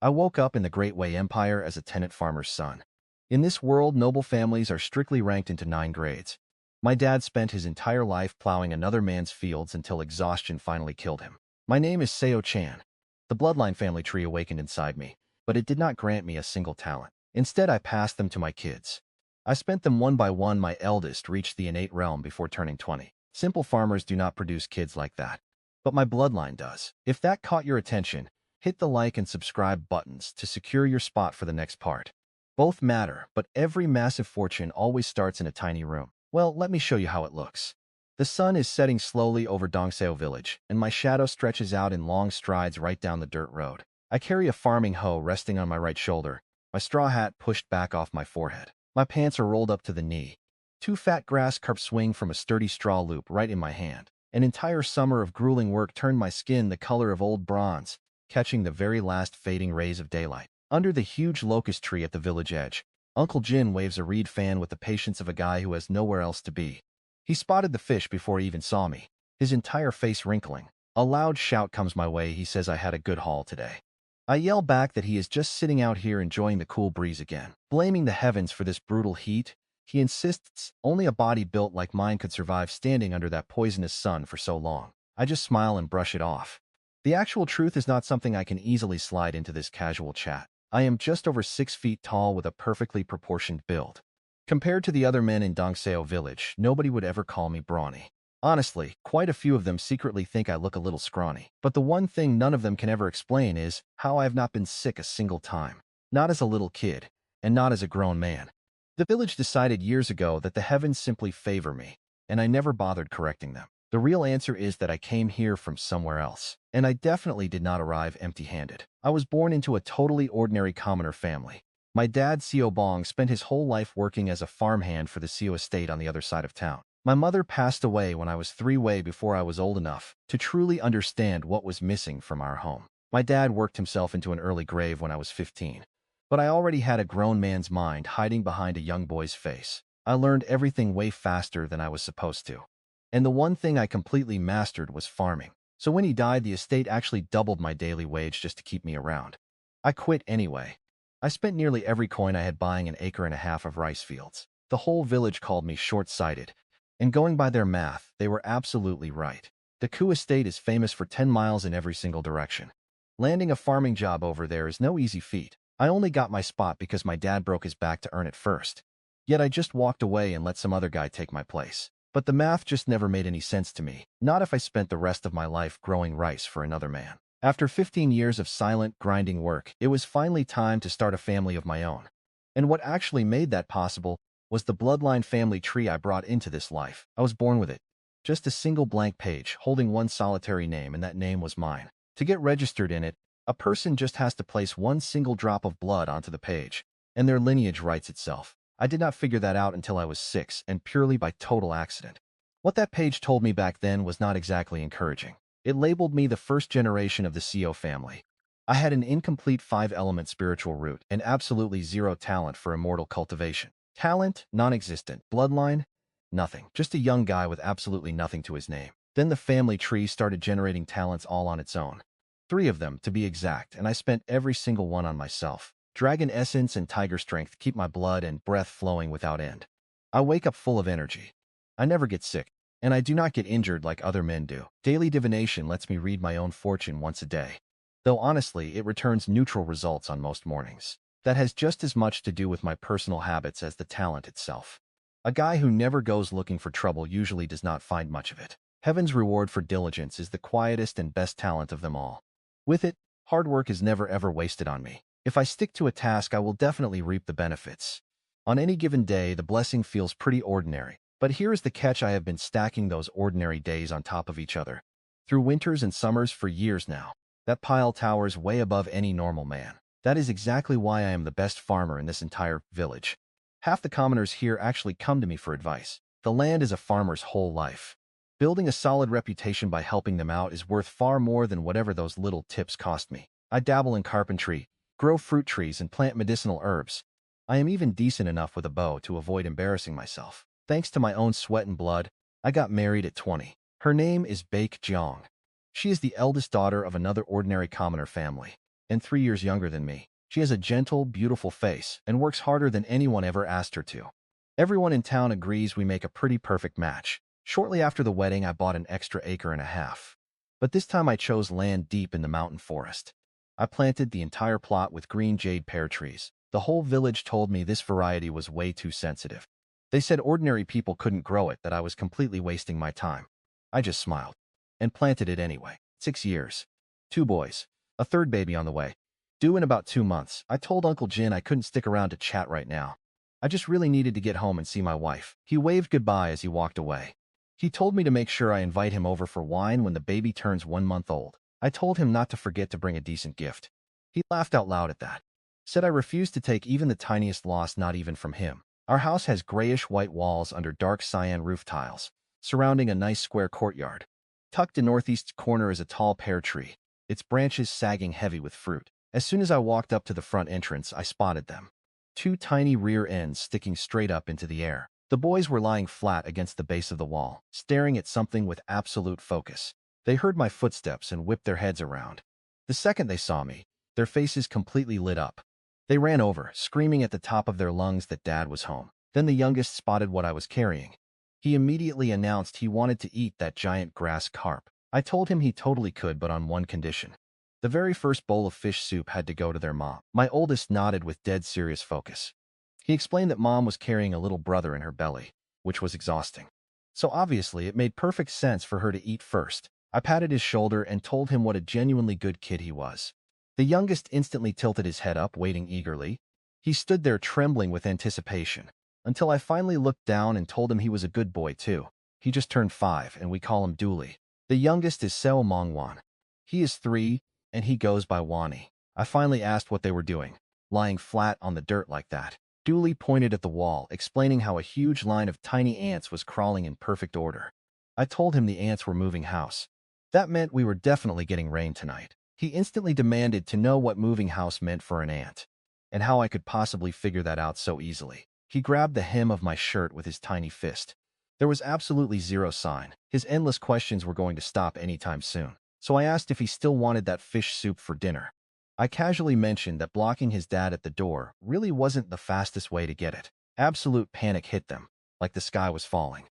I woke up in the Great Way Empire as a tenant farmer's son. In this world, noble families are strictly ranked into 9 grades. My dad spent his entire life plowing another man's fields until exhaustion finally killed him. My name is Seo Chan. The Bloodline Family Tree awakened inside me, but it did not grant me a single talent. Instead, I passed them to my kids. I spent them one by one. My eldest reached the innate realm before turning 20. Simple farmers do not produce kids like that. But my bloodline does. If that caught your attention, hit the like and subscribe buttons to secure your spot for the next part. Both matter, but every massive fortune always starts in a tiny room. Well, let me show you how it looks. The sun is setting slowly over Dongseo village, and my shadow stretches out in long strides right down the dirt road. I carry a farming hoe resting on my right shoulder, my straw hat pushed back off my forehead. My pants are rolled up to the knee. 2 fat grass carps swing from a sturdy straw loop right in my hand. An entire summer of grueling work turned my skin the color of old bronze, catching the very last fading rays of daylight. Under the huge locust tree at the village edge, Uncle Jin waves a reed fan with the patience of a guy who has nowhere else to be. He spotted the fish before he even saw me, his entire face wrinkling. A loud shout comes my way. He says I had a good haul today. I yell back that he is just sitting out here enjoying the cool breeze again. Blaming the heavens for this brutal heat, he insists only a body built like mine could survive standing under that poisonous sun for so long. I just smile and brush it off. The actual truth is not something I can easily slide into this casual chat. I am just over 6 feet tall with a perfectly proportioned build. Compared to the other men in Dongseo village, nobody would ever call me brawny. Honestly, quite a few of them secretly think I look a little scrawny. But the one thing none of them can ever explain is how I have not been sick a single time. Not as a little kid, and not as a grown man. The village decided years ago that the heavens simply favor me, and I never bothered correcting them. The real answer is that I came here from somewhere else, and I definitely did not arrive empty-handed. I was born into a totally ordinary commoner family. My dad, Seo Bong, spent his whole life working as a farmhand for the Seo estate on the other side of town. My mother passed away when I was 3 way before I was old enough to truly understand what was missing from our home. My dad worked himself into an early grave when I was 15. But I already had a grown man's mind hiding behind a young boy's face. I learned everything way faster than I was supposed to. And the one thing I completely mastered was farming. So when he died, the estate actually doubled my daily wage just to keep me around. I quit anyway. I spent nearly every coin I had buying an acre and a half of rice fields. The whole village called me short-sighted. And going by their math, they were absolutely right. The Ku estate is famous for 10 miles in every single direction. Landing a farming job over there is no easy feat. I only got my spot because my dad broke his back to earn it first. Yet I just walked away and let some other guy take my place. But the math just never made any sense to me, not if I spent the rest of my life growing rice for another man. After 15 years of silent, grinding work, it was finally time to start a family of my own. And what actually made that possible was the bloodline family tree I brought into this life. I was born with it. Just a single blank page, holding one solitary name, and that name was mine. To get registered in it, a person just has to place one single drop of blood onto the page, and their lineage writes itself. I did not figure that out until I was 6, and purely by total accident. What that page told me back then was not exactly encouraging. It labeled me the first generation of the Seo family. I had an incomplete 5-element spiritual root and absolutely zero talent for immortal cultivation. Talent, non-existent. Bloodline, nothing. Just a young guy with absolutely nothing to his name. Then the family tree started generating talents all on its own. 3 of them, to be exact, and I spent every single one on myself. Dragon essence and tiger strength keep my blood and breath flowing without end. I wake up full of energy. I never get sick, and I do not get injured like other men do. Daily divination lets me read my own fortune once a day. Though honestly, it returns neutral results on most mornings. That has just as much to do with my personal habits as the talent itself. A guy who never goes looking for trouble usually does not find much of it. Heaven's reward for diligence is the quietest and best talent of them all. With it, hard work is never ever wasted on me. If I stick to a task, I will definitely reap the benefits. On any given day, the blessing feels pretty ordinary. But here is the catch: I have been stacking those ordinary days on top of each other. Through winters and summers for years now. That pile towers way above any normal man. That is exactly why I am the best farmer in this entire village. Half the commoners here actually come to me for advice. The land is a farmer's whole life. Building a solid reputation by helping them out is worth far more than whatever those little tips cost me. I dabble in carpentry, grow fruit trees, and plant medicinal herbs. I am even decent enough with a bow to avoid embarrassing myself. Thanks to my own sweat and blood, I got married at 20. Her name is Baek Jeong. She is the eldest daughter of another ordinary commoner family. and 3 years younger than me. She has a gentle, beautiful face and works harder than anyone ever asked her to. Everyone in town agrees we make a pretty perfect match. Shortly after the wedding, I bought an extra acre and a half. But this time I chose land deep in the mountain forest. I planted the entire plot with green jade pear trees. The whole village told me this variety was way too sensitive. They said ordinary people couldn't grow it, that I was completely wasting my time. I just smiled and planted it anyway. 6 years. 2 boys. A third baby on the way. Due in about 2 months. I told Uncle Jin I couldn't stick around to chat right now. I just really needed to get home and see my wife. He waved goodbye as he walked away. He told me to make sure I invite him over for wine when the baby turns 1 month old. I told him not to forget to bring a decent gift. He laughed out loud at that. Said I refused to take even the tiniest loss, not even from him. Our house has grayish-white walls under dark cyan roof tiles, surrounding a nice square courtyard. Tucked in northeast corner is a tall pear tree, its branches sagging heavy with fruit. As soon as I walked up to the front entrance, I spotted them. 2 tiny rear ends sticking straight up into the air. The boys were lying flat against the base of the wall, staring at something with absolute focus. They heard my footsteps and whipped their heads around. The second they saw me, their faces completely lit up. They ran over, screaming at the top of their lungs that Dad was home. Then the youngest spotted what I was carrying. He immediately announced he wanted to eat that giant grass carp. I told him he totally could, but on one condition. The very first bowl of fish soup had to go to their mom. My oldest nodded with dead serious focus. He explained that Mom was carrying a little brother in her belly, which was exhausting. So obviously it made perfect sense for her to eat first. I patted his shoulder and told him what a genuinely good kid he was. The youngest instantly tilted his head up, waiting eagerly. He stood there trembling with anticipation, until I finally looked down and told him he was a good boy too. He just turned 5 and we call him Dooley. The youngest is Seo Chan. He is 3 and he goes by Wani. I finally asked what they were doing, lying flat on the dirt like that. Dooley pointed at the wall, explaining how a huge line of tiny ants was crawling in perfect order. I told him the ants were moving house. That meant we were definitely getting rain tonight. He instantly demanded to know what moving house meant for an ant, and how I could possibly figure that out so easily. He grabbed the hem of my shirt with his tiny fist. There was absolutely zero sign. His endless questions were going to stop anytime soon. So I asked if he still wanted that fish soup for dinner. I casually mentioned that blocking his dad at the door really wasn't the fastest way to get it. Absolute panic hit them, like the sky was falling.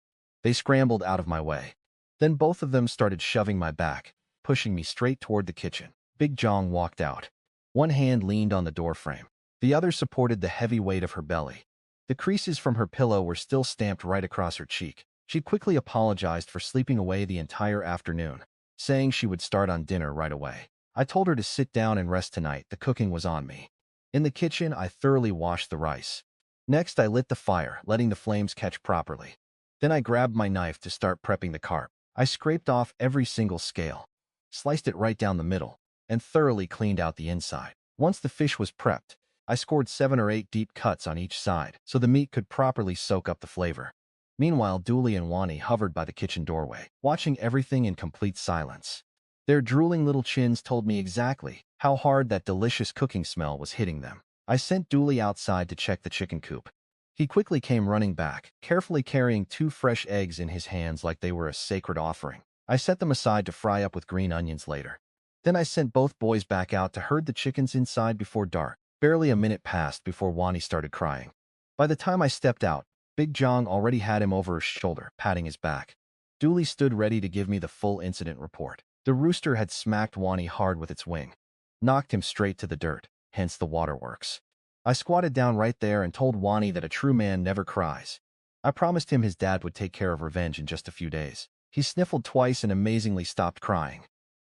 They scrambled out of my way. Then both of them started shoving my back, pushing me straight toward the kitchen. Big Jong walked out. One hand leaned on the doorframe. The other supported the heavy weight of her belly. The creases from her pillow were still stamped right across her cheek. She quickly apologized for sleeping away the entire afternoon, saying she would start on dinner right away. I told her to sit down and rest tonight. The cooking was on me. In the kitchen, I thoroughly washed the rice. Next, I lit the fire, letting the flames catch properly. Then I grabbed my knife to start prepping the carp. I scraped off every single scale, sliced it right down the middle, and thoroughly cleaned out the inside. Once the fish was prepped, I scored 7 or 8 deep cuts on each side so the meat could properly soak up the flavor. Meanwhile, Dooley and Wani hovered by the kitchen doorway, watching everything in complete silence. Their drooling little chins told me exactly how hard that delicious cooking smell was hitting them. I sent Dooley outside to check the chicken coop. He quickly came running back, carefully carrying 2 fresh eggs in his hands like they were a sacred offering. I set them aside to fry up with green onions later. Then I sent both boys back out to herd the chickens inside before dark. Barely a minute passed before Wani started crying. By the time I stepped out, Big Jong already had him over his shoulder, patting his back. Dooley stood ready to give me the full incident report. The rooster had smacked Wani hard with its wing, knocked him straight to the dirt, hence the waterworks. I squatted down right there and told Wani that a true man never cries. I promised him his dad would take care of revenge in just a few days. He sniffled twice and amazingly stopped crying.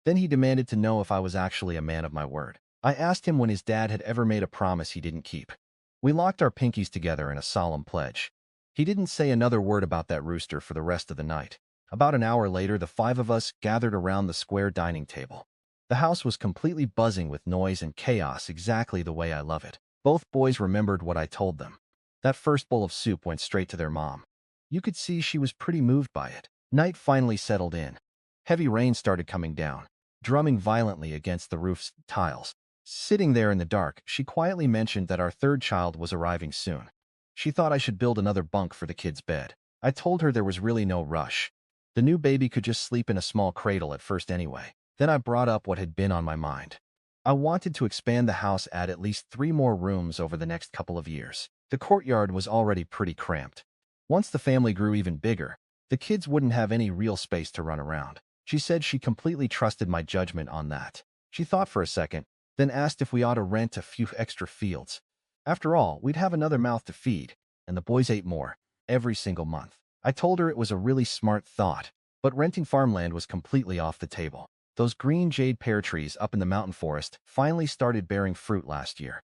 Then he demanded to know if I was actually a man of my word. I asked him when his dad had ever made a promise he didn't keep. We locked our pinkies together in a solemn pledge. He didn't say another word about that rooster for the rest of the night. About an hour later, the 5 of us gathered around the square dining table. The house was completely buzzing with noise and chaos, exactly the way I love it. Both boys remembered what I told them. That first bowl of soup went straight to their mom. You could see she was pretty moved by it. Night finally settled in. Heavy rain started coming down, drumming violently against the roof's tiles. Sitting there in the dark, she quietly mentioned that our 3rd child was arriving soon. She thought I should build another bunk for the kid's bed. I told her there was really no rush. The new baby could just sleep in a small cradle at first anyway. Then I brought up what had been on my mind. I wanted to expand the house, add at least 3 more rooms over the next couple of years. The courtyard was already pretty cramped. Once the family grew even bigger, the kids wouldn't have any real space to run around. She said she completely trusted my judgment on that. She thought for a second, then asked if we ought to rent a few extra fields. After all, we'd have another mouth to feed, and the boys ate more every single month. I told her it was a really smart thought, but renting farmland was completely off the table. Those green jade pear trees up in the mountain forest finally started bearing fruit last year.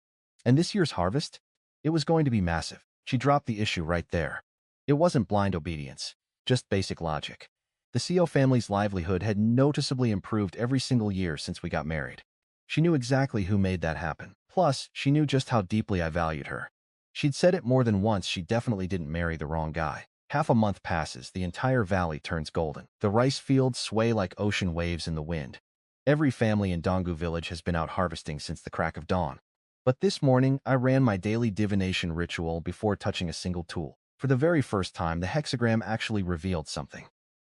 And this year's harvest? It was going to be massive. She dropped the issue right there. It wasn't blind obedience, just basic logic. The Seo family's livelihood had noticeably improved every single year since we got married. She knew exactly who made that happen. Plus, she knew just how deeply I valued her. She'd said it more than once, she definitely didn't marry the wrong guy. Half a month passes, the entire valley turns golden. The rice fields sway like ocean waves in the wind. Every family in Donggu village has been out harvesting since the crack of dawn. But this morning, I ran my daily divination ritual before touching a single tool. For the very first time, the hexagram actually revealed something.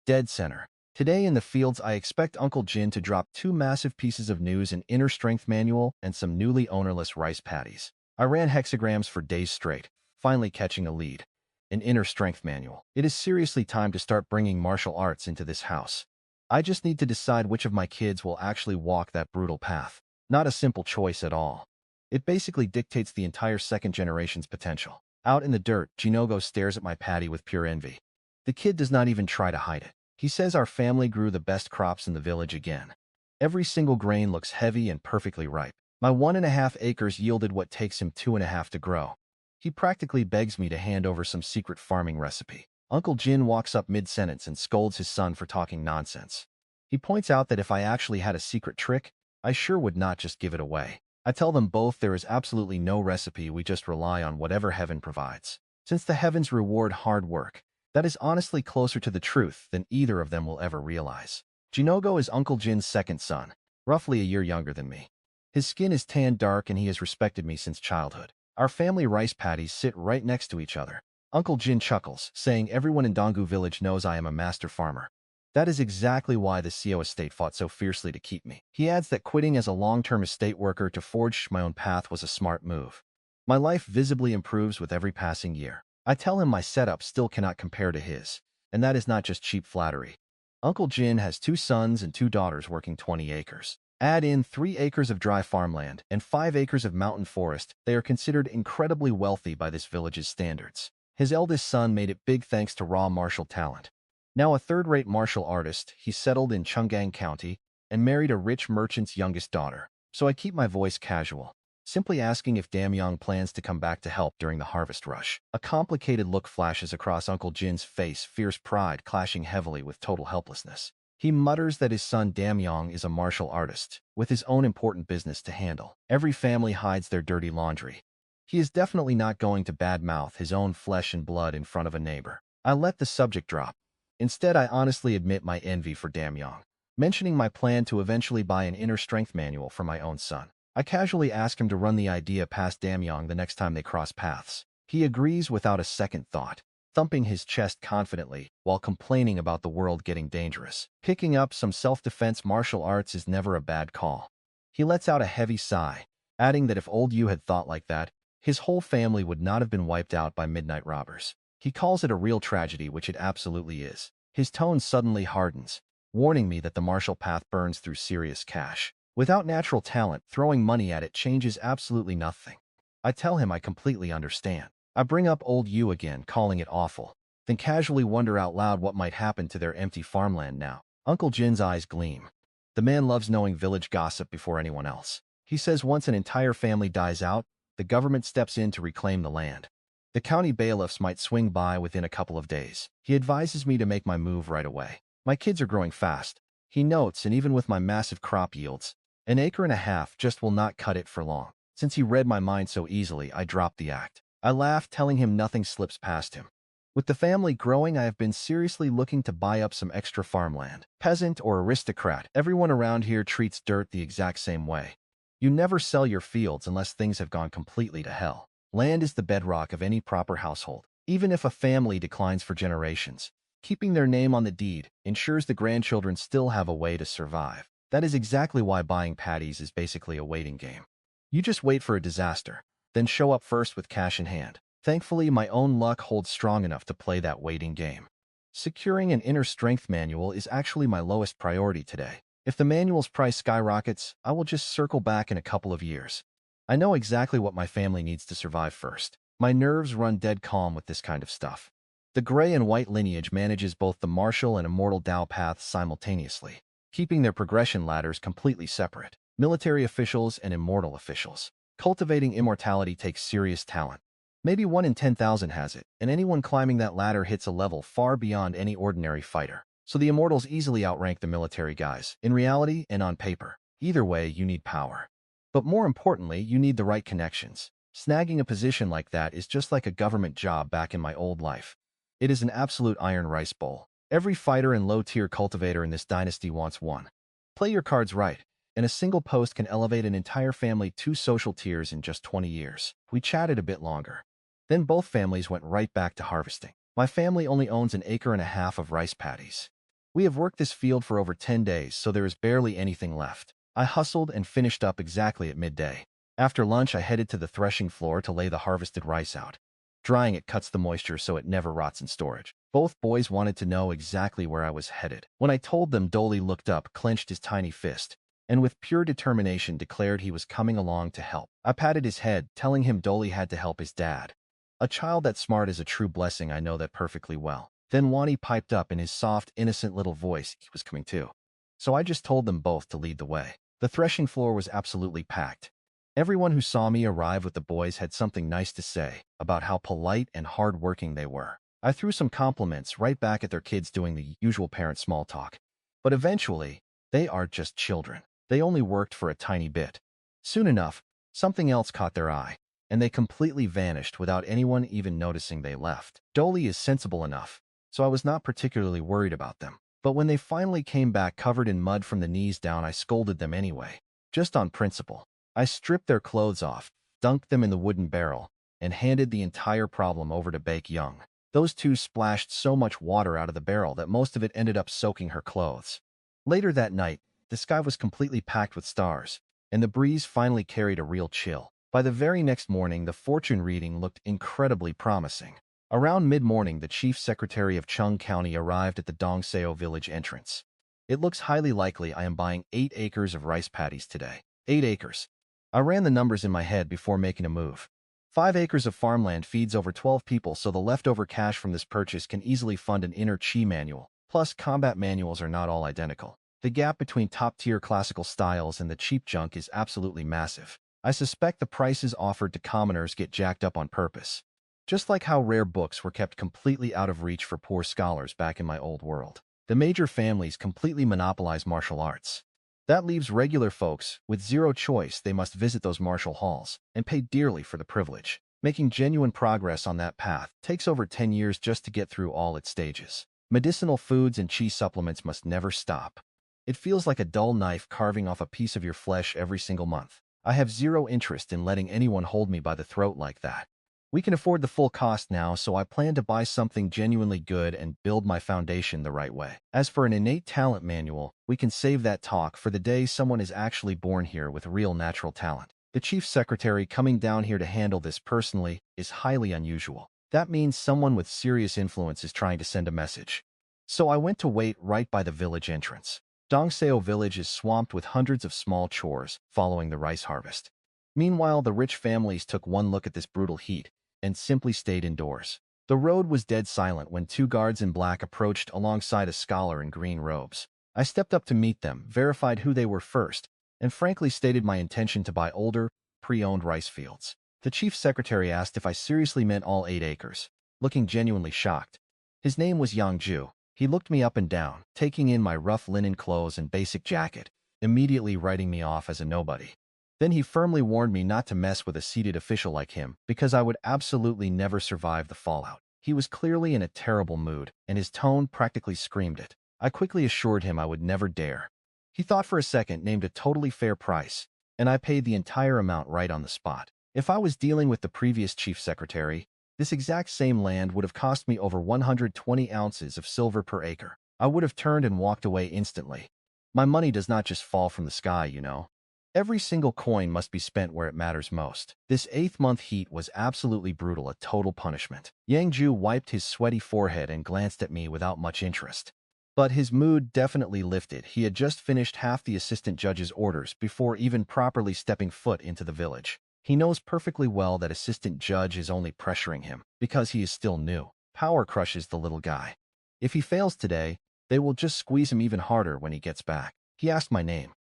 Dead center. Today in the fields, I expect Uncle Jin to drop 2 massive pieces of news, an inner strength manual and some newly ownerless rice paddies. I ran hexagrams for days straight, finally catching a lead. An inner strength manual. It is seriously time to start bringing martial arts into this house. I just need to decide which of my kids will actually walk that brutal path. Not a simple choice at all. It basically dictates the entire second generation's potential. Out in the dirt, Jinogo stares at my paddy with pure envy. The kid does not even try to hide it. He says our family grew the best crops in the village again. Every single grain looks heavy and perfectly ripe. My 1.5 acres yielded what takes him 2.5 to grow. He practically begs me to hand over some secret farming recipe. Uncle Jin walks up mid-sentence and scolds his son for talking nonsense. He points out that if I actually had a secret trick, I sure would not just give it away. I tell them both there is absolutely no recipe, we just rely on whatever heaven provides. Since the heavens reward hard work, that is honestly closer to the truth than either of them will ever realize. Jinogo is Uncle Jin's second son, roughly a year younger than me. His skin is tan dark and he has respected me since childhood. Our family rice paddies sit right next to each other. Uncle Jin chuckles, saying everyone in Donggu village knows I am a master farmer. That is exactly why the Seo estate fought so fiercely to keep me. He adds that quitting as a long-term estate worker to forge my own path was a smart move. My life visibly improves with every passing year. I tell him my setup still cannot compare to his, and that is not just cheap flattery. Uncle Jin has 2 sons and 2 daughters working 20 acres. Add in 3 acres of dry farmland and 5 acres of mountain forest, they are considered incredibly wealthy by this village's standards. His eldest son made it big thanks to raw martial talent. Now a third-rate martial artist, he settled in Chunggang County and married a rich merchant's youngest daughter. So I keep my voice casual, simply asking if Damyong plans to come back to help during the harvest rush. A complicated look flashes across Uncle Jin's face, fierce pride clashing heavily with total helplessness. He mutters that his son Damyong is a martial artist, with his own important business to handle. Every family hides their dirty laundry. He is definitely not going to badmouth his own flesh and blood in front of a neighbor. I let the subject drop. Instead, I honestly admit my envy for Damyong, mentioning my plan to eventually buy an inner strength manual for my own son. I casually ask him to run the idea past Damyong the next time they cross paths. He agrees without a second thought, thumping his chest confidently while complaining about the world getting dangerous. Picking up some self-defense martial arts is never a bad call. He lets out a heavy sigh, adding that if old Yu had thought like that, his whole family would not have been wiped out by midnight robbers. He calls it a real tragedy, which it absolutely is. His tone suddenly hardens, warning me that the martial path burns through serious cash. Without natural talent, throwing money at it changes absolutely nothing. I tell him I completely understand. I bring up old Yu again, calling it awful, then casually wonder out loud what might happen to their empty farmland now. Uncle Jin's eyes gleam. The man loves knowing village gossip before anyone else. He says once an entire family dies out, the government steps in to reclaim the land. The county bailiffs might swing by within a couple of days. He advises me to make my move right away. My kids are growing fast, he notes, and even with my massive crop yields, 1.5 acres just will not cut it for long. Since he read my mind so easily, I dropped the act. I laugh, telling him nothing slips past him. With the family growing, I have been seriously looking to buy up some extra farmland. Peasant or aristocrat, everyone around here treats dirt the exact same way. You never sell your fields unless things have gone completely to hell. Land is the bedrock of any proper household. Even if a family declines for generations, keeping their name on the deed ensures the grandchildren still have a way to survive. That is exactly why buying patties is basically a waiting game. You just wait for a disaster, then show up first with cash in hand. Thankfully, my own luck holds strong enough to play that waiting game. Securing an inner strength manual is actually my lowest priority today. If the manual's price skyrockets, I will just circle back in a couple of years. I know exactly what my family needs to survive first. My nerves run dead calm with this kind of stuff. The gray and white lineage manages both the martial and immortal Dao paths simultaneously, keeping their progression ladders completely separate. Military officials and immortal officials. Cultivating immortality takes serious talent. Maybe 1 in 10,000 has it, and anyone climbing that ladder hits a level far beyond any ordinary fighter. So the immortals easily outrank the military guys, in reality and on paper. Either way, you need power. But more importantly, you need the right connections. Snagging a position like that is just like a government job back in my old life. It is an absolute iron rice bowl. Every fighter and low-tier cultivator in this dynasty wants one. Play your cards right, and a single post can elevate an entire family 2 social tiers in just 20 years. We chatted a bit longer. Then both families went right back to harvesting. My family only owns 1.5 acres of rice paddies. We have worked this field for over 10 days, so there is barely anything left. I hustled and finished up exactly at midday. After lunch, I headed to the threshing floor to lay the harvested rice out. Drying it cuts the moisture so it never rots in storage. Both boys wanted to know exactly where I was headed. When I told them, Dolly looked up, clenched his tiny fist, and with pure determination declared he was coming along to help. I patted his head, telling him Dolly had to help his dad. A child that smart is a true blessing, I know that perfectly well. Then Wani piped up in his soft, innocent little voice he was coming too. So I just told them both to lead the way. The threshing floor was absolutely packed. Everyone who saw me arrive with the boys had something nice to say about how polite and hard-working they were. I threw some compliments right back at their kids doing the usual parent small talk. But eventually, they are just children. They only worked for a tiny bit. Soon enough, something else caught their eye, and they completely vanished without anyone even noticing they left. Dolly is sensible enough, so I was not particularly worried about them. But when they finally came back covered in mud from the knees down, I scolded them anyway, just on principle. I stripped their clothes off, dunked them in the wooden barrel, and handed the entire problem over to Bake Young. Those two splashed so much water out of the barrel that most of it ended up soaking her clothes. Later that night, the sky was completely packed with stars, and the breeze finally carried a real chill. By the very next morning, the fortune reading looked incredibly promising. Around mid-morning, the chief secretary of Chung County arrived at the Dongseo village entrance. It looks highly likely I am buying 8 acres of rice paddies today. 8 acres. I ran the numbers in my head before making a move. 5 acres of farmland feeds over 12 people, so the leftover cash from this purchase can easily fund an inner chi manual. Plus, combat manuals are not all identical. The gap between top-tier classical styles and the cheap junk is absolutely massive. I suspect the prices offered to commoners get jacked up on purpose. Just like how rare books were kept completely out of reach for poor scholars back in my old world. The major families completely monopolize martial arts. That leaves regular folks with zero choice. They must visit those martial halls and pay dearly for the privilege. Making genuine progress on that path takes over 10 years just to get through all its stages. Medicinal foods and chi supplements must never stop. It feels like a dull knife carving off a piece of your flesh every single month. I have zero interest in letting anyone hold me by the throat like that. We can afford the full cost now, so I plan to buy something genuinely good and build my foundation the right way. As for an innate talent manual, we can save that talk for the day someone is actually born here with real natural talent. The chief secretary coming down here to handle this personally is highly unusual. That means someone with serious influence is trying to send a message. So I went to wait right by the village entrance. Dongseo village is swamped with hundreds of small chores following the rice harvest. Meanwhile, the rich families took one look at this brutal heat and simply stayed indoors. The road was dead silent when 2 guards in black approached alongside a scholar in green robes. I stepped up to meet them, verified who they were first, and frankly stated my intention to buy older, pre-owned rice fields. The chief secretary asked if I seriously meant all 8 acres, looking genuinely shocked. His name was Yang Ju. He looked me up and down, taking in my rough linen clothes and basic jacket, immediately writing me off as a nobody. Then he firmly warned me not to mess with a seated official like him, because I would absolutely never survive the fallout. He was clearly in a terrible mood, and his tone practically screamed it. I quickly assured him I would never dare. He thought for a second, named a totally fair price, and I paid the entire amount right on the spot. If I was dealing with the previous chief secretary, this exact same land would have cost me over 120 ounces of silver per acre. I would have turned and walked away instantly. My money does not just fall from the sky, you know. Every single coin must be spent where it matters most. This 8th-month heat was absolutely brutal, a total punishment. Yang Ju wiped his sweaty forehead and glanced at me without much interest. But his mood definitely lifted. He had just finished half the assistant judge's orders before even properly stepping foot into the village. He knows perfectly well that assistant judge is only pressuring him because he is still new. Power crushes the little guy. If he fails today, they will just squeeze him even harder when he gets back. He asked my name.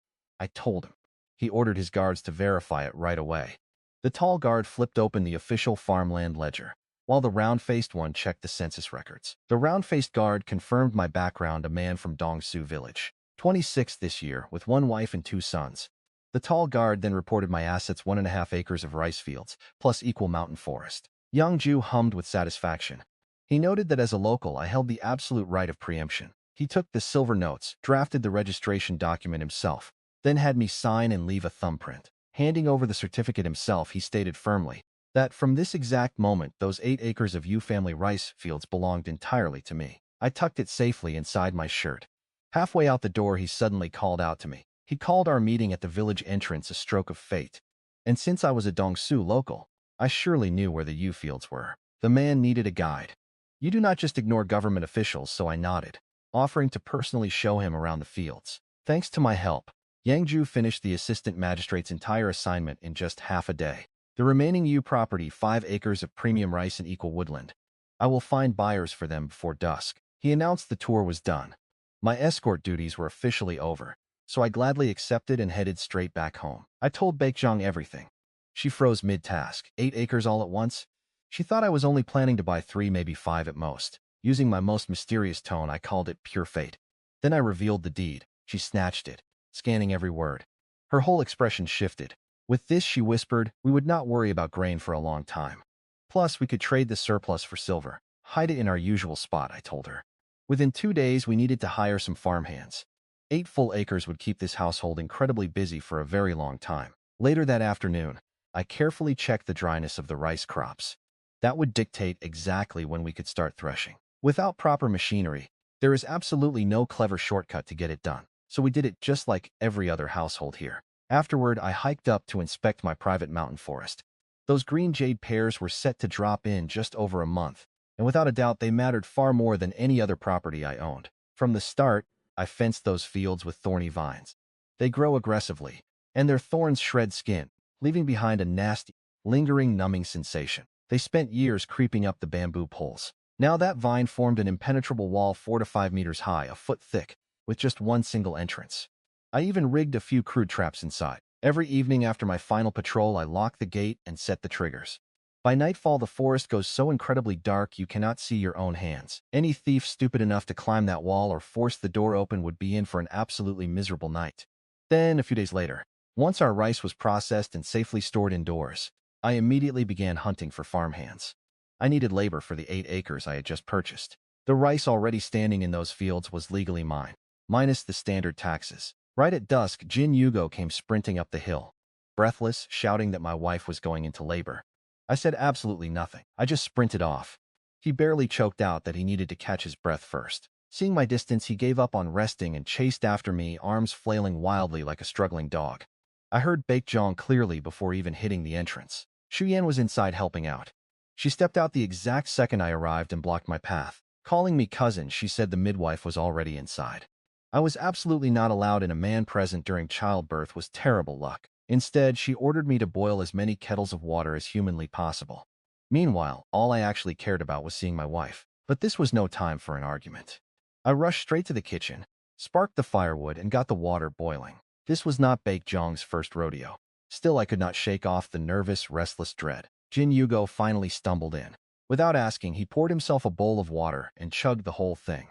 I told him. He ordered his guards to verify it right away. The tall guard flipped open the official farmland ledger, while the round-faced one checked the census records. The round-faced guard confirmed my background, a man from Dongsu village. 26 this year, with 1 wife and 2 sons. The tall guard then reported my assets: 1.5 acres of rice fields, plus equal mountain forest. Yang Ju hummed with satisfaction. He noted that as a local, I held the absolute right of preemption. He took the silver notes, drafted the registration document himself, then had me sign and leave a thumbprint. Handing over the certificate himself, he stated firmly that from this exact moment, those 8 acres of family rice fields belonged entirely to me. I tucked it safely inside my shirt. Halfway out the door, he suddenly called out to me. He called our meeting at the village entrance a stroke of fate. And since I was a Dongsu local, I surely knew where the fields were. The man needed a guide. You do not just ignore government officials, so I nodded, offering to personally show him around the fields. Thanks to my help, Yang Ju finished the assistant magistrate's entire assignment in just half a day. The remaining property, 5 acres of premium rice and equal woodland. I will find buyers for them before dusk. He announced the tour was done. My escort duties were officially over, so I gladly accepted and headed straight back home. I told Baekjong everything. She froze mid-task. 8 acres all at once? She thought I was only planning to buy 3, maybe 5 at most. Using my most mysterious tone, I called it pure fate. Then I revealed the deed. She snatched it, scanning every word. Her whole expression shifted. With this, she whispered, we would not worry about grain for a long time. Plus, we could trade the surplus for silver. Hide it in our usual spot, I told her. Within 2 days, we needed to hire some farmhands. 8 full acres would keep this household incredibly busy for a very long time. Later that afternoon, I carefully checked the dryness of the rice crops. That would dictate exactly when we could start threshing. Without proper machinery, there is absolutely no clever shortcut to get it done. So we did it just like every other household here. Afterward, I hiked up to inspect my private mountain forest. Those green jade pears were set to drop in just over a month, and without a doubt they mattered far more than any other property I owned. From the start, I fenced those fields with thorny vines. They grow aggressively, and their thorns shred skin, leaving behind a nasty, lingering, numbing sensation. They spent years creeping up the bamboo poles. Now that vine formed an impenetrable wall 4 to 5 meters high, a foot thick, with just one single entrance. I even rigged a few crude traps inside. Every evening after my final patrol, I locked the gate and set the triggers. By nightfall, the forest goes so incredibly dark you cannot see your own hands. Any thief stupid enough to climb that wall or force the door open would be in for an absolutely miserable night. Then, a few days later, once our rice was processed and safely stored indoors, I immediately began hunting for farmhands. I needed labor for the 8 acres I had just purchased. The rice already standing in those fields was legally mine, minus the standard taxes. Right at dusk, Jin Yugo came sprinting up the hill, breathless, shouting that my wife was going into labor. I said absolutely nothing. I just sprinted off. He barely choked out that he needed to catch his breath first. Seeing my distance, he gave up on resting and chased after me, arms flailing wildly like a struggling dog. I heard Baekjong clearly before even hitting the entrance. Shuyan was inside helping out. She stepped out the exact second I arrived and blocked my path. Calling me cousin, she said the midwife was already inside. I was absolutely not allowed in. A man present during childbirth was terrible luck. Instead, she ordered me to boil as many kettles of water as humanly possible. Meanwhile, all I actually cared about was seeing my wife. But this was no time for an argument. I rushed straight to the kitchen, sparked the firewood, and got the water boiling. This was not Baekjong's first rodeo. Still, I could not shake off the nervous, restless dread. Jin Yugo finally stumbled in. Without asking, he poured himself a bowl of water and chugged the whole thing.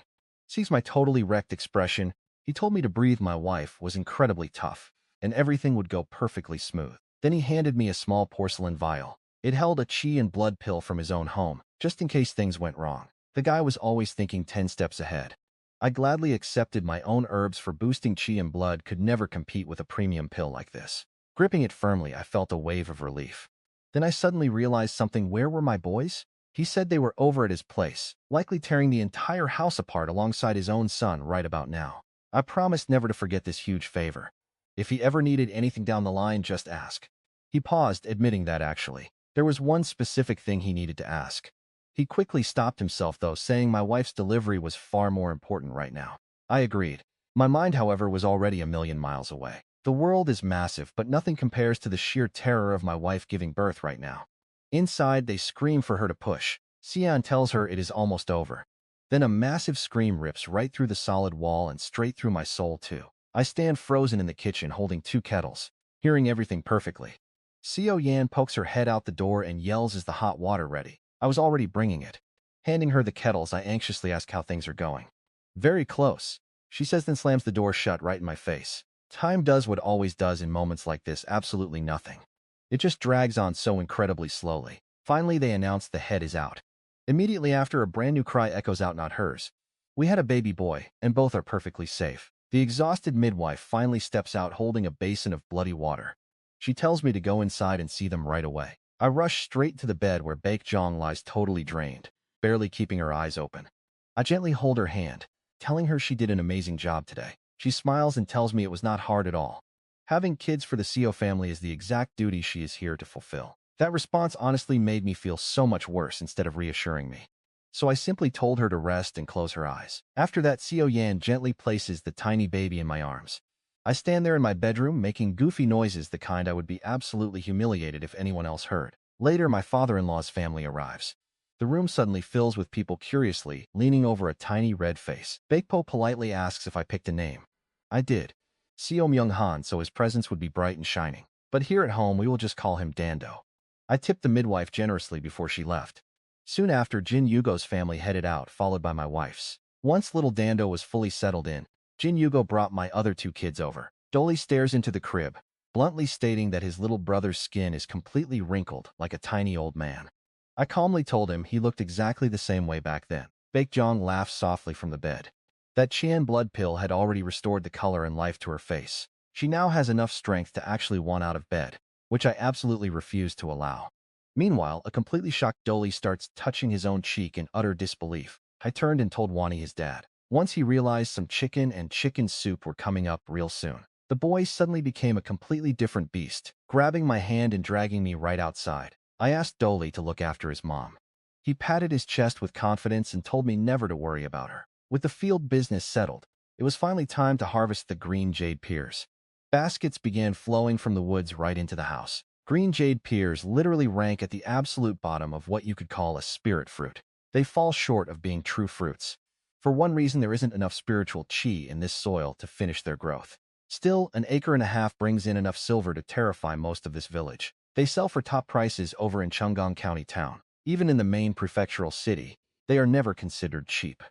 Sees my totally wrecked expression, he told me to breathe. My wife was incredibly tough, and everything would go perfectly smooth. Then he handed me a small porcelain vial. It held a chi and blood pill from his own home, just in case things went wrong. The guy was always thinking 10 steps ahead. I gladly accepted. My own herbs for boosting chi and blood could never compete with a premium pill like this. Gripping it firmly, I felt a wave of relief. Then I suddenly realized something. Where were my boys? He said they were over at his place, likely tearing the entire house apart alongside his own son right about now. I promised never to forget this huge favor. If he ever needed anything down the line, just ask. He paused, admitting that actually. There was one specific thing he needed to ask. He quickly stopped himself, though, saying my wife's delivery was far more important right now. I agreed. My mind, however, was already a million miles away. The world is massive, but nothing compares to the sheer terror of my wife giving birth right now. Inside, they scream for her to push. Xian tells her it is almost over. Then a massive scream rips right through the solid wall and straight through my soul, too. I stand frozen in the kitchen holding two kettles, hearing everything perfectly. Seo Yan pokes her head out the door and yells, "Is the hot water ready?" I was already bringing it. Handing her the kettles, I anxiously ask how things are going. "Very close," she says, then slams the door shut right in my face. Time does what it always does in moments like this, absolutely nothing. It just drags on so incredibly slowly. Finally, they announce the head is out. Immediately after, a brand new cry echoes out, not hers. We had a baby boy, and both are perfectly safe. The exhausted midwife finally steps out holding a basin of bloody water. She tells me to go inside and see them right away. I rush straight to the bed where Baekjong lies totally drained, barely keeping her eyes open. I gently hold her hand, telling her she did an amazing job today. She smiles and tells me it was not hard at all. Having kids for the Seo family is the exact duty she is here to fulfill. That response honestly made me feel so much worse instead of reassuring me. So I simply told her to rest and close her eyes. After that, Seo Yan gently places the tiny baby in my arms. I stand there in my bedroom making goofy noises, the kind I would be absolutely humiliated if anyone else heard. Later, my father-in-law's family arrives. The room suddenly fills with people curiously leaning over a tiny red face. Baekpo politely asks if I picked a name. I did. Seo Myung-han, so his presence would be bright and shining. But here at home, we will just call him Dando. I tipped the midwife generously before she left. Soon after, Jin Yugo's family headed out, followed by my wife's. Once little Dando was fully settled in, Jin Yugo brought my other two kids over. Dolly stares into the crib, bluntly stating that his little brother's skin is completely wrinkled like a tiny old man. I calmly told him he looked exactly the same way back then. Baekjong laughed softly from the bed. That Qian blood pill had already restored the color and life to her face. She now has enough strength to actually want out of bed, which I absolutely refused to allow. Meanwhile, a completely shocked Dolly starts touching his own cheek in utter disbelief. I turned and told Wani, his dad. Once he realized some chicken and chicken soup were coming up real soon. The boy suddenly became a completely different beast, grabbing my hand and dragging me right outside. I asked Dolly to look after his mom. He patted his chest with confidence and told me never to worry about her. With the field business settled, it was finally time to harvest the green jade pears. Baskets began flowing from the woods right into the house. Green jade pears literally rank at the absolute bottom of what you could call a spirit fruit. They fall short of being true fruits. For one reason, there isn't enough spiritual chi in this soil to finish their growth. Still, an acre and a half brings in enough silver to terrify most of this village. They sell for top prices over in Chunggang County town. Even in the main prefectural city, they are never considered cheap.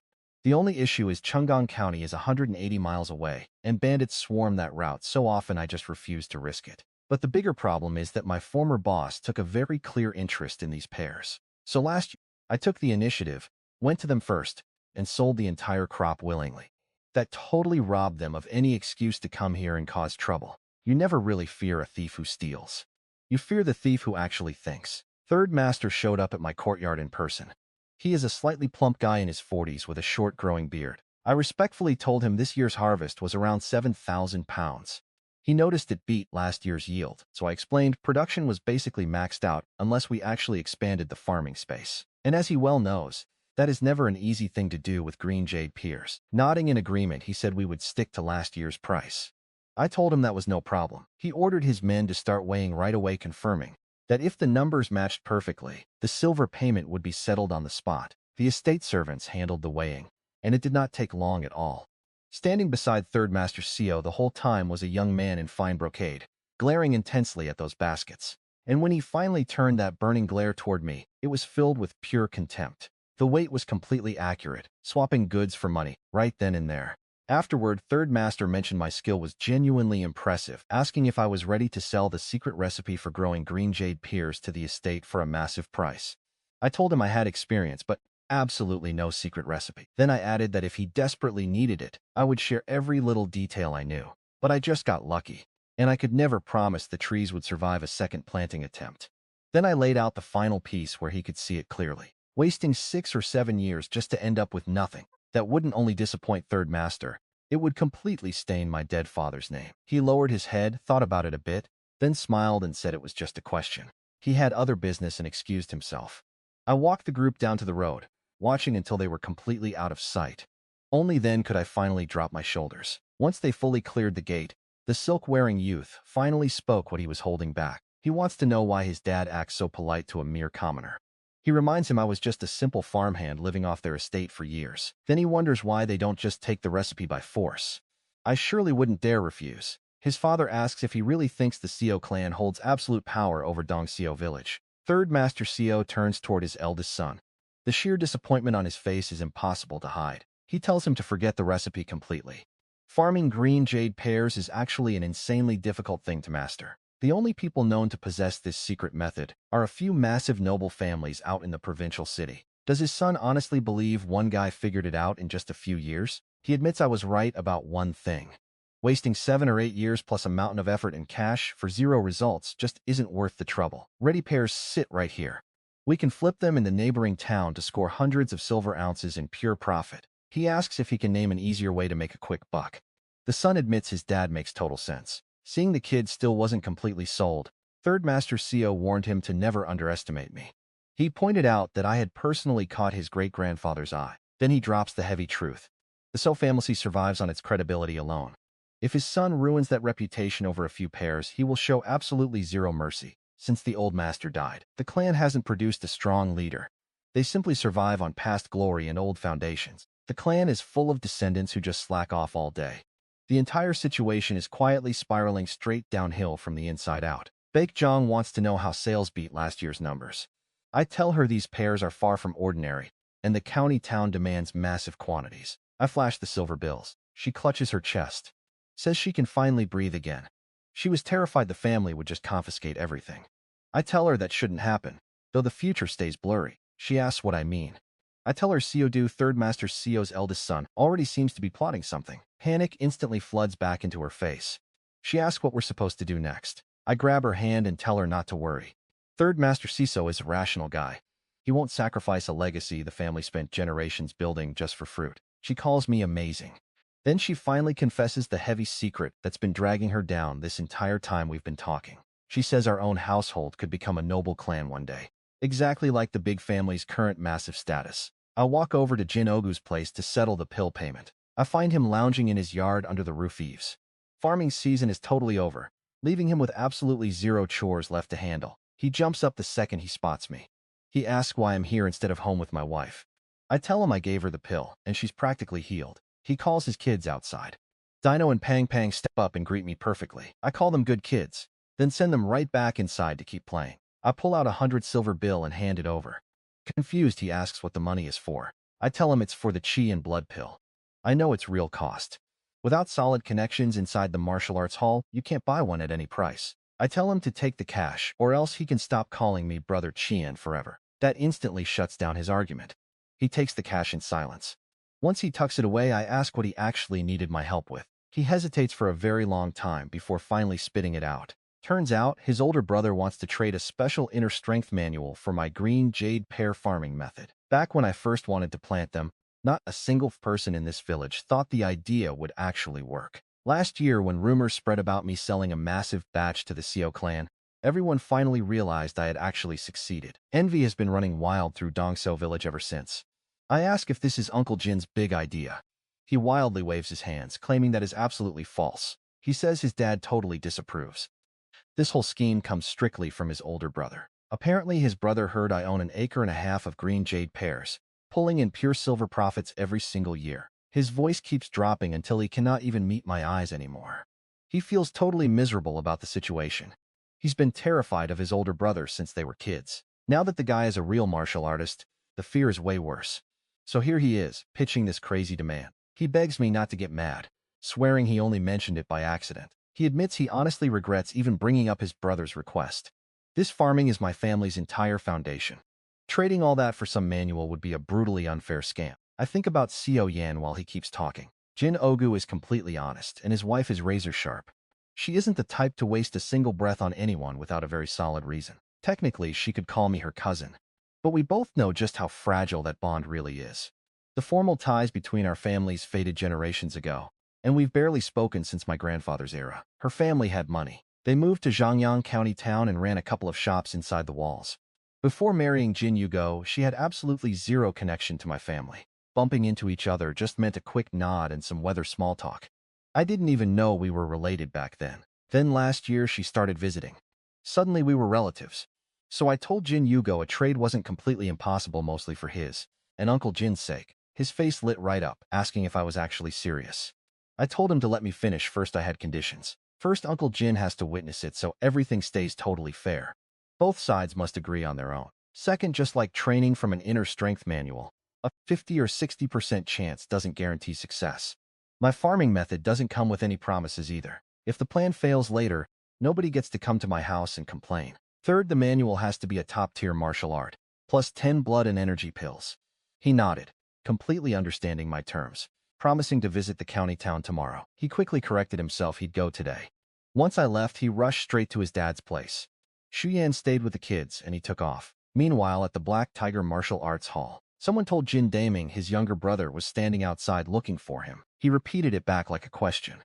The only issue is Chunggang County is 180 miles away, and bandits swarm that route so often I just refuse to risk it. But the bigger problem is that my former boss took a very clear interest in these pears. So last year, I took the initiative, went to them first, and sold the entire crop willingly. That totally robbed them of any excuse to come here and cause trouble. You never really fear a thief who steals. You fear the thief who actually thinks. Third Master showed up at my courtyard in person. He is a slightly plump guy in his 40s with a short growing beard. I respectfully told him this year's harvest was around 7,000 pounds. He noticed it beat last year's yield, so I explained production was basically maxed out unless we actually expanded the farming space. And as he well knows, that is never an easy thing to do with green jade pears. Nodding in agreement, he said we would stick to last year's price. I told him that was no problem. He ordered his men to start weighing right away, confirming that if the numbers matched perfectly, the silver payment would be settled on the spot. The estate servants handled the weighing, and it did not take long at all. Standing beside Third Master Seo the whole time was a young man in fine brocade, glaring intensely at those baskets. And when he finally turned that burning glare toward me, it was filled with pure contempt. The weight was completely accurate, swapping goods for money, right then and there. Afterward, Third Master mentioned my skill was genuinely impressive, asking if I was ready to sell the secret recipe for growing green jade pears to the estate for a massive price. I told him I had experience, but absolutely no secret recipe. Then I added that if he desperately needed it, I would share every little detail I knew. But I just got lucky, and I could never promise the trees would survive a second planting attempt. Then I laid out the final piece where he could see it clearly. Wasting 6 or 7 years just to end up with nothing. That wouldn't only disappoint Third Master, It would completely stain my dead father's name. He lowered his head, thought about it a bit, then smiled and said it was just a question. He had other business and excused himself. I walked the group down to the road, watching until they were completely out of sight. Only then could I finally drop my shoulders. Once they fully cleared the gate, the silk-wearing youth finally spoke what he was holding back. He wants to know why his dad acts so polite to a mere commoner. He reminds him I was just a simple farmhand living off their estate for years. Then he wonders why they don't just take the recipe by force. I surely wouldn't dare refuse. His father asks if he really thinks the Seo clan holds absolute power over Dongseo village. Third Master Seo turns toward his eldest son. The sheer disappointment on his face is impossible to hide. He tells him to forget the recipe completely. Farming green jade pears is actually an insanely difficult thing to master. The only people known to possess this secret method are a few massive noble families out in the provincial city. Does his son honestly believe one guy figured it out in just a few years? He admits I was right about one thing. Wasting 7 or 8 years plus a mountain of effort and cash for 0 results just isn't worth the trouble. Ready pears sit right here. We can flip them in the neighboring town to score hundreds of silver ounces in pure profit. He asks if he can name an easier way to make a quick buck. The son admits his dad makes total sense. Seeing the kid still wasn't completely sold, Third Master Seo warned him to never underestimate me. He pointed out that I had personally caught his great-grandfather's eye. Then he drops the heavy truth. The Seo family survives on its credibility alone. If his son ruins that reputation over a few pears, he will show absolutely zero mercy. Since the old master died, the clan hasn't produced a strong leader. They simply survive on past glory and old foundations. The clan is full of descendants who just slack off all day. The entire situation is quietly spiraling straight downhill from the inside out. Baekjong wants to know how sales beat last year's numbers. I tell her these pears are far from ordinary, and the county town demands massive quantities. I flash the silver bills. She clutches her chest. Says she can finally breathe again. She was terrified the family would just confiscate everything. I tell her that shouldn't happen, though the future stays blurry. She asks what I mean. I tell her Seodu, Third Master Seo's eldest son, already seems to be plotting something. Panic instantly floods back into her face. She asks what we're supposed to do next. I grab her hand and tell her not to worry. Third Master Seo is a rational guy. He won't sacrifice a legacy the family spent generations building just for fruit. She calls me amazing. Then she finally confesses the heavy secret that's been dragging her down this entire time we've been talking. She says our own household could become a noble clan one day. Exactly like the big family's current massive status. I'll walk over to Jin Ogu's place to settle the pill payment. I find him lounging in his yard under the roof eaves. Farming season is totally over, leaving him with absolutely zero chores left to handle. He jumps up the second he spots me. He asks why I'm here instead of home with my wife. I tell him I gave her the pill, and she's practically healed. He calls his kids outside. Dino and Pang Pang step up and greet me perfectly. I call them good kids, then send them right back inside to keep playing. I pull out 100 silver bill and hand it over. Confused, he asks what the money is for. I tell him it's for the chi and blood pill. I know its real cost. Without solid connections inside the martial arts hall, you can't buy one at any price. I tell him to take the cash, or else he can stop calling me Brother Qian forever. That instantly shuts down his argument. He takes the cash in silence. Once he tucks it away, I ask what he actually needed my help with. He hesitates for a very long time before finally spitting it out. Turns out, his older brother wants to trade a special inner strength manual for my green jade pear farming method. Back when I first wanted to plant them, not a single person in this village thought the idea would actually work. Last year, when rumors spread about me selling a massive batch to the Seo clan, everyone finally realized I had actually succeeded. Envy has been running wild through Dongseo village ever since. I ask if this is Uncle Jin's big idea. He wildly waves his hands, claiming that is absolutely false. He says his dad totally disapproves. This whole scheme comes strictly from his older brother. Apparently his brother heard I own an acre and a half of green jade pears, pulling in pure silver profits every single year. His voice keeps dropping until he cannot even meet my eyes anymore. He feels totally miserable about the situation. He's been terrified of his older brother since they were kids. Now that the guy is a real martial artist, the fear is way worse. So here he is, pitching this crazy demand. He begs me not to get mad, swearing he only mentioned it by accident. He admits he honestly regrets even bringing up his brother's request. This farming is my family's entire foundation. Trading all that for some manual would be a brutally unfair scam. I think about Seo Yan while he keeps talking. Jin Ogu is completely honest, and his wife is razor sharp. She isn't the type to waste a single breath on anyone without a very solid reason. Technically, she could call me her cousin. But we both know just how fragile that bond really is. The formal ties between our families faded generations ago. and we've barely spoken since my grandfather's era. Her family had money. They moved to Zhangyang County town and ran a couple of shops inside the walls. Before marrying Jin Yugo, she had absolutely zero connection to my family. Bumping into each other just meant a quick nod and some weather small talk. I didn't even know we were related back then. Then last year she started visiting. Suddenly we were relatives. So I told Jin Yugo a trade wasn't completely impossible, mostly for his and Uncle Jin's sake. His face lit right up, asking if I was actually serious. I told him to let me finish first. I had conditions. First, Uncle Jin has to witness it so everything stays totally fair. Both sides must agree on their own. Second, just like training from an inner strength manual, a 50 or 60% chance doesn't guarantee success. My farming method doesn't come with any promises either. If the plan fails later, nobody gets to come to my house and complain. Third, the manual has to be a top-tier martial art, plus 10 blood and energy pills. He nodded, completely understanding my terms, promising to visit the county town tomorrow. He quickly corrected himself. He'd go today. Once I left, he rushed straight to his dad's place. Shuyan stayed with the kids, and he took off. Meanwhile, at the Black Tiger Martial Arts Hall, someone told Jin Daming his younger brother was standing outside looking for him. He repeated it back like a question.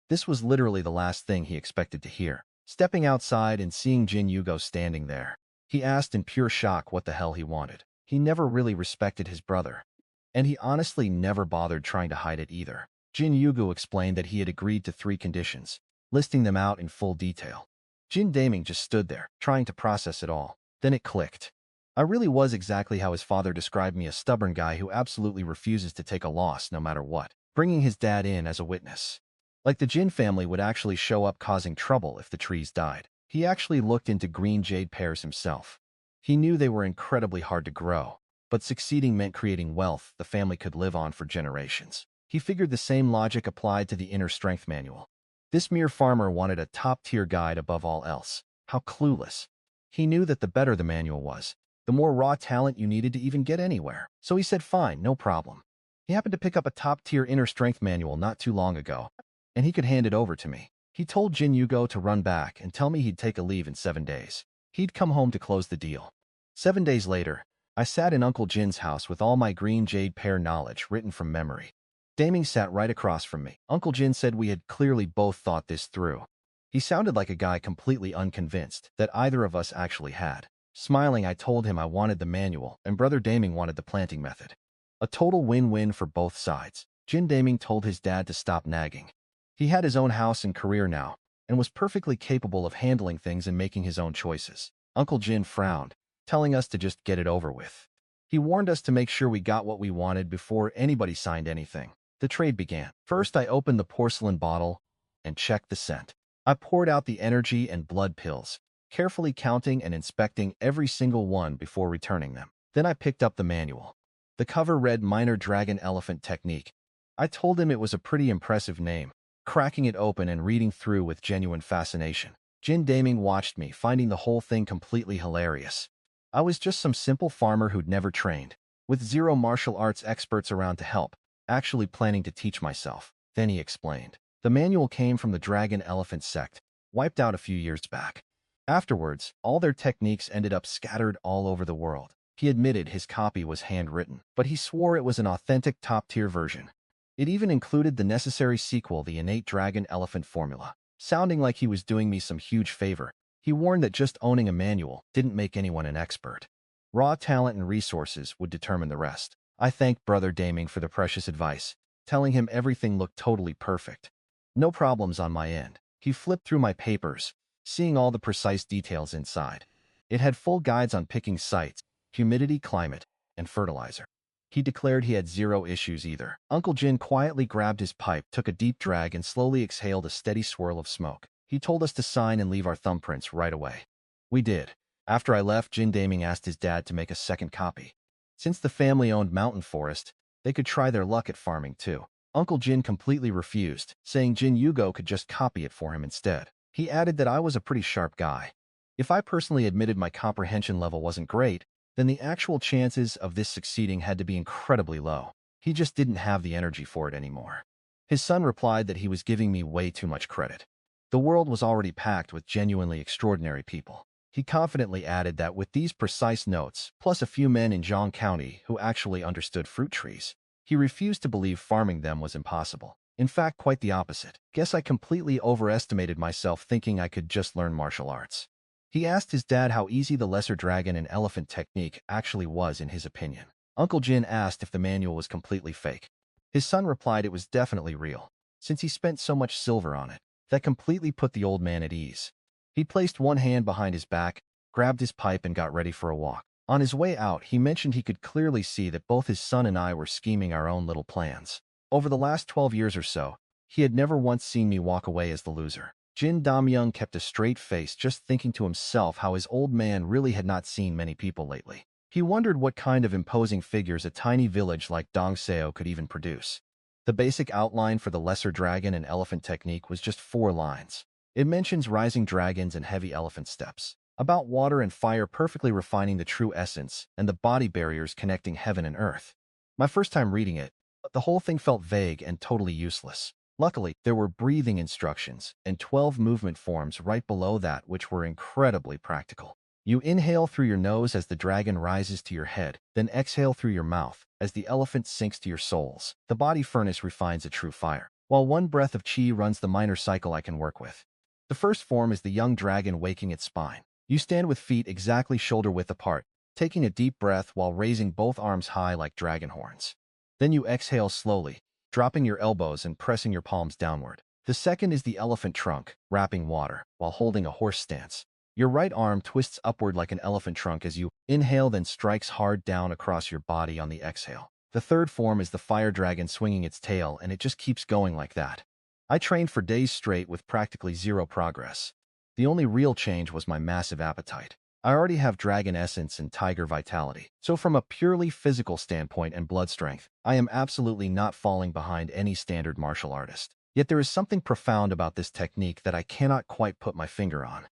This was literally the last thing he expected to hear. Stepping outside and seeing Jin Yugo standing there, he asked in pure shock what the hell he wanted. He never really respected his brother, and he honestly never bothered trying to hide it either. Jin Yugo explained that he had agreed to 3 conditions, listing them out in full detail. Jin Daming just stood there, trying to process it all. Then it clicked. I really was exactly how his father described me, a stubborn guy who absolutely refuses to take a loss no matter what, bringing his dad in as a witness. Like the Jin family would actually show up causing trouble if the trees died. He actually looked into green jade pears himself. He knew they were incredibly hard to grow, but succeeding meant creating wealth the family could live on for generations. He figured the same logic applied to the inner strength manual. This mere farmer wanted a top-tier guide above all else. How clueless. He knew that the better the manual was, the more raw talent you needed to even get anywhere. So he said fine, no problem. He happened to pick up a top-tier inner strength manual not too long ago, and he could hand it over to me. He told Jin Yugo to run back and tell me he'd take a leave in 7 days. He'd come home to close the deal. 7 days later, I sat in Uncle Jin's house with all my green jade pear knowledge written from memory. Daming sat right across from me. Uncle Jin said we had clearly both thought this through. He sounded like a guy completely unconvinced that either of us actually had. Smiling, I told him I wanted the manual, and Brother Daming wanted the planting method. A total win-win for both sides. Jin Daming told his dad to stop nagging. He had his own house and career now, and was perfectly capable of handling things and making his own choices. Uncle Jin frowned, telling us to just get it over with. He warned us to make sure we got what we wanted before anybody signed anything. The trade began. First, I opened the porcelain bottle and checked the scent. I poured out the energy and blood pills, carefully counting and inspecting every single one before returning them. Then I picked up the manual. The cover read Minor Dragon Elephant Technique. I told him it was a pretty impressive name, cracking it open and reading through with genuine fascination. Jin Daming watched me, finding the whole thing completely hilarious. I was just some simple farmer who'd never trained, with 0 martial arts experts around to help, actually planning to teach myself. Then he explained. The manual came from the Dragon Elephant sect, wiped out a few years back. Afterwards, all their techniques ended up scattered all over the world. He admitted his copy was handwritten, but he swore it was an authentic top-tier version. It even included the necessary sequel, the Innate Dragon Elephant formula. Sounding like he was doing me some huge favor, he warned that just owning a manual didn't make anyone an expert. Raw talent and resources would determine the rest. I thanked Brother Daming for the precious advice, telling him everything looked totally perfect. No problems on my end. He flipped through my papers, seeing all the precise details inside. It had full guides on picking sites, humidity, climate, and fertilizer. He declared he had 0 issues either. Uncle Jin quietly grabbed his pipe, took a deep drag, and slowly exhaled a steady swirl of smoke. He told us to sign and leave our thumbprints right away. We did. After I left, Jin Daming asked his dad to make a second copy. Since the family owned mountain forest, they could try their luck at farming too. Uncle Jin completely refused, saying Jin Yugo could just copy it for him instead. He added that I was a pretty sharp guy. If I personally admitted my comprehension level wasn't great, then the actual chances of this succeeding had to be incredibly low. He just didn't have the energy for it anymore. His son replied that he was giving me way too much credit. The world was already packed with genuinely extraordinary people. He confidently added that with these precise notes, plus a few men in Zhang County who actually understood fruit trees, he refused to believe farming them was impossible. In fact, quite the opposite. Guess I completely overestimated myself thinking I could just learn martial arts. He asked his dad how easy the lesser dragon and elephant technique actually was in his opinion. Uncle Jin asked if the manual was completely fake. His son replied it was definitely real, since he spent so much silver on it. That completely put the old man at ease. He placed one hand behind his back, grabbed his pipe and got ready for a walk. On his way out, he mentioned he could clearly see that both his son and I were scheming our own little plans. Over the last 12 years or so, he had never once seen me walk away as the loser. Jin Damyoung kept a straight face, just thinking to himself how his old man really had not seen many people lately. He wondered what kind of imposing figures a tiny village like Dongseo could even produce. The basic outline for the lesser dragon and elephant technique was just 4 lines. It mentions rising dragons and heavy elephant steps, about water and fire perfectly refining the true essence, and the body barriers connecting heaven and earth. My first time reading it, the whole thing felt vague and totally useless. Luckily, there were breathing instructions and 12 movement forms right below that which were incredibly practical. You inhale through your nose as the dragon rises to your head, then exhale through your mouth as the elephant sinks to your soles. The body furnace refines a true fire, while one breath of chi runs the minor cycle I can work with. The first form is the young dragon waking its spine. You stand with feet exactly shoulder-width apart, taking a deep breath while raising both arms high like dragon horns. Then you exhale slowly, dropping your elbows and pressing your palms downward. The second is the elephant trunk, wrapping water, while holding a horse stance. Your right arm twists upward like an elephant trunk as you inhale, then strikes hard down across your body on the exhale. The third form is the fire dragon swinging its tail, and it just keeps going like that. I trained for days straight with practically zero progress. The only real change was my massive appetite. I already have dragon essence and tiger vitality, so from a purely physical standpoint and blood strength, I am absolutely not falling behind any standard martial artist. Yet there is something profound about this technique that I cannot quite put my finger on.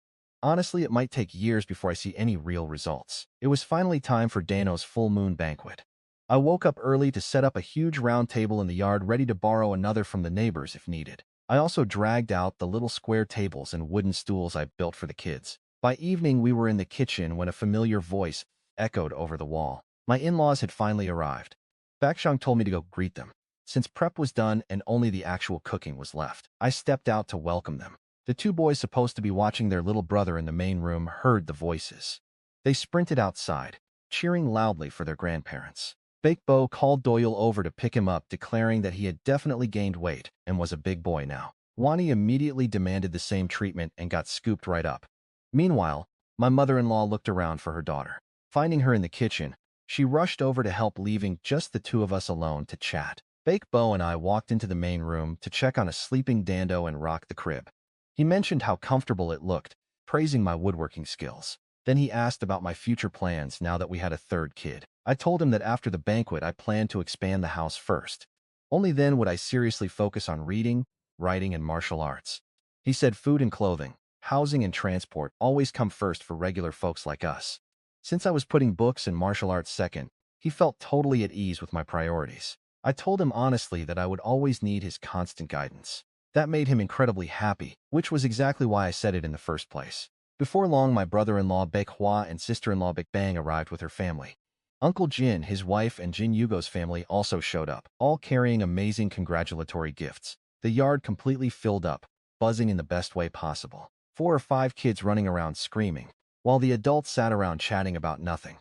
Honestly, it might take years before I see any real results. It was finally time for Dano's full moon banquet. I woke up early to set up a huge round table in the yard ready to borrow another from the neighbors if needed. I also dragged out the little square tables and wooden stools I built for the kids. By evening, we were in the kitchen when a familiar voice echoed over the wall. My in-laws had finally arrived. Bakshang told me to go greet them. Since prep was done and only the actual cooking was left, I stepped out to welcome them. The 2 boys supposed to be watching their little brother in the main room heard the voices. They sprinted outside, cheering loudly for their grandparents. Bakebo called Doyle over to pick him up, declaring that he had definitely gained weight and was a big boy now. Wani immediately demanded the same treatment and got scooped right up. Meanwhile, my mother-in-law looked around for her daughter. Finding her in the kitchen, she rushed over to help, leaving just the 2 of us alone to chat. Bakebo and I walked into the main room to check on a sleeping Dando and rock the crib. He mentioned how comfortable it looked, praising my woodworking skills. Then he asked about my future plans now that we had a 3rd kid. I told him that after the banquet I planned to expand the house first. Only then would I seriously focus on reading, writing, and martial arts. He said food and clothing, housing and transport always come first for regular folks like us. Since I was putting books and martial arts second, he felt totally at ease with my priorities. I told him honestly that I would always need his constant guidance. That made him incredibly happy, which was exactly why I said it in the first place. Before long, my brother-in-law Baek Hwa and sister-in-law Baek Bang arrived with her family. Uncle Jin, his wife, and Jin Yugo's family also showed up, all carrying amazing congratulatory gifts. The yard completely filled up, buzzing in the best way possible. 4 or 5 kids running around screaming, while the adults sat around chatting about nothing.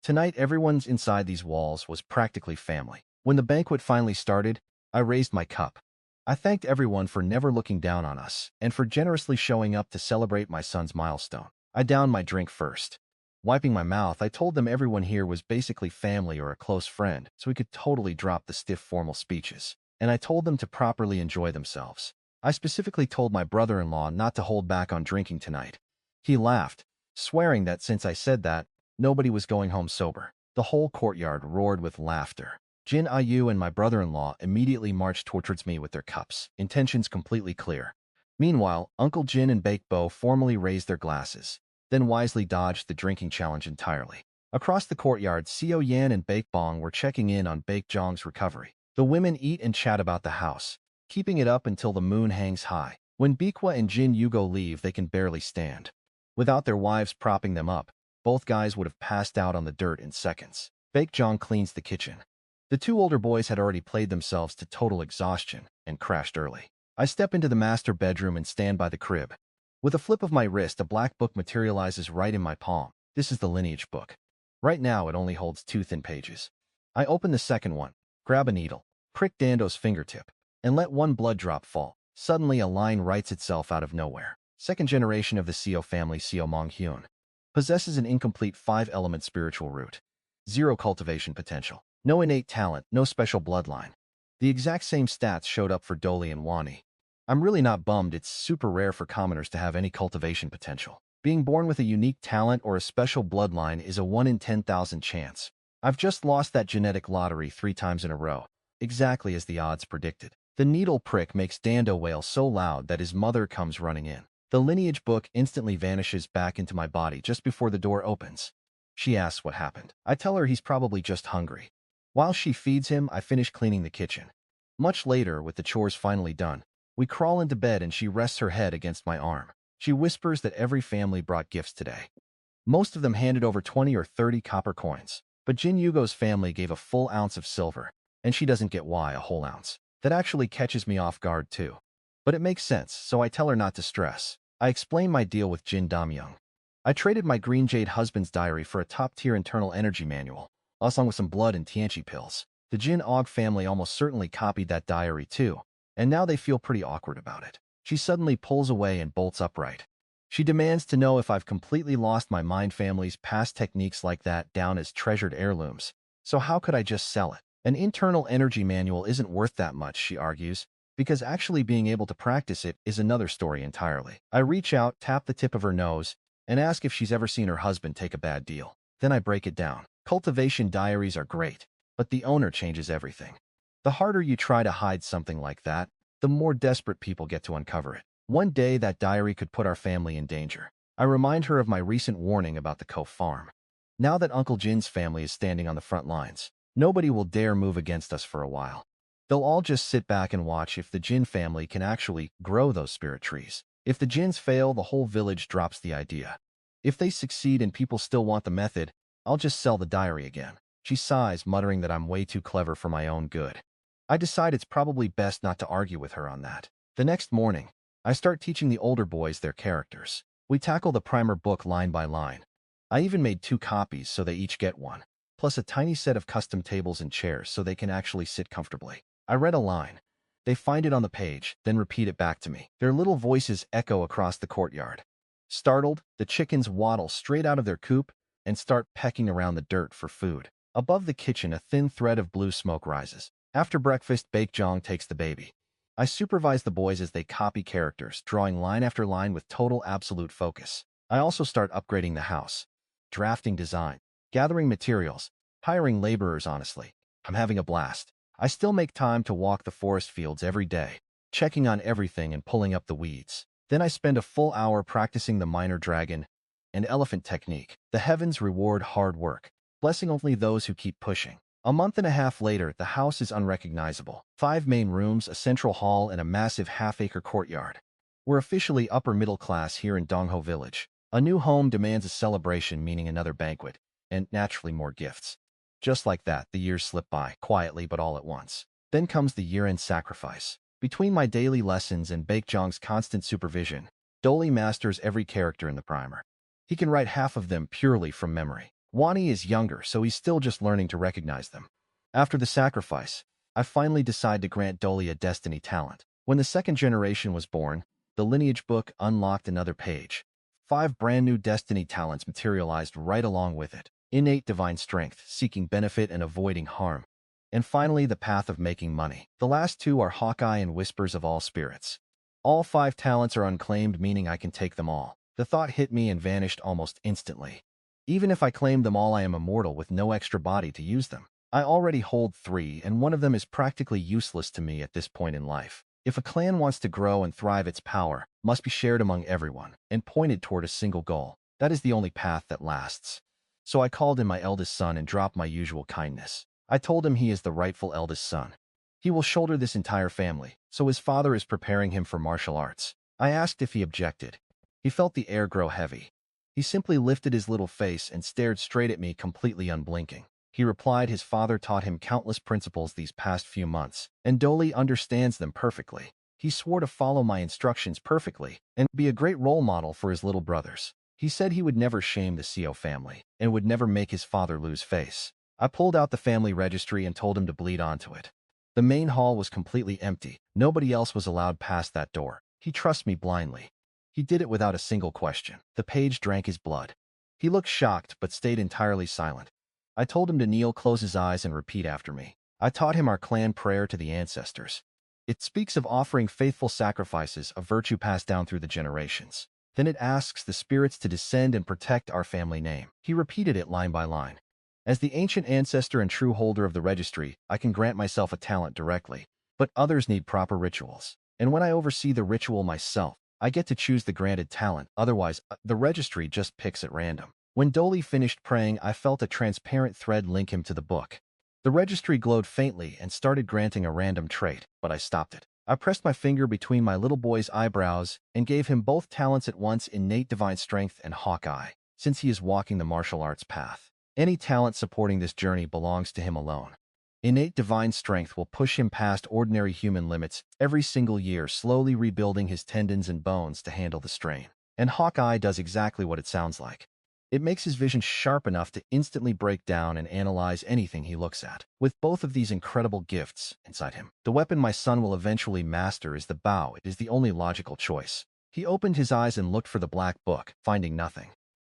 Tonight, everyone's inside these walls was practically family. When the banquet finally started, I raised my cup. I thanked everyone for never looking down on us and for generously showing up to celebrate my son's milestone. I downed my drink first. Wiping my mouth, I told them everyone here was basically family or a close friend, so we could totally drop the stiff formal speeches. And I told them to properly enjoy themselves. I specifically told my brother-in-law not to hold back on drinking tonight. He laughed, swearing that since I said that, nobody was going home sober. The whole courtyard roared with laughter. Jin Ayu and my brother-in-law immediately marched towards me with their cups, intentions completely clear. Meanwhile, Uncle Jin and Bakebo formally raised their glasses, then wisely dodged the drinking challenge entirely. Across the courtyard, Seo Yan and Bakebong were checking in on Bakejong's recovery. The women eat and chat about the house, keeping it up until the moon hangs high. When Bikwa and Jin Yugo leave, they can barely stand. Without their wives propping them up, both guys would have passed out on the dirt in seconds. Bakejong cleans the kitchen. The 2 older boys had already played themselves to total exhaustion and crashed early. I step into the master bedroom and stand by the crib. With a flip of my wrist, a black book materializes right in my palm. This is the lineage book. Right now, it only holds 2 thin pages. I open the second one, grab a needle, prick Dando's fingertip, and let one blood drop fall. Suddenly, a line writes itself out of nowhere. Second generation of the Seo family, Seo Mong-hyun. Possesses an incomplete 5-element spiritual root. 0 cultivation potential. No innate talent, no special bloodline. The exact same stats showed up for Dolly and Wani. I'm really not bummed. It's super rare for commoners to have any cultivation potential. Being born with a unique talent or a special bloodline is a 1 in 10,000 chance. I've just lost that genetic lottery 3 times in a row, exactly as the odds predicted. The needle prick makes Dando wail so loud that his mother comes running in. The lineage book instantly vanishes back into my body just before the door opens. She asks what happened. I tell her he's probably just hungry. While she feeds him, I finish cleaning the kitchen. Much later, with the chores finally done, we crawl into bed and she rests her head against my arm. She whispers that every family brought gifts today. Most of them handed over 20 or 30 copper coins. But Jin Yugo's family gave a full ounce of silver, and she doesn't get why a whole ounce. That actually catches me off guard too. But it makes sense, so I tell her not to stress. I explain my deal with Jin Damyoung. I traded my green jade husband's diary for a top-tier internal energy manual, along with some blood and Tianchi pills. The Jin Og family almost certainly copied that diary too, and now they feel pretty awkward about it. She suddenly pulls away and bolts upright. She demands to know if I've completely lost my mind family's past techniques like that down as treasured heirlooms. So how could I just sell it? An internal energy manual isn't worth that much, she argues, because actually being able to practice it is another story entirely. I reach out, tap the tip of her nose, and ask if she's ever seen her husband take a bad deal. Then I break it down. Cultivation diaries are great, but the owner changes everything. The harder you try to hide something like that, the more desperate people get to uncover it. One day, that diary could put our family in danger. I remind her of my recent warning about the Ko farm. Now that Uncle Jin's family is standing on the front lines, nobody will dare move against us for a while. They'll all just sit back and watch if the Jin family can actually grow those spirit trees. If the Jins fail, the whole village drops the idea. If they succeed and people still want the method, I'll just sell the diary again. She sighs, muttering that I'm way too clever for my own good. I decide it's probably best not to argue with her on that. The next morning, I start teaching the older boys their characters. We tackle the primer book line by line. I even made 2 copies so they each get one, plus a tiny set of custom tables and chairs so they can actually sit comfortably. I read a line. They find it on the page, then repeat it back to me. Their little voices echo across the courtyard. Startled, the chickens waddle straight out of their coop and start pecking around the dirt for food. Above the kitchen, a thin thread of blue smoke rises. After breakfast, Baekjong takes the baby. I supervise the boys as they copy characters, drawing line after line with total absolute focus. I also start upgrading the house, drafting design, gathering materials, hiring laborers. Honestly, I'm having a blast. I still make time to walk the forest fields every day, checking on everything and pulling up the weeds. Then I spend a full hour practicing the minor dragon and elephant technique. The heavens reward hard work, blessing only those who keep pushing. A month and a half later, the house is unrecognizable. 5 main rooms, a central hall, and a massive half-acre courtyard. We're officially upper middle class here in Dongho Village. A new home demands a celebration, meaning another banquet, and naturally more gifts. Just like that, the years slip by, quietly but all at once. Then comes the year-end sacrifice. Between my daily lessons and Baekjong's constant supervision, Dolly masters every character in the primer. He can write half of them purely from memory. Wani is younger, so he's still just learning to recognize them. After the sacrifice, I finally decide to grant Dolly a destiny talent. When the second generation was born, the lineage book unlocked another page. 5 brand new destiny talents materialized right along with it. Innate divine strength, seeking benefit and avoiding harm. And finally, the path of making money. The last 2 are Hawkeye and Whispers of All Spirits. All 5 talents are unclaimed, meaning I can take them all. The thought hit me and vanished almost instantly. Even if I claim them all, I am immortal with no extra body to use them. I already hold 3, and one of them is practically useless to me at this point in life. If a clan wants to grow and thrive, its power must be shared among everyone and pointed toward a single goal. That is the only path that lasts. So I called in my eldest son and dropped my usual kindness. I told him he is the rightful eldest son. He will shoulder this entire family, so his father is preparing him for martial arts. I asked if he objected. He felt the air grow heavy. He simply lifted his little face and stared straight at me, completely unblinking. He replied his father taught him countless principles these past few months, and Dolly understands them perfectly. He swore to follow my instructions perfectly and be a great role model for his little brothers. He said he would never shame the Seo family and would never make his father lose face. I pulled out the family registry and told him to bleed onto it. The main hall was completely empty. Nobody else was allowed past that door. He trusts me blindly. He did it without a single question. The page drank his blood. He looked shocked but stayed entirely silent. I told him to kneel, close his eyes, and repeat after me. I taught him our clan prayer to the ancestors. It speaks of offering faithful sacrifices, a virtue passed down through the generations. Then it asks the spirits to descend and protect our family name. He repeated it line by line. As the ancient ancestor and true holder of the registry, I can grant myself a talent directly, but others need proper rituals. And when I oversee the ritual myself, I get to choose the granted talent. Otherwise, the registry just picks at random. When Dolly finished praying, I felt a transparent thread link him to the book. The registry glowed faintly and started granting a random trait, but I stopped it. I pressed my finger between my little boy's eyebrows and gave him both talents at once, innate divine strength and Hawkeye, since he is walking the martial arts path. Any talent supporting this journey belongs to him alone. Innate divine strength will push him past ordinary human limits every single year, slowly rebuilding his tendons and bones to handle the strain. And Hawkeye does exactly what it sounds like. It makes his vision sharp enough to instantly break down and analyze anything he looks at. With both of these incredible gifts inside him, the weapon my son will eventually master is the bow. It is the only logical choice. He opened his eyes and looked for the black book, finding nothing.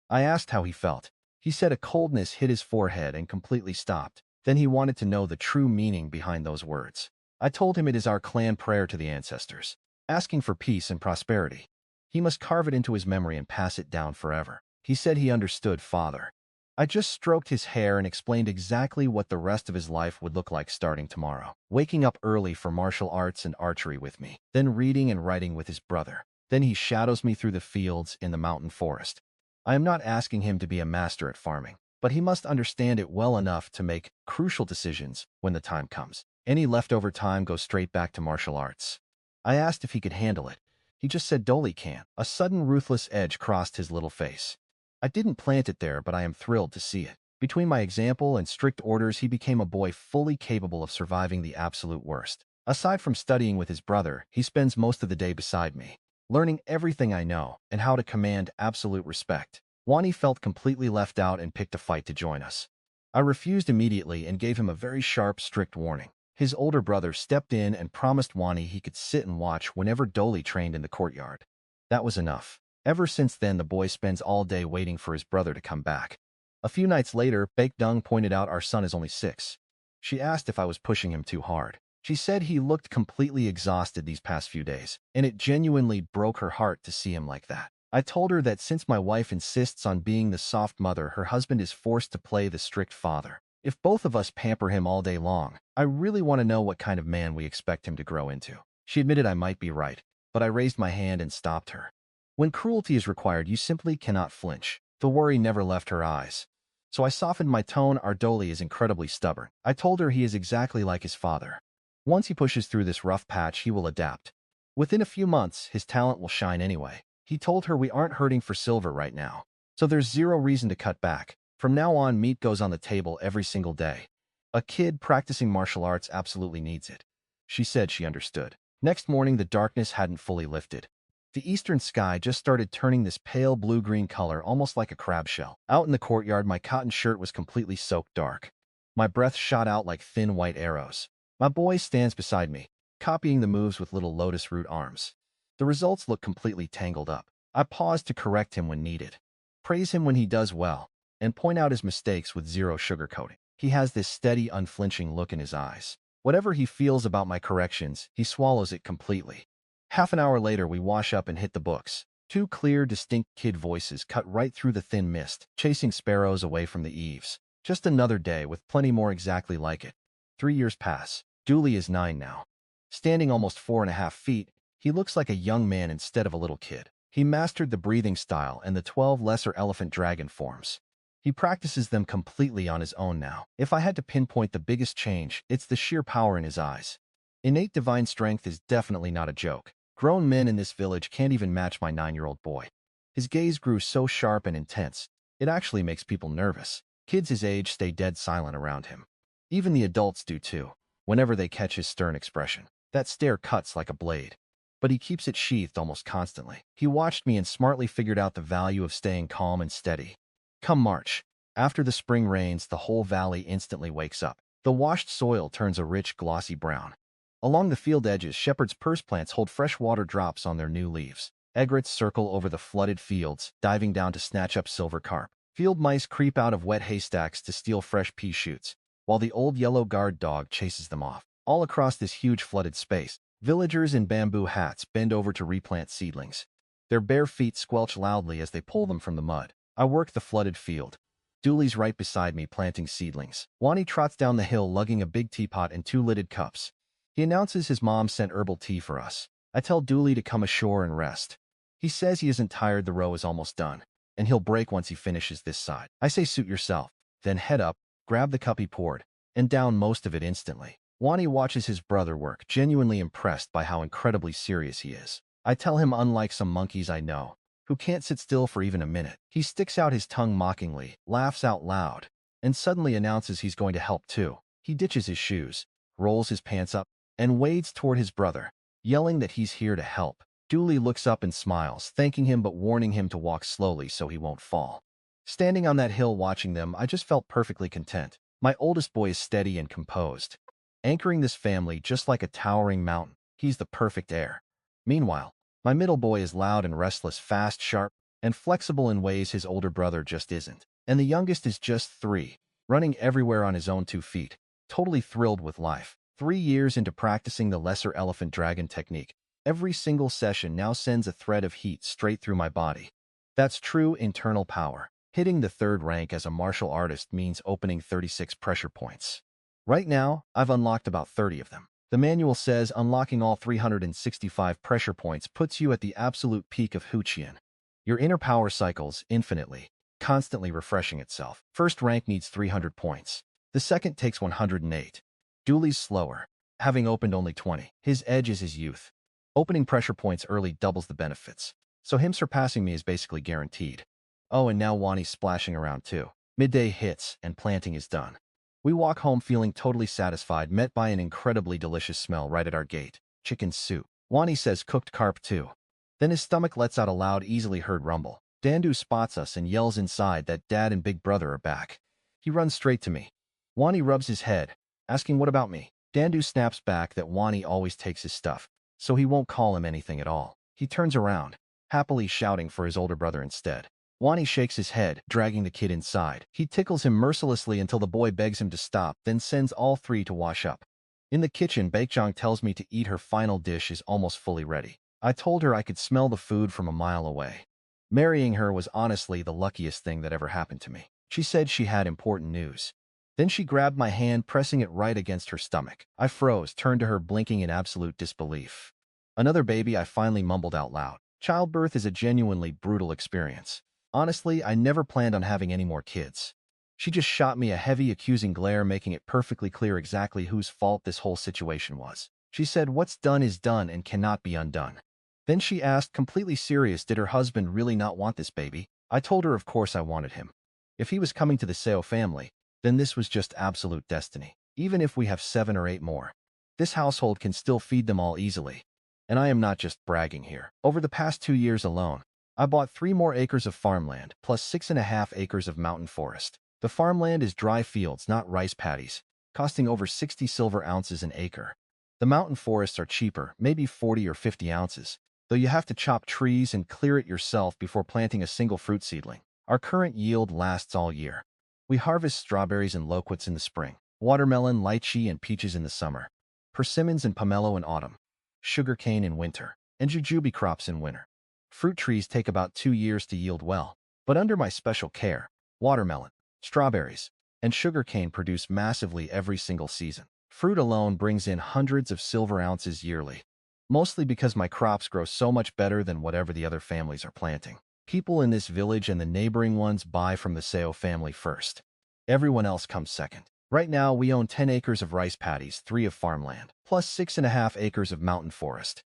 I asked how he felt. He said a coldness hit his forehead and completely stopped. Then he wanted to know the true meaning behind those words. I told him it is our clan prayer to the ancestors, asking for peace and prosperity. He must carve it into his memory and pass it down forever. He said he understood, Father. I just stroked his hair and explained exactly what the rest of his life would look like starting tomorrow. Waking up early for martial arts and archery with me, then reading and writing with his brother. Then he shadows me through the fields in the mountain forest. I am not asking him to be a master at farming, but he must understand it well enough to make crucial decisions when the time comes. Any leftover time goes straight back to martial arts. I asked if he could handle it. He just said Dolly can. A sudden ruthless edge crossed his little face. I didn't plant it there, but I am thrilled to see it. Between my example and strict orders, he became a boy fully capable of surviving the absolute worst. Aside from studying with his brother, he spends most of the day beside me, learning everything I know and how to command absolute respect. Wani felt completely left out and picked a fight to join us. I refused immediately and gave him a very sharp, strict warning. His older brother stepped in and promised Wani he could sit and watch whenever Dolly trained in the courtyard. That was enough. Ever since then, the boy spends all day waiting for his brother to come back. A few nights later, Baekdung pointed out our son is only 6. She asked if I was pushing him too hard. She said he looked completely exhausted these past few days, and it genuinely broke her heart to see him like that. I told her that since my wife insists on being the soft mother, her husband is forced to play the strict father. If both of us pamper him all day long, I really want to know what kind of man we expect him to grow into. She admitted I might be right, but I raised my hand and stopped her. When cruelty is required, you simply cannot flinch. The worry never left her eyes. So I softened my tone. Our Dolly is incredibly stubborn. I told her he is exactly like his father. Once he pushes through this rough patch, he will adapt. Within a few months, his talent will shine anyway. He told her we aren't hurting for silver right now, so there's zero reason to cut back. From now on, meat goes on the table every single day. A kid practicing martial arts absolutely needs it. She said she understood. Next morning, the darkness hadn't fully lifted. The eastern sky just started turning this pale blue-green color, almost like a crab shell. Out in the courtyard, my cotton shirt was completely soaked dark. My breath shot out like thin white arrows. My boy stands beside me, copying the moves with little lotus root arms. The results look completely tangled up. I pause to correct him when needed, praise him when he does well, and point out his mistakes with zero sugarcoating. He has this steady, unflinching look in his eyes. Whatever he feels about my corrections, he swallows it completely. Half an hour later, we wash up and hit the books. 2 clear, distinct kid voices cut right through the thin mist, chasing sparrows away from the eaves. Just another day with plenty more exactly like it. 3 years pass. Dooley is 9 now. Standing almost 4.5 feet, he looks like a young man instead of a little kid. He mastered the breathing style and the 12 lesser elephant dragon forms. He practices them completely on his own now. If I had to pinpoint the biggest change, it's the sheer power in his eyes. Innate divine strength is definitely not a joke. Grown men in this village can't even match my 9-year-old boy. His gaze grew so sharp and intense, it actually makes people nervous. Kids his age stay dead silent around him. Even the adults do too, whenever they catch his stern expression. That stare cuts like a blade. But he keeps it sheathed almost constantly. He watched me and smartly figured out the value of staying calm and steady. Come March, after the spring rains, the whole valley instantly wakes up. The washed soil turns a rich, glossy brown. Along the field edges, shepherd's purse plants hold fresh water drops on their new leaves. Egrets circle over the flooded fields, diving down to snatch up silver carp. Field mice creep out of wet haystacks to steal fresh pea shoots, while the old yellow guard dog chases them off. All across this huge flooded space, villagers in bamboo hats bend over to replant seedlings. Their bare feet squelch loudly as they pull them from the mud. I work the flooded field. Dooley's right beside me planting seedlings. Wani trots down the hill lugging a big teapot and 2 lidded cups. He announces his mom sent herbal tea for us. I tell Dooley to come ashore and rest. He says he isn't tired, the row is almost done, and he'll break once he finishes this side. I say suit yourself, then head up, grab the cup he poured, and down most of it instantly. Wani watches his brother work, genuinely impressed by how incredibly serious he is. I tell him, unlike some monkeys I know, who can't sit still for even a minute, he sticks out his tongue mockingly, laughs out loud, and suddenly announces he's going to help too. He ditches his shoes, rolls his pants up, and wades toward his brother, yelling that he's here to help. Dooley looks up and smiles, thanking him but warning him to walk slowly so he won't fall. Standing on that hill watching them, I just felt perfectly content. My oldest boy is steady and composed, anchoring this family just like a towering mountain. He's the perfect heir. Meanwhile, my middle boy is loud and restless, fast, sharp, and flexible in ways his older brother just isn't. And the youngest is just 3, running everywhere on his own 2 feet, totally thrilled with life. 3 years into practicing the lesser elephant dragon technique, every single session now sends a thread of heat straight through my body. That's true internal power. Hitting the 3rd rank as a martial artist means opening 36 pressure points. Right now, I've unlocked about 30 of them. The manual says unlocking all 365 pressure points puts you at the absolute peak of Huqian. Your inner power cycles infinitely, constantly refreshing itself. 1st rank needs 300 points. The 2nd takes 108. Dooley's slower, having opened only 20. His edge is his youth. Opening pressure points early doubles the benefits, so him surpassing me is basically guaranteed. Oh, and now Wani's splashing around too. Midday hits, and planting is done. We walk home feeling totally satisfied, met by an incredibly delicious smell right at our gate. Chicken soup. Wani says cooked carp too. Then his stomach lets out a loud, easily heard rumble. Dandu spots us and yells inside that Dad and Big Brother are back. He runs straight to me. Wani rubs his head, asking what about me. Dandu snaps back that Wani always takes his stuff, so he won't call him anything at all. He turns around, happily shouting for his older brother instead. Wani shakes his head, dragging the kid inside. He tickles him mercilessly until the boy begs him to stop, then sends all 3 to wash up. In the kitchen, Baekjong tells me to eat. Her final dish is almost fully ready. I told her I could smell the food from a mile away. Marrying her was honestly the luckiest thing that ever happened to me. She said she had important news. Then she grabbed my hand, pressing it right against her stomach. I froze, turned to her, blinking in absolute disbelief. Another baby, I finally mumbled out loud. Childbirth is a genuinely brutal experience. Honestly, I never planned on having any more kids. She just shot me a heavy, accusing glare, making it perfectly clear exactly whose fault this whole situation was. She said what's done is done and cannot be undone. Then she asked, completely serious, did her husband really not want this baby? I told her of course I wanted him. If he was coming to the Seo family, then this was just absolute destiny. Even if we have 7 or 8 more, this household can still feed them all easily. And I am not just bragging here. Over the past 2 years alone, I bought 3 more acres of farmland, plus 6.5 acres of mountain forest. The farmland is dry fields, not rice paddies, costing over 60 silver ounces an acre. The mountain forests are cheaper, maybe 40 or 50 ounces, though you have to chop trees and clear it yourself before planting a single fruit seedling. Our current yield lasts all year. We harvest strawberries and loquats in the spring, watermelon, lychee, and peaches in the summer, persimmons and pomelo in autumn, sugarcane in winter, and jujube crops in winter. Fruit trees take about 2 years to yield well, but under my special care, watermelon, strawberries, and sugarcane produce massively every single season. Fruit alone brings in hundreds of silver ounces yearly, mostly because my crops grow so much better than whatever the other families are planting. People in this village and the neighboring ones buy from the Seo family first. Everyone else comes second. Right now, we own 10 acres of rice paddies, 3 of farmland, plus 6.5 acres of mountain forest.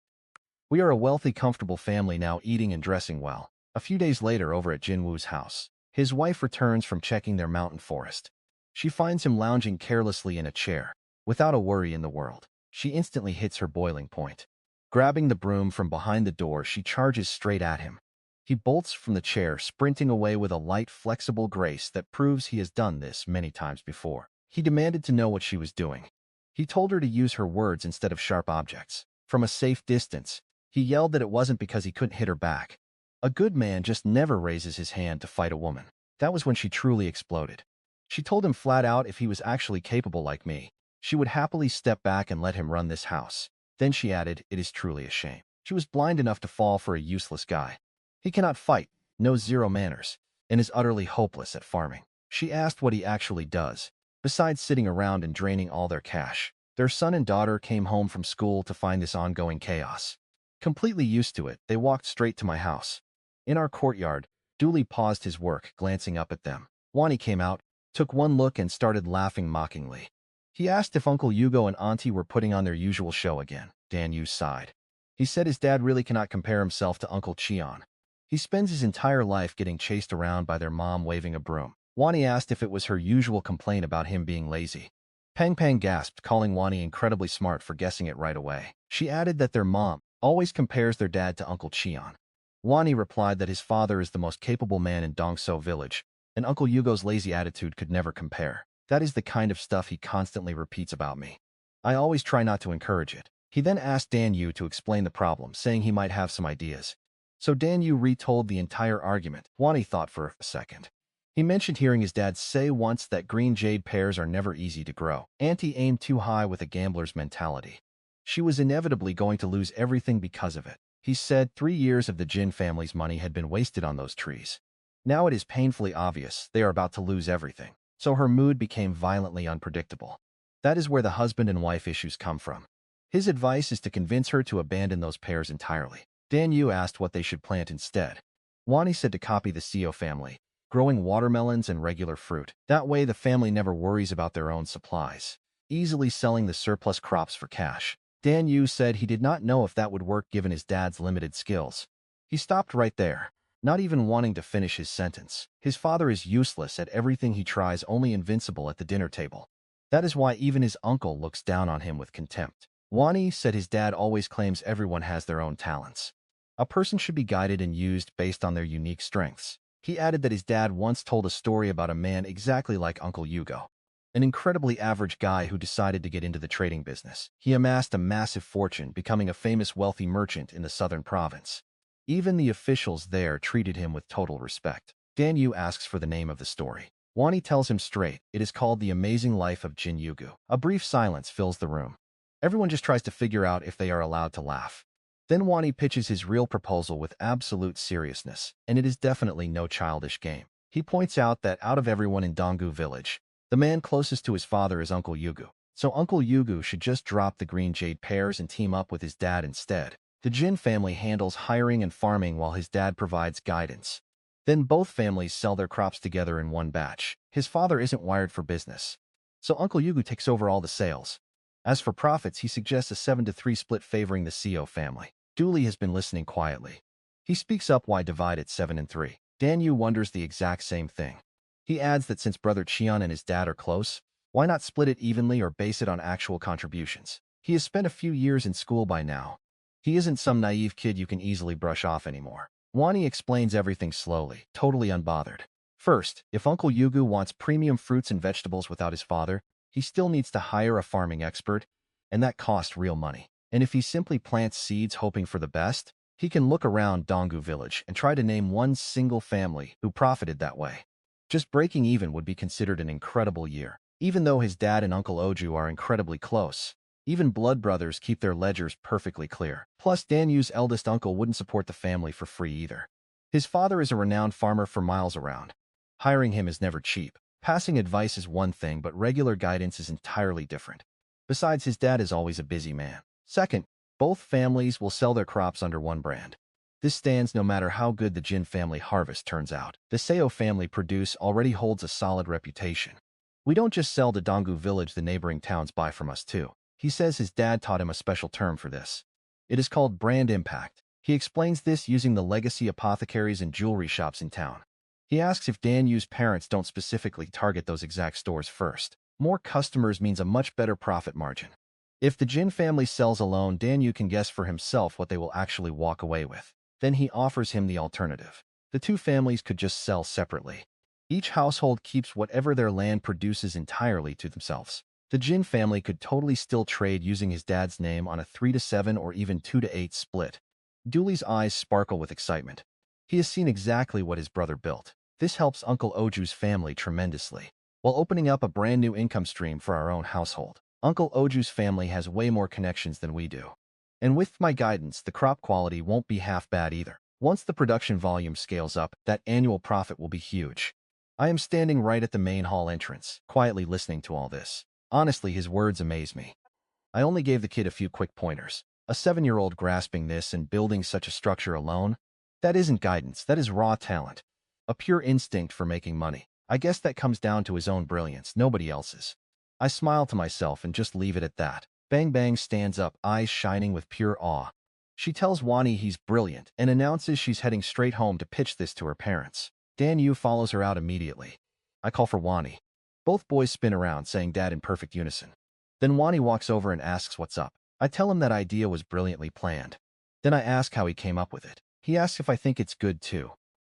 We are a wealthy, comfortable family now, eating and dressing well. A few days later, over at Jinwoo's house, His wife returns from checking their mountain forest. She finds him lounging carelessly in a chair, without a worry in the world. She instantly hits her boiling point. Grabbing the broom from behind the door, she charges straight at him. He bolts from the chair, sprinting away with a light, flexible grace that proves he has done this many times before. He demanded to know what she was doing. He told her to use her words instead of sharp objects. From a safe distance, he yelled that it wasn't because he couldn't hit her back. A good man just never raises his hand to fight a woman. That was when she truly exploded. She told him flat out if he was actually capable like me, she would happily step back and let him run this house. Then she added, "It is truly a shame." She was blind enough to fall for a useless guy. He cannot fight, knows zero manners, and is utterly hopeless at farming. She asked what he actually does, besides sitting around and draining all their cash. Their son and daughter came home from school to find this ongoing chaos. Completely used to it, they walked straight to my house. In our courtyard, Dooley paused his work, glancing up at them. Wani came out, took one look and started laughing mockingly. He asked if Uncle Hugo and Auntie were putting on their usual show again. Dan Yu sighed. He said his dad really cannot compare himself to Uncle Cheon. He spends his entire life getting chased around by their mom waving a broom. Wani asked if it was her usual complaint about him being lazy. Pang Pang gasped, calling Wani incredibly smart for guessing it right away. She added that their mom always compares their dad to Uncle Cheon. Wani replied that his father is the most capable man in Dongso village, and Uncle Hugo's lazy attitude could never compare. That is the kind of stuff he constantly repeats about me. I always try not to encourage it. He then asked Dan Yu to explain the problem, saying he might have some ideas. So Dan Yu retold the entire argument. Wani thought for a second. He mentioned hearing his dad say once that green jade pears are never easy to grow. Auntie aimed too high with a gambler's mentality. She was inevitably going to lose everything because of it. He said 3 years of the Jin family's money had been wasted on those trees. Now it is painfully obvious they are about to lose everything. So her mood became violently unpredictable. That is where the husband and wife issues come from. His advice is to convince her to abandon those pears entirely. Dan Yu asked what they should plant instead. Wani said to copy the Seo family, growing watermelons and regular fruit. That way the family never worries about their own supplies, easily selling the surplus crops for cash. Dan Yu said he did not know if that would work given his dad's limited skills. He stopped right there, not even wanting to finish his sentence. His father is useless at everything he tries, only invincible at the dinner table. That is why even his uncle looks down on him with contempt. Wani said his dad always claims everyone has their own talents. A person should be guided and used based on their unique strengths. He added that his dad once told a story about a man exactly like Uncle Hugo, an incredibly average guy who decided to get into the trading business. He amassed a massive fortune, becoming a famous wealthy merchant in the southern province. Even the officials there treated him with total respect. Dan Yu asks for the name of the story. Wani tells him straight, it is called The Amazing Life of Jin Yugu. A brief silence fills the room. Everyone just tries to figure out if they are allowed to laugh. Then Wani pitches his real proposal with absolute seriousness, and it is definitely no childish game. He points out that out of everyone in Donggu village, the man closest to his father is Uncle Yugu. So Uncle Yugu should just drop the green jade pears and team up with his dad instead. The Jin family handles hiring and farming while his dad provides guidance. Then both families sell their crops together in one batch. His father isn't wired for business, so Uncle Yugu takes over all the sales. As for profits, he suggests a 7-3 split favoring the Seo family. Dooley has been listening quietly. He speaks up why divide it 7-3. Dan Yu wonders the exact same thing. He adds that since brother Cheon and his dad are close, why not split it evenly or base it on actual contributions? He has spent a few years in school by now. He isn't some naive kid you can easily brush off anymore. Wani explains everything slowly, totally unbothered. First, if Uncle Yugu wants premium fruits and vegetables without his father, he still needs to hire a farming expert, and that costs real money. And if he simply plants seeds hoping for the best, he can look around Donggu village and try to name one single family who profited that way. Just breaking even would be considered an incredible year. Even though his dad and Uncle Oju are incredibly close, even blood brothers keep their ledgers perfectly clear. Plus, Dan Yu's eldest uncle wouldn't support the family for free either. His father is a renowned farmer for miles around. Hiring him is never cheap. Passing advice is one thing, but regular guidance is entirely different. Besides, his dad is always a busy man. Second, both families will sell their crops under one brand. This stands no matter how good the Jin family harvest turns out. The Seo family produce already holds a solid reputation. We don't just sell to Donggu village, the neighboring towns buy from us too. He says his dad taught him a special term for this. It is called brand impact. He explains this using the legacy apothecaries and jewelry shops in town. He asks if Dan Yu's parents don't specifically target those exact stores first. More customers means a much better profit margin. If the Jin family sells alone, Dan Yu can guess for himself what they will actually walk away with. Then he offers him the alternative. The two families could just sell separately. Each household keeps whatever their land produces entirely to themselves. The Jin family could totally still trade using his dad's name on a 3-7 or even 2-8 split. Dooley's eyes sparkle with excitement. He has seen exactly what his brother built. This helps Uncle Oju's family tremendously, while opening up a brand new income stream for our own household. Uncle Oju's family has way more connections than we do. And with my guidance, the crop quality won't be half bad either. Once the production volume scales up, that annual profit will be huge. I am standing right at the main hall entrance, quietly listening to all this. Honestly, his words amaze me. I only gave the kid a few quick pointers. A 7-year-old grasping this and building such a structure alone? That isn't guidance, that is raw talent. A pure instinct for making money. I guess that comes down to his own brilliance, nobody else's. I smile to myself and just leave it at that. Bang Bang stands up, eyes shining with pure awe. She tells Wani he's brilliant and announces she's heading straight home to pitch this to her parents. Dan Yu follows her out immediately. I call for Wani. Both boys spin around, saying Dad in perfect unison. Then Wani walks over and asks what's up. I tell him that idea was brilliantly planned. Then I ask how he came up with it. He asks if I think it's good too.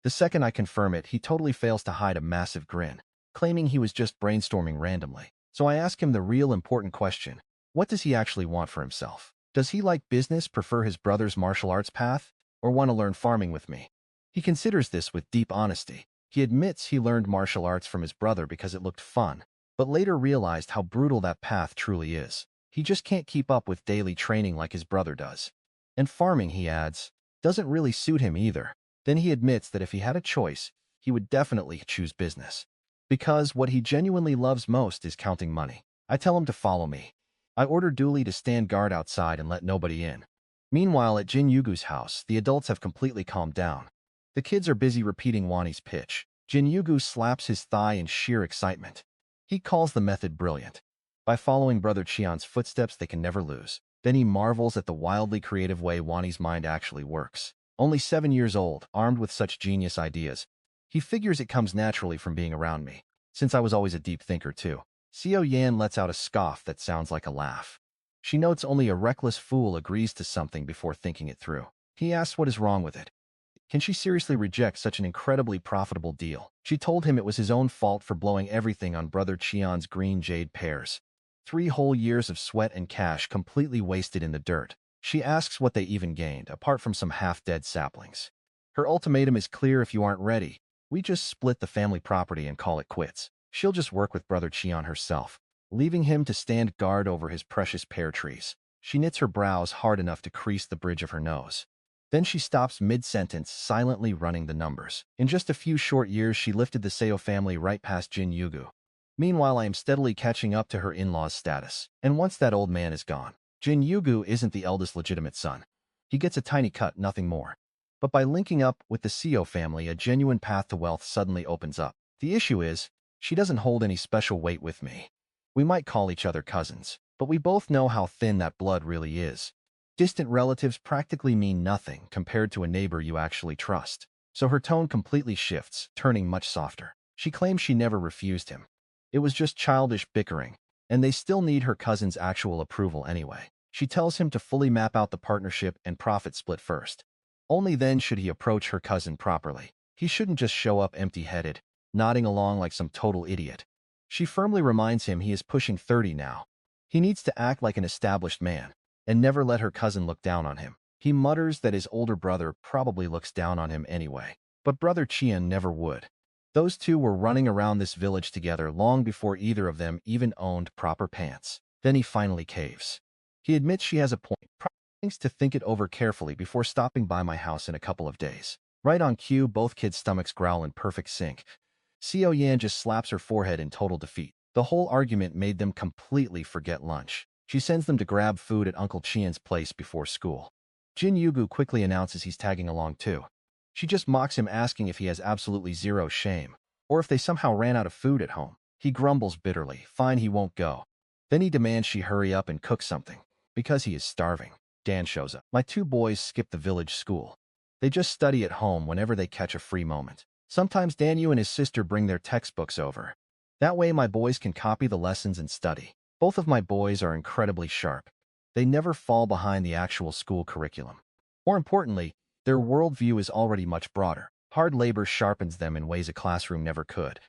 The second I confirm it, he totally fails to hide a massive grin, claiming he was just brainstorming randomly. So I ask him the real important question. What does he actually want for himself? Does he like business, prefer his brother's martial arts path, or want to learn farming with me? He considers this with deep honesty. He admits he learned martial arts from his brother because it looked fun, but later realized how brutal that path truly is. He just can't keep up with daily training like his brother does. And farming, he adds, doesn't really suit him either. Then he admits that if he had a choice, he would definitely choose business. Because what he genuinely loves most is counting money. I tell him to follow me. I order Dooley to stand guard outside and let nobody in. Meanwhile, at Jin Yugu's house, the adults have completely calmed down. The kids are busy repeating Wani's pitch. Jin Yugu slaps his thigh in sheer excitement. He calls the method brilliant. By following Brother Qian's footsteps, they can never lose. Then he marvels at the wildly creative way Wani's mind actually works. Only 7 years old, armed with such genius ideas, he figures it comes naturally from being around me, since I was always a deep thinker too. Seo Yan lets out a scoff that sounds like a laugh. She notes only a reckless fool agrees to something before thinking it through. He asks what is wrong with it. Can she seriously reject such an incredibly profitable deal? She told him it was his own fault for blowing everything on Brother Qian's green jade pears. 3 whole years of sweat and cash completely wasted in the dirt. She asks what they even gained, apart from some half-dead saplings. Her ultimatum is clear: if you aren't ready, we just split the family property and call it quits. She'll just work with Brother Qian herself, leaving him to stand guard over his precious pear trees. She knits her brows hard enough to crease the bridge of her nose. Then she stops mid-sentence, silently running the numbers. In just a few short years, she lifted the Seo family right past Jin Yugu. Meanwhile, I am steadily catching up to her in-laws' status. And once that old man is gone, Jin Yugu isn't the eldest legitimate son. He gets a tiny cut, nothing more. But by linking up with the Seo family, a genuine path to wealth suddenly opens up. The issue is, she doesn't hold any special weight with me. We might call each other cousins, but we both know how thin that blood really is. Distant relatives practically mean nothing compared to a neighbor you actually trust. So her tone completely shifts, turning much softer. She claims she never refused him. It was just childish bickering, and they still need her cousin's actual approval anyway. She tells him to fully map out the partnership and profit split first. Only then should he approach her cousin properly. He shouldn't just show up empty-headed, nodding along like some total idiot. She firmly reminds him he is pushing 30 now. He needs to act like an established man and never let her cousin look down on him. He mutters that his older brother probably looks down on him anyway, but Brother Qian never would. Those two were running around this village together long before either of them even owned proper pants. Then he finally caves. He admits she has a point, thinks to think it over carefully before stopping by my house in a couple of days. Right on cue, both kids' stomachs growl in perfect sync. Seo Yan just slaps her forehead in total defeat. The whole argument made them completely forget lunch. She sends them to grab food at Uncle Qian's place before school. Jin Yugu quickly announces he's tagging along too. She just mocks him, asking if he has absolutely zero shame, or if they somehow ran out of food at home. He grumbles bitterly, fine, he won't go. Then he demands she hurry up and cook something, because he is starving. Dan shows up. My 2 boys skip the village school. They just study at home whenever they catch a free moment. Sometimes Danyu and his sister bring their textbooks over. That way my boys can copy the lessons and study. Both of my boys are incredibly sharp. They never fall behind the actual school curriculum. More importantly, their worldview is already much broader. Hard labor sharpens them in ways a classroom never could.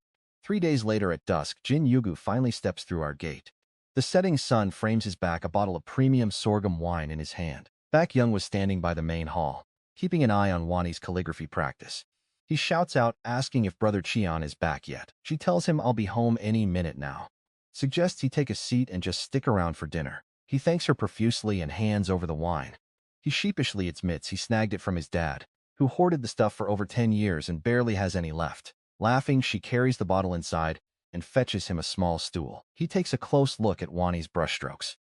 3 days later at dusk, Jin Yugu finally steps through our gate. The setting sun frames his back, a bottle of premium sorghum wine in his hand. Baek Young was standing by the main hall, keeping an eye on Wani's calligraphy practice. He shouts out, asking if Brother Cheon is back yet. She tells him I'll be home any minute now. Suggests he take a seat and just stick around for dinner. He thanks her profusely and hands over the wine. He sheepishly admits he snagged it from his dad, who hoarded the stuff for over 10 years and barely has any left. Laughing, she carries the bottle inside and fetches him a small stool. He takes a close look at Wani's brushstrokes,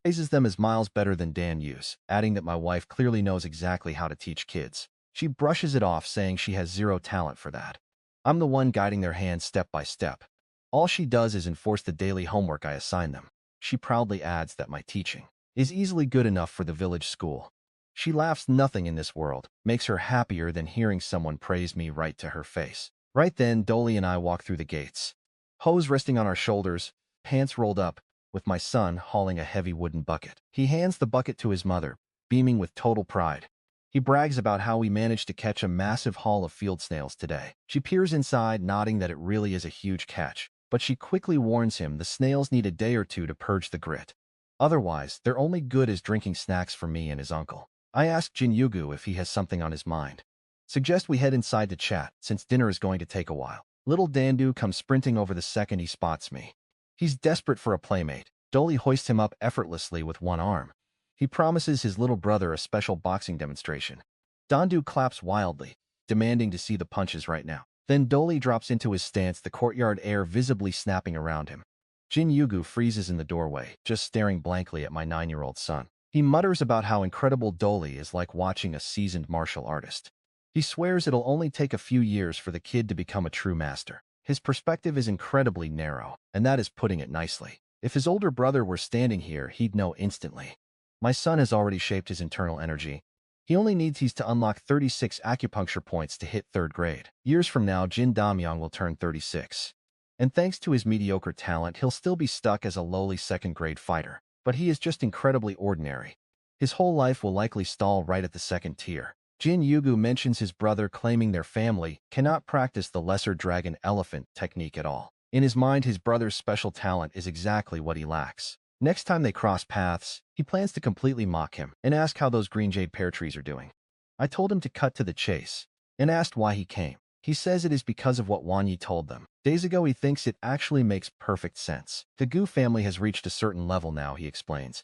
praises them as miles better than Dan Yu's, adding that my wife clearly knows exactly how to teach kids. She brushes it off, saying she has zero talent for that. I'm the one guiding their hands step by step. All she does is enforce the daily homework I assign them. She proudly adds that my teaching is easily good enough for the village school. She laughs. Nothing in this world makes her happier than hearing someone praise me right to her face. Right then, Dolly and I walk through the gates, hose resting on our shoulders, pants rolled up, with my son hauling a heavy wooden bucket. He hands the bucket to his mother, beaming with total pride. He brags about how we managed to catch a massive haul of field snails today. She peers inside, nodding that it really is a huge catch, but she quickly warns him the snails need a day or two to purge the grit. Otherwise, they're only good as drinking snacks for me and his uncle. I ask Jin Yugu if he has something on his mind. Suggest we head inside to chat, since dinner is going to take a while. Little Dandu comes sprinting over the second he spots me. He's desperate for a playmate. Dolly hoists him up effortlessly with one arm. He promises his little brother a special boxing demonstration. Dandu claps wildly, demanding to see the punches right now. Then Dolly drops into his stance, the courtyard air visibly snapping around him. Jin Yugu freezes in the doorway, just staring blankly at my 9-year-old son. He mutters about how incredible Dolly is, like watching a seasoned martial artist. He swears it'll only take a few years for the kid to become a true master. His perspective is incredibly narrow, and that is putting it nicely. If his older brother were standing here, he'd know instantly. My son has already shaped his internal energy. He only needs to unlock 36 acupuncture points to hit 3rd grade. Years from now, Jin Damyang will turn 36. And thanks to his mediocre talent, he'll still be stuck as a lowly 2nd grade fighter. But he is just incredibly ordinary. His whole life will likely stall right at the 2nd tier. Jin Yugu mentions his brother, claiming their family cannot practice the lesser dragon elephant technique at all. In his mind, his brother's special talent is exactly what he lacks. Next time they cross paths, he plans to completely mock him and ask how those green jade pear trees are doing. I told him to cut to the chase and asked why he came. He says it is because of what Wan Yi told them days ago. He thinks it actually makes perfect sense. The Gu family has reached a certain level now, he explains.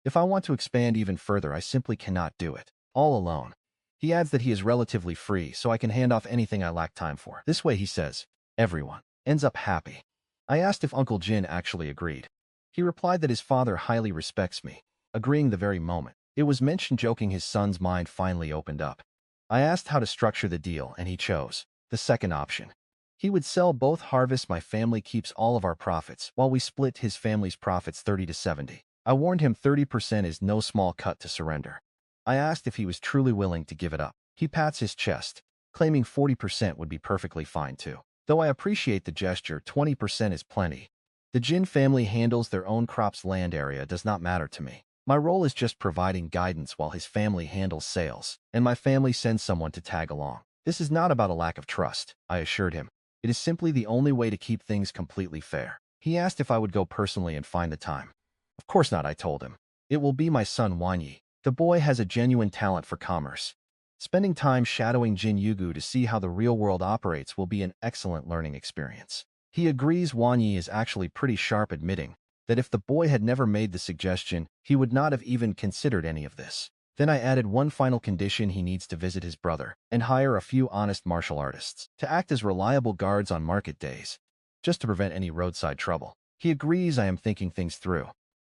If I want to expand even further, I simply cannot do it all alone. He adds that he is relatively free, so I can hand off anything I lack time for. This way, he says, everyone ends up happy. I asked if Uncle Jin actually agreed. He replied that his father highly respects me, agreeing the very moment it was mentioned, joking. His son's mind finally opened up. I asked how to structure the deal, and he chose the second option. He would sell both harvests. My family keeps all of our profits, while we split his family's profits 30 to 70. I warned him 30% is no small cut to surrender. I asked if he was truly willing to give it up. He pats his chest, claiming 40% would be perfectly fine too. Though I appreciate the gesture, 20% is plenty. The Jin family handles their own crops. Land area does not matter to me. My role is just providing guidance while his family handles sales, and my family sends someone to tag along. This is not about a lack of trust, I assured him. It is simply the only way to keep things completely fair. He asked if I would go personally and find the time. Of course not, I told him. It will be my son Wan Yi. The boy has a genuine talent for commerce. Spending time shadowing Jin Yugu to see how the real world operates will be an excellent learning experience. He agrees. Wan Yi is actually pretty sharp, admitting that if the boy had never made the suggestion, he would not have even considered any of this. Then I added one final condition: he needs to visit his brother and hire a few honest martial artists to act as reliable guards on market days, just to prevent any roadside trouble. He agrees. I am thinking things through.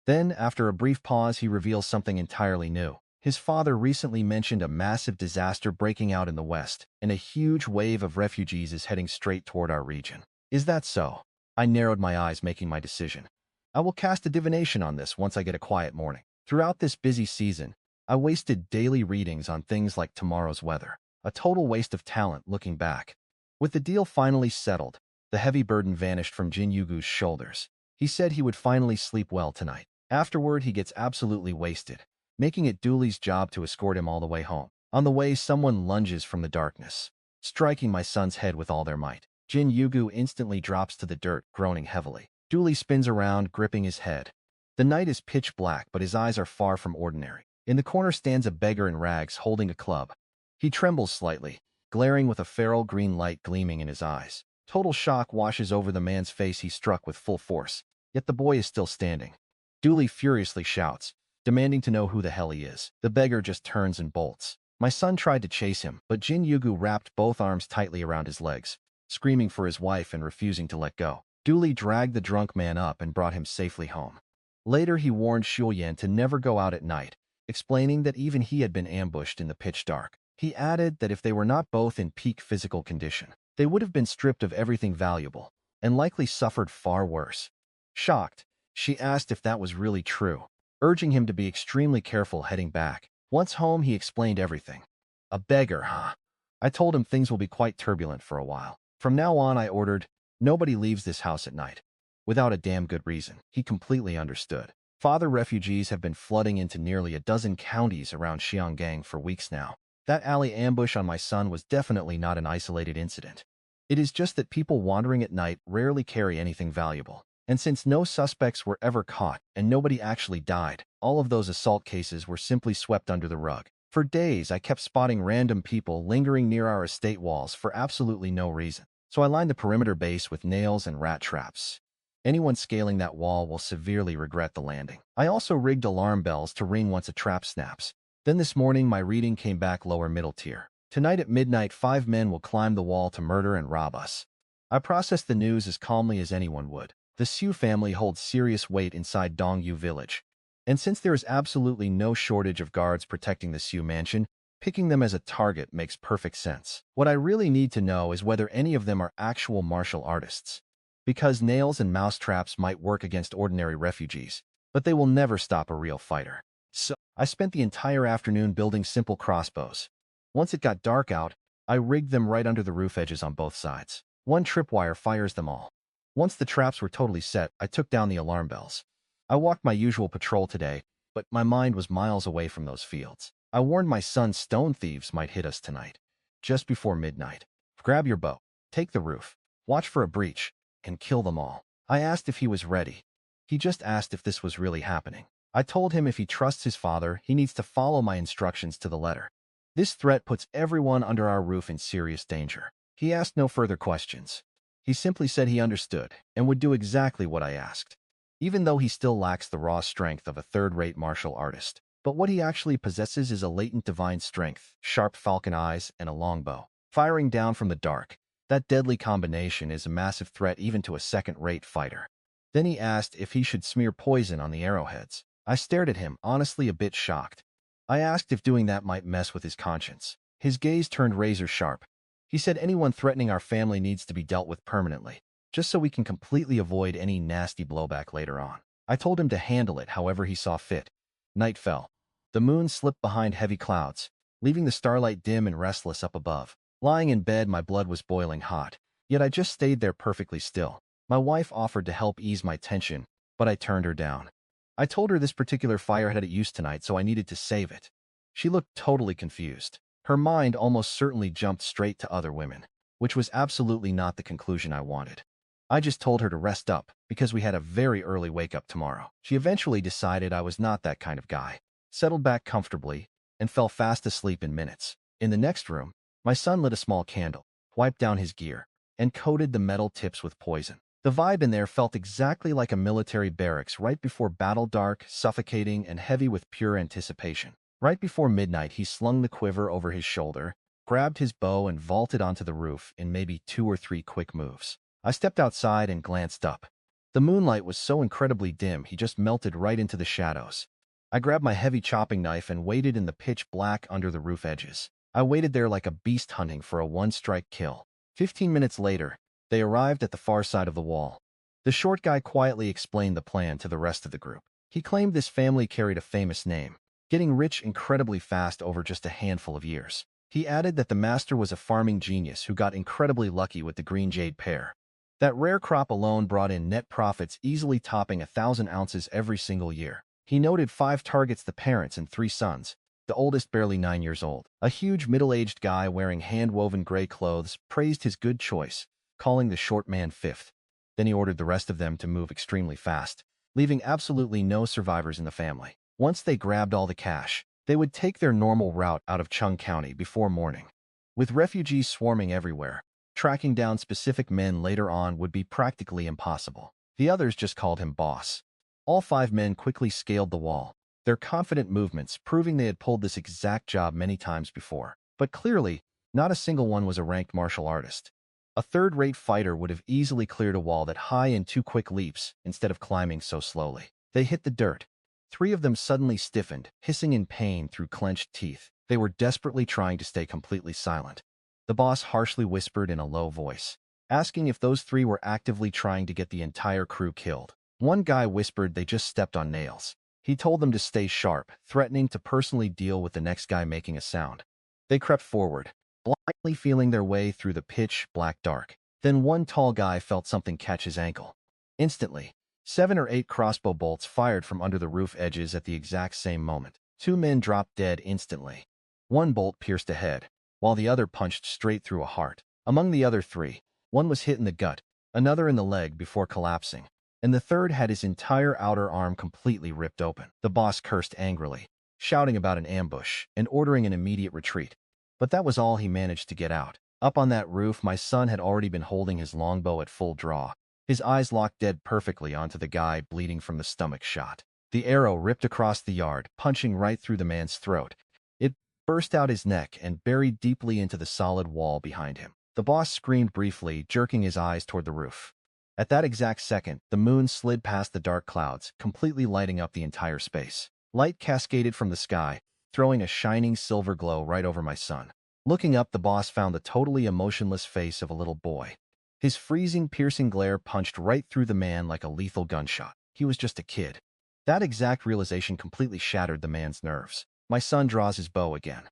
Then, after a brief pause, he reveals something entirely new. His father recently mentioned a massive disaster breaking out in the West, and a huge wave of refugees is heading straight toward our region. Is that so? I narrowed my eyes, making my decision. I will cast a divination on this once I get a quiet morning. Throughout this busy season, I wasted daily readings on things like tomorrow's weather. A total waste of talent looking back. With the deal finally settled, the heavy burden vanished from Jin Yugu's shoulders. He said he would finally sleep well tonight. Afterward, he gets absolutely wasted, making it Dooley's job to escort him all the way home. On the way, someone lunges from the darkness, striking my son's head with all their might. Jin Yugu instantly drops to the dirt, groaning heavily. Dooley spins around, gripping his head. The night is pitch black, but his eyes are far from ordinary. In the corner stands a beggar in rags, holding a club. He trembles slightly, glaring with a feral green light gleaming in his eyes. Total shock washes over the man's face. He struck with full force, yet the boy is still standing. Dooley furiously shouts, demanding to know who the hell he is. The beggar just turns and bolts. My son tried to chase him, but Jin Yugu wrapped both arms tightly around his legs, screaming for his wife and refusing to let go. Dooley dragged the drunk man up and brought him safely home. Later, he warned Shuoyan to never go out at night, explaining that even he had been ambushed in the pitch dark. He added that if they were not both in peak physical condition, they would have been stripped of everything valuable and likely suffered far worse. Shocked, she asked if that was really true, urging him to be extremely careful heading back. Once home, he explained everything. A beggar, huh? I told him things will be quite turbulent for a while. From now on, I ordered, nobody leaves this house at night. Without a damn good reason. He completely understood. Father refugees have been flooding into nearly a dozen counties around Xianggang for weeks now. That alley ambush on my son was definitely not an isolated incident. It is just that people wandering at night rarely carry anything valuable. And since no suspects were ever caught and nobody actually died, all of those assault cases were simply swept under the rug. For days, I kept spotting random people lingering near our estate walls for absolutely no reason. So I lined the perimeter base with nails and rat traps. Anyone scaling that wall will severely regret the landing. I also rigged alarm bells to ring once a trap snaps. Then this morning, my reading came back lower middle tier. Tonight at midnight, 5 men will climb the wall to murder and rob us. I processed the news as calmly as anyone would. The Seo family holds serious weight inside Dongyu village. And since there is absolutely no shortage of guards protecting the Seo mansion, picking them as a target makes perfect sense. What I really need to know is whether any of them are actual martial artists. Because nails and mouse traps might work against ordinary refugees, but they will never stop a real fighter. So, I spent the entire afternoon building simple crossbows. Once it got dark out, I rigged them right under the roof edges on both sides. One tripwire fires them all. Once the traps were totally set, I took down the alarm bells. I walked my usual patrol today, but my mind was miles away from those fields. I warned my son stone thieves might hit us tonight, just before midnight. Grab your bow, take the roof, watch for a breach, and kill them all. I asked if he was ready. He just asked if this was really happening. I told him if he trusts his father, he needs to follow my instructions to the letter. This threat puts everyone under our roof in serious danger. He asked no further questions. He simply said he understood and would do exactly what I asked, even though he still lacks the raw strength of a third-rate martial artist. But what he actually possesses is a latent divine strength, sharp falcon eyes, and a longbow. Firing down from the dark, that deadly combination is a massive threat even to a second-rate fighter. Then he asked if he should smear poison on the arrowheads. I stared at him, honestly a bit shocked. I asked if doing that might mess with his conscience. His gaze turned razor-sharp. He said anyone threatening our family needs to be dealt with permanently, just so we can completely avoid any nasty blowback later on. I told him to handle it however he saw fit. Night fell. The moon slipped behind heavy clouds, leaving the starlight dim and restless up above. Lying in bed, my blood was boiling hot, yet I just stayed there perfectly still. My wife offered to help ease my tension, but I turned her down. I told her this particular fire had it used tonight, so I needed to save it. She looked totally confused. Her mind almost certainly jumped straight to other women, which was absolutely not the conclusion I wanted. I just told her to rest up, because we had a very early wake-up tomorrow. She eventually decided I was not that kind of guy, settled back comfortably, and fell fast asleep in minutes. In the next room, my son lit a small candle, wiped down his gear, and coated the metal tips with poison. The vibe in there felt exactly like a military barracks right before battle, dark, suffocating, and heavy with pure anticipation. Right before midnight, he slung the quiver over his shoulder, grabbed his bow, and vaulted onto the roof in maybe 2 or 3 quick moves. I stepped outside and glanced up. The moonlight was so incredibly dim, he just melted right into the shadows. I grabbed my heavy chopping knife and waited in the pitch black under the roof edges. I waited there like a beast hunting for a one-strike kill. 15 minutes later, they arrived at the far side of the wall. The short guy quietly explained the plan to the rest of the group. He claimed this family carried a famous name, getting rich incredibly fast over just a handful of years. He added that the master was a farming genius who got incredibly lucky with the green jade pear. That rare crop alone brought in net profits easily topping 1,000 ounces every single year. He noted 5 targets: the parents and 3 sons, the oldest barely 9 years old. A huge middle-aged guy wearing hand-woven gray clothes praised his good choice, calling the short man fifth. Then he ordered the rest of them to move extremely fast, leaving absolutely no survivors in the family. Once they grabbed all the cash, they would take their normal route out of Chung County before morning. With refugees swarming everywhere, tracking down specific men later on would be practically impossible. The others just called him boss. All 5 men quickly scaled the wall, their confident movements proving they had pulled this exact job many times before. But clearly, not a single one was a ranked martial artist. A third-rate fighter would have easily cleared a wall that high in 2 quick leaps instead of climbing so slowly. They hit the dirt. 3 of them suddenly stiffened, hissing in pain through clenched teeth. They were desperately trying to stay completely silent. The boss harshly whispered in a low voice, asking if those 3 were actively trying to get the entire crew killed. One guy whispered they just stepped on nails. He told them to stay sharp, threatening to personally deal with the next guy making a sound. They crept forward, blindly feeling their way through the pitch-black dark. Then one tall guy felt something catch his ankle. Instantly, 7 or 8 crossbow bolts fired from under the roof edges at the exact same moment. 2 men dropped dead instantly. One bolt pierced a head, while the other punched straight through a heart. Among the other 3, one was hit in the gut, another in the leg before collapsing, and the third had his entire outer arm completely ripped open. The boss cursed angrily, shouting about an ambush and ordering an immediate retreat. But that was all he managed to get out. Up on that roof, my son had already been holding his longbow at full draw, his eyes locked dead perfectly onto the guy bleeding from the stomach shot. The arrow ripped across the yard, punching right through the man's throat. It burst out his neck and buried deeply into the solid wall behind him. The boss screamed briefly, jerking his eyes toward the roof. At that exact second, the moon slid past the dark clouds, completely lighting up the entire space. Light cascaded from the sky, throwing a shining silver glow right over my son. Looking up, the boss found the totally emotionless face of a little boy. His freezing, piercing glare punched right through the man like a lethal gunshot. He was just a kid. That exact realization completely shattered the man's nerves. My son draws his bow again.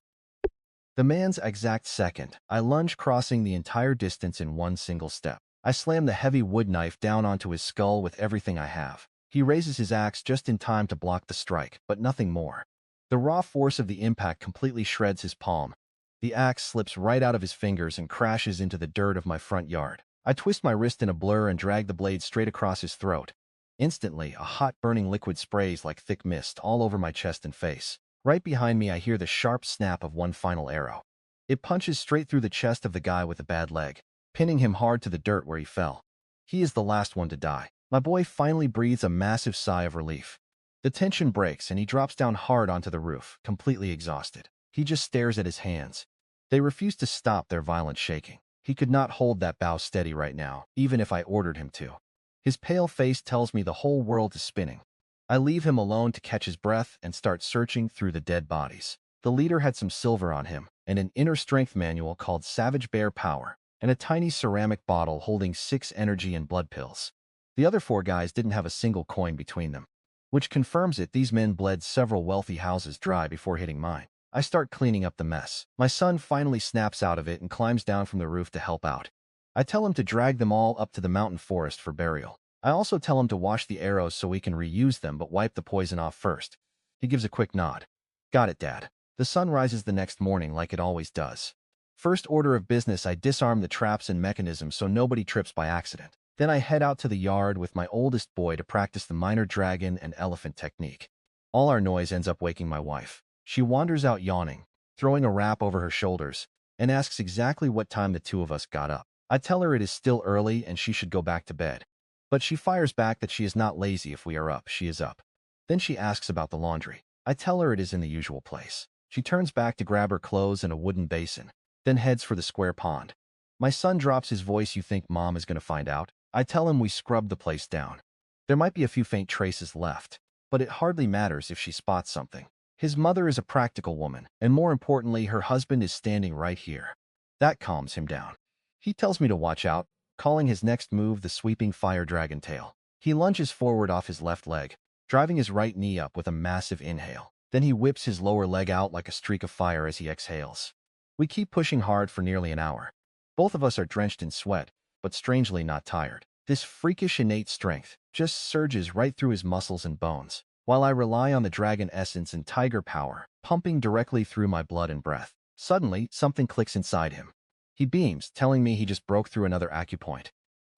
The man's exact second, I lunge, crossing the entire distance in one single step. I slam the heavy wood knife down onto his skull with everything I have. He raises his axe just in time to block the strike, but nothing more. The raw force of the impact completely shreds his palm. The axe slips right out of his fingers and crashes into the dirt of my front yard. I twist my wrist in a blur and drag the blade straight across his throat. Instantly, a hot, burning liquid sprays like thick mist all over my chest and face. Right behind me, I hear the sharp snap of one final arrow. It punches straight through the chest of the guy with the bad leg, pinning him hard to the dirt where he fell. He is the last one to die. My boy finally breathes a massive sigh of relief. The tension breaks and he drops down hard onto the roof, completely exhausted. He just stares at his hands. They refuse to stop their violent shaking. He could not hold that bow steady right now, even if I ordered him to. His pale face tells me the whole world is spinning. I leave him alone to catch his breath and start searching through the dead bodies. The leader had some silver on him, and an inner strength manual called Savage Bear Power, and a tiny ceramic bottle holding 6 energy and blood pills. The other 4 guys didn't have a single coin between them, which confirms it. These men bled several wealthy houses dry before hitting mine. I start cleaning up the mess. My son finally snaps out of it and climbs down from the roof to help out. I tell him to drag them all up to the mountain forest for burial. I also tell him to wash the arrows so we can reuse them, but wipe the poison off first. He gives a quick nod. Got it, Dad. The sun rises the next morning like it always does. First order of business, I disarm the traps and mechanisms so nobody trips by accident. Then I head out to the yard with my oldest boy to practice the minor dragon and elephant technique. All our noise ends up waking my wife. She wanders out yawning, throwing a wrap over her shoulders, and asks exactly what time the 2 of us got up. I tell her it is still early and she should go back to bed. But she fires back that she is not lazy. If we are up, she is up. Then she asks about the laundry. I tell her it is in the usual place. She turns back to grab her clothes and a wooden basin, then heads for the square pond. My son drops his voice. You think Mom is going to find out? I tell him we scrubbed the place down. There might be a few faint traces left, but it hardly matters if she spots something. His mother is a practical woman, and more importantly, her husband is standing right here. That calms him down. He tells me to watch out, calling his next move the sweeping fire dragon tail. He lunges forward off his left leg, driving his right knee up with a massive inhale. Then he whips his lower leg out like a streak of fire as he exhales. We keep pushing hard for nearly an hour. Both of us are drenched in sweat, but strangely not tired. This freakish innate strength just surges right through his muscles and bones, while I rely on the dragon essence and tiger power, pumping directly through my blood and breath. Suddenly, something clicks inside him. He beams, telling me he just broke through another acupoint.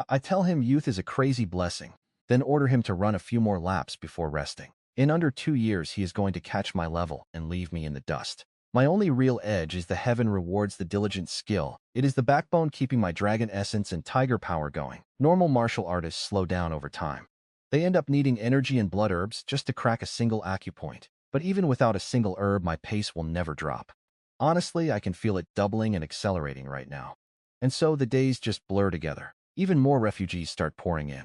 I tell him youth is a crazy blessing, then order him to run a few more laps before resting. In under 2 years, he is going to catch my level and leave me in the dust. My only real edge is the heaven rewards the diligent skill. It is the backbone keeping my dragon essence and tiger power going. Normal martial artists slow down over time. They end up needing energy and blood herbs just to crack a single acupoint. But even without a single herb, my pace will never drop. Honestly, I can feel it doubling and accelerating right now. And so the days just blur together. Even more refugees start pouring in.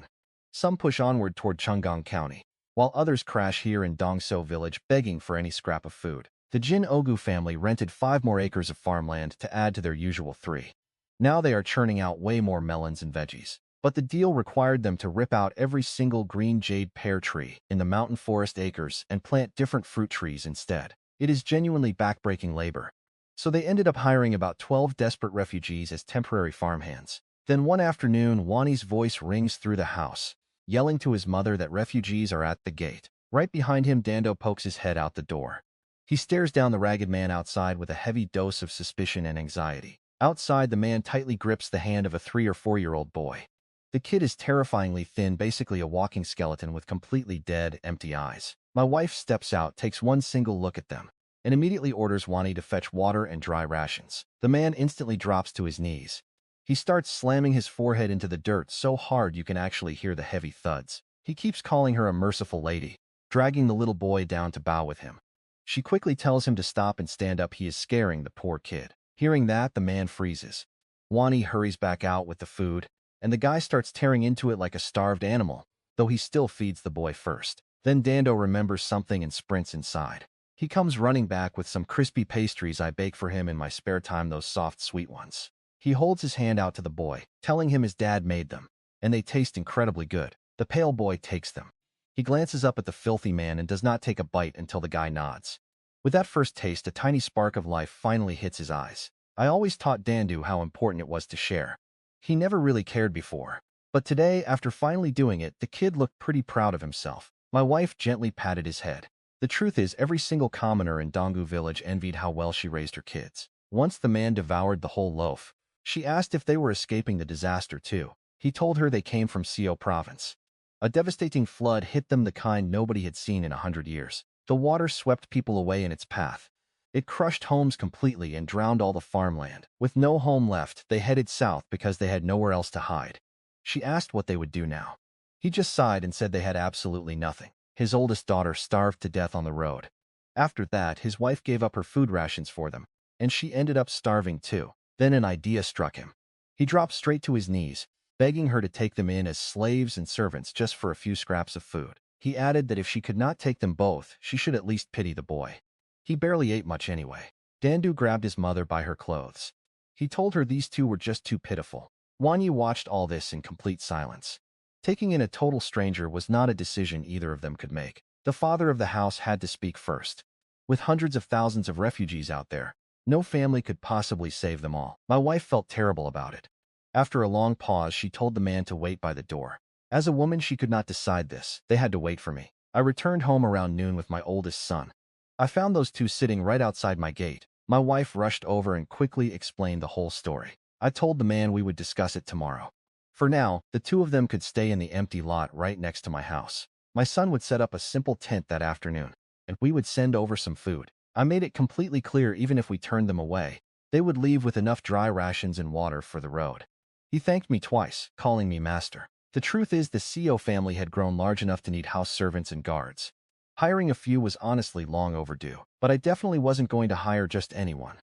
Some push onward toward Chunggang County, while others crash here in Dongso village begging for any scrap of food. The Jin Ogu family rented 5 more acres of farmland to add to their usual 3. Now they are churning out way more melons and veggies. But the deal required them to rip out every single green jade pear tree in the mountain forest acres and plant different fruit trees instead. It is genuinely backbreaking labor. So they ended up hiring about 12 desperate refugees as temporary farmhands. Then one afternoon, Wani's voice rings through the house, yelling to his mother that refugees are at the gate. Right behind him, Dando pokes his head out the door. He stares down the ragged man outside with a heavy dose of suspicion and anxiety. Outside, the man tightly grips the hand of a 3 or 4-year-old boy. The kid is terrifyingly thin, basically a walking skeleton with completely dead, empty eyes. My wife steps out, takes one single look at them, and immediately orders Wani to fetch water and dry rations. The man instantly drops to his knees. He starts slamming his forehead into the dirt so hard you can actually hear the heavy thuds. He keeps calling her a merciful lady, dragging the little boy down to bow with him. She quickly tells him to stop and stand up. He is scaring the poor kid. Hearing that, the man freezes. Wani hurries back out with the food, and the guy starts tearing into it like a starved animal, though he still feeds the boy first. Then Dando remembers something and sprints inside. He comes running back with some crispy pastries I bake for him in my spare time, those soft, sweet ones. He holds his hand out to the boy, telling him his dad made them, and they taste incredibly good. The pale boy takes them. He glances up at the filthy man and does not take a bite until the guy nods. With that first taste, a tiny spark of life finally hits his eyes. I always taught Dandu how important it was to share. He never really cared before. But today, after finally doing it, the kid looked pretty proud of himself. My wife gently patted his head. The truth is, every single commoner in Donggu village envied how well she raised her kids. Once the man devoured the whole loaf. She asked if they were escaping the disaster too. He told her they came from Seo province. A devastating flood hit them, the kind nobody had seen in 100 years. The water swept people away in its path. It crushed homes completely and drowned all the farmland. With no home left, they headed south because they had nowhere else to hide. She asked what they would do now. He just sighed and said they had absolutely nothing. His oldest daughter starved to death on the road. After that, his wife gave up her food rations for them, and she ended up starving too. Then an idea struck him. He dropped straight to his knees, begging her to take them in as slaves and servants just for a few scraps of food. He added that if she could not take them both, she should at least pity the boy. He barely ate much anyway. Dandu grabbed his mother by her clothes. He told her these two were just too pitiful. Wanyi watched all this in complete silence. Taking in a total stranger was not a decision either of them could make. The father of the house had to speak first. With hundreds of thousands of refugees out there, no family could possibly save them all. My wife felt terrible about it. After a long pause, she told the man to wait by the door. As a woman, she could not decide this. They had to wait for me. I returned home around noon with my oldest son. I found those two sitting right outside my gate. My wife rushed over and quickly explained the whole story. I told the man we would discuss it tomorrow. For now, the two of them could stay in the empty lot right next to my house. My son would set up a simple tent that afternoon, and we would send over some food. I made it completely clear even if we turned them away, they would leave with enough dry rations and water for the road. He thanked me twice, calling me master. The truth is, the Seo family had grown large enough to need house servants and guards. Hiring a few was honestly long overdue, but I definitely wasn't going to hire just anyone.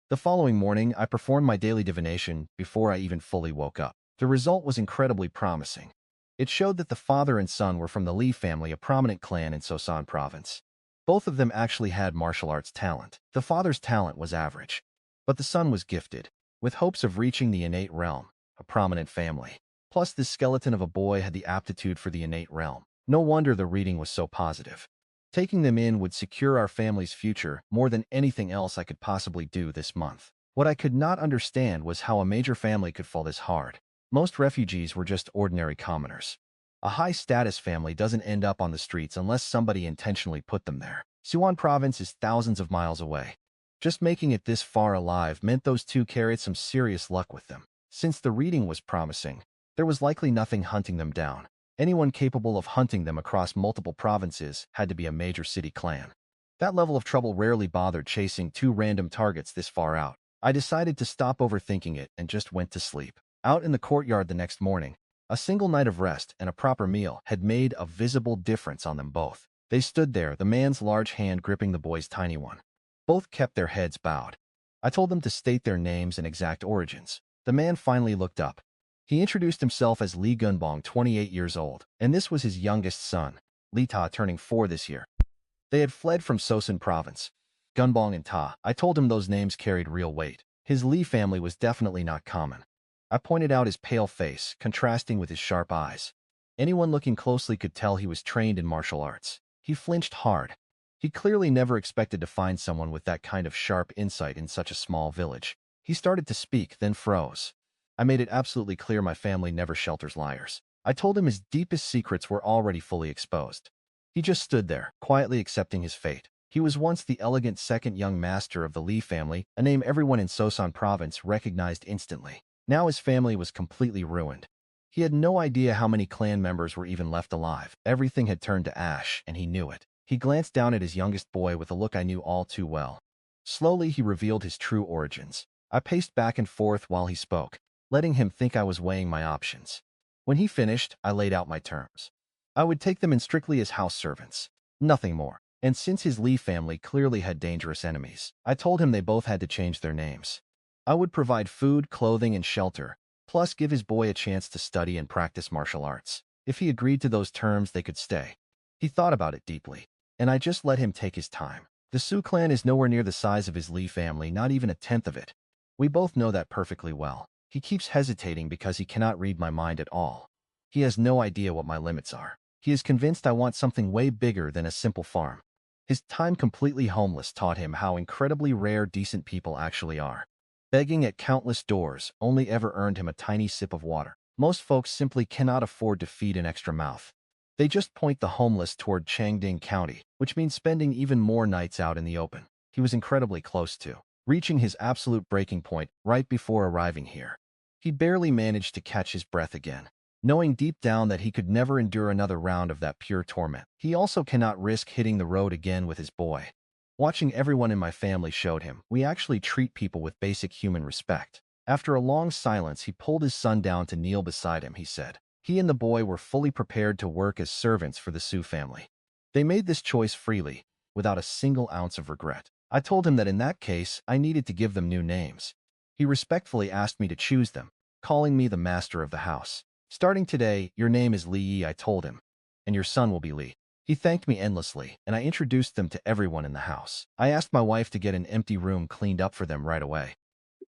The following morning, I performed my daily divination before I even fully woke up. The result was incredibly promising. It showed that the father and son were from the Li family, a prominent clan in Sosan province. Both of them actually had martial arts talent. The father's talent was average, but the son was gifted, with hopes of reaching the innate realm, a prominent family. Plus, this skeleton of a boy had the aptitude for the innate realm. No wonder the reading was so positive. Taking them in would secure our family's future more than anything else I could possibly do this month. What I could not understand was how a major family could fall this hard. Most refugees were just ordinary commoners. A high-status family doesn't end up on the streets unless somebody intentionally put them there. Sichuan province is thousands of miles away. Just making it this far alive meant those two carried some serious luck with them. Since the reading was promising, there was likely nothing hunting them down. Anyone capable of hunting them across multiple provinces had to be a major city clan. That level of trouble rarely bothered chasing two random targets this far out. I decided to stop overthinking it and just went to sleep. Out in the courtyard the next morning, a single night of rest and a proper meal had made a visible difference on them both. They stood there, the man's large hand gripping the boy's tiny one. Both kept their heads bowed. I told them to state their names and exact origins. The man finally looked up. He introduced himself as Li Gunbong, 28 years old, and this was his youngest son, Li Ta, turning 4 this year. They had fled from Sosan province. Gunbong and Ta. I told him those names carried real weight. His Li family was definitely not common. I pointed out his pale face, contrasting with his sharp eyes. Anyone looking closely could tell he was trained in martial arts. He flinched hard. He clearly never expected to find someone with that kind of sharp insight in such a small village. He started to speak, then froze. I made it absolutely clear my family never shelters liars. I told him his deepest secrets were already fully exposed. He just stood there, quietly accepting his fate. He was once the elegant second young master of the Li family, a name everyone in Sosan province recognized instantly. Now his family was completely ruined. He had no idea how many clan members were even left alive. Everything had turned to ash, and he knew it. He glanced down at his youngest boy with a look I knew all too well. Slowly, he revealed his true origins. I paced back and forth while he spoke, letting him think I was weighing my options. When he finished, I laid out my terms. I would take them in strictly as house servants, nothing more. And since his Li family clearly had dangerous enemies, I told him they both had to change their names. I would provide food, clothing, and shelter, plus give his boy a chance to study and practice martial arts. If he agreed to those terms, they could stay. He thought about it deeply, and I just let him take his time. The Su clan is nowhere near the size of his Li family, not even a tenth of it. We both know that perfectly well. He keeps hesitating because he cannot read my mind at all. He has no idea what my limits are. He is convinced I want something way bigger than a simple farm. His time completely homeless taught him how incredibly rare decent people actually are. Begging at countless doors only ever earned him a tiny sip of water. Most folks simply cannot afford to feed an extra mouth. They just point the homeless toward Changding County, which means spending even more nights out in the open. He was incredibly close to reaching his absolute breaking point right before arriving here. He barely managed to catch his breath again, knowing deep down that he could never endure another round of that pure torment. He also cannot risk hitting the road again with his boy. Watching everyone in my family showed him we actually treat people with basic human respect. After a long silence, he pulled his son down to kneel beside him. He said he and the boy were fully prepared to work as servants for the Su family. They made this choice freely, without a single ounce of regret. I told him that in that case, I needed to give them new names. He respectfully asked me to choose them, calling me the master of the house. Starting today, your name is Li Yi, I told him, and your son will be Li. He thanked me endlessly, and I introduced them to everyone in the house. I asked my wife to get an empty room cleaned up for them right away.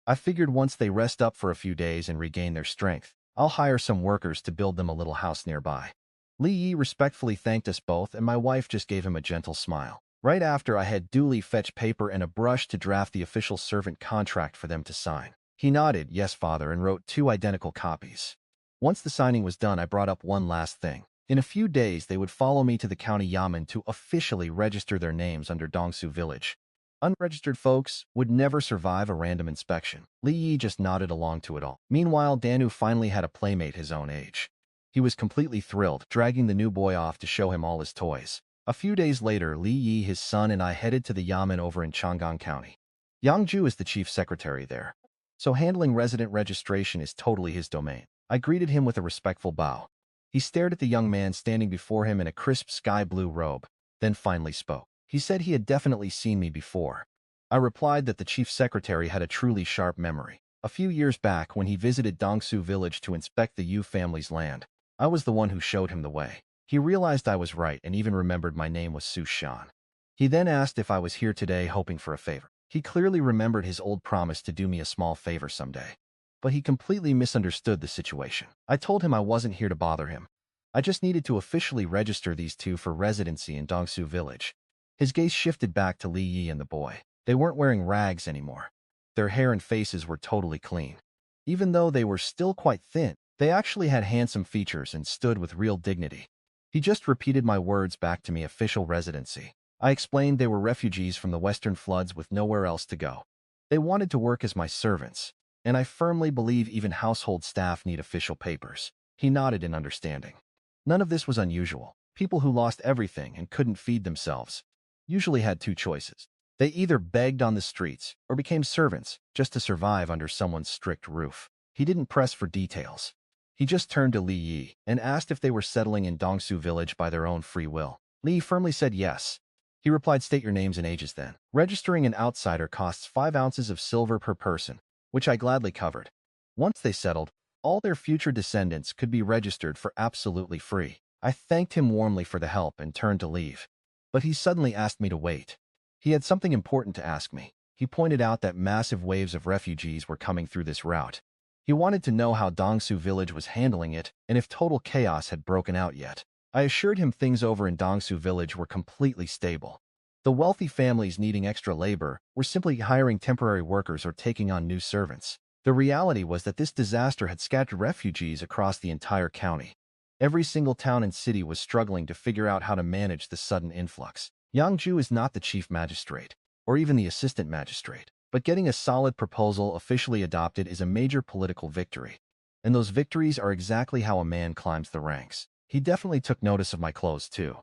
I figured once they rest up for a few days and regain their strength, I'll hire some workers to build them a little house nearby. Li Yi respectfully thanked us both, and my wife just gave him a gentle smile. Right after, I had duly fetched paper and a brush to draft the official servant contract for them to sign. He nodded, yes, father, and wrote 2 identical copies. Once the signing was done, I brought up one last thing. In a few days, they would follow me to the county yamen to officially register their names under Dongsu village. Unregistered folks would never survive a random inspection. Li Yi just nodded along to it all. Meanwhile, Danu finally had a playmate his own age. He was completely thrilled, dragging the new boy off to show him all his toys. A few days later, Li Yi, his son, and I headed to the yamen over in Chang'an County. Yang Ju is the chief secretary there, so handling resident registration is totally his domain. I greeted him with a respectful bow. He stared at the young man standing before him in a crisp sky blue robe, then finally spoke. He said he had definitely seen me before. I replied that the chief secretary had a truly sharp memory. A few years back, when he visited Dongsu village to inspect the Yu family's land, I was the one who showed him the way. He realized I was right and even remembered my name was Seo Chan. He then asked if I was here today hoping for a favor. He clearly remembered his old promise to do me a small favor someday. But he completely misunderstood the situation. I told him I wasn't here to bother him. I just needed to officially register these two for residency in Dongsu village. His gaze shifted back to Li Yi and the boy. They weren't wearing rags anymore. Their hair and faces were totally clean. Even though they were still quite thin, they actually had handsome features and stood with real dignity. He just repeated my words back to me: official residency. I explained they were refugees from the Western floods with nowhere else to go. They wanted to work as my servants, and I firmly believe even household staff need official papers. He nodded in understanding. None of this was unusual. People who lost everything and couldn't feed themselves usually had two choices. They either begged on the streets or became servants just to survive under someone's strict roof. He didn't press for details. He just turned to Li Yi and asked if they were settling in Dongsu village by their own free will. Li Yi firmly said yes. He replied, "State your names and ages then." Registering an outsider costs 5 ounces of silver per person, which I gladly covered. Once they settled, all their future descendants could be registered for absolutely free. I thanked him warmly for the help and turned to leave. But he suddenly asked me to wait. He had something important to ask me. He pointed out that massive waves of refugees were coming through this route. He wanted to know how Dongsu village was handling it and if total chaos had broken out yet. I assured him things over in Dongsu village were completely stable. The wealthy families needing extra labor were simply hiring temporary workers or taking on new servants. The reality was that this disaster had scattered refugees across the entire county. Every single town and city was struggling to figure out how to manage the sudden influx. Yangju is not the chief magistrate, or even the assistant magistrate, but getting a solid proposal officially adopted is a major political victory. And those victories are exactly how a man climbs the ranks. He definitely took notice of my clothes too.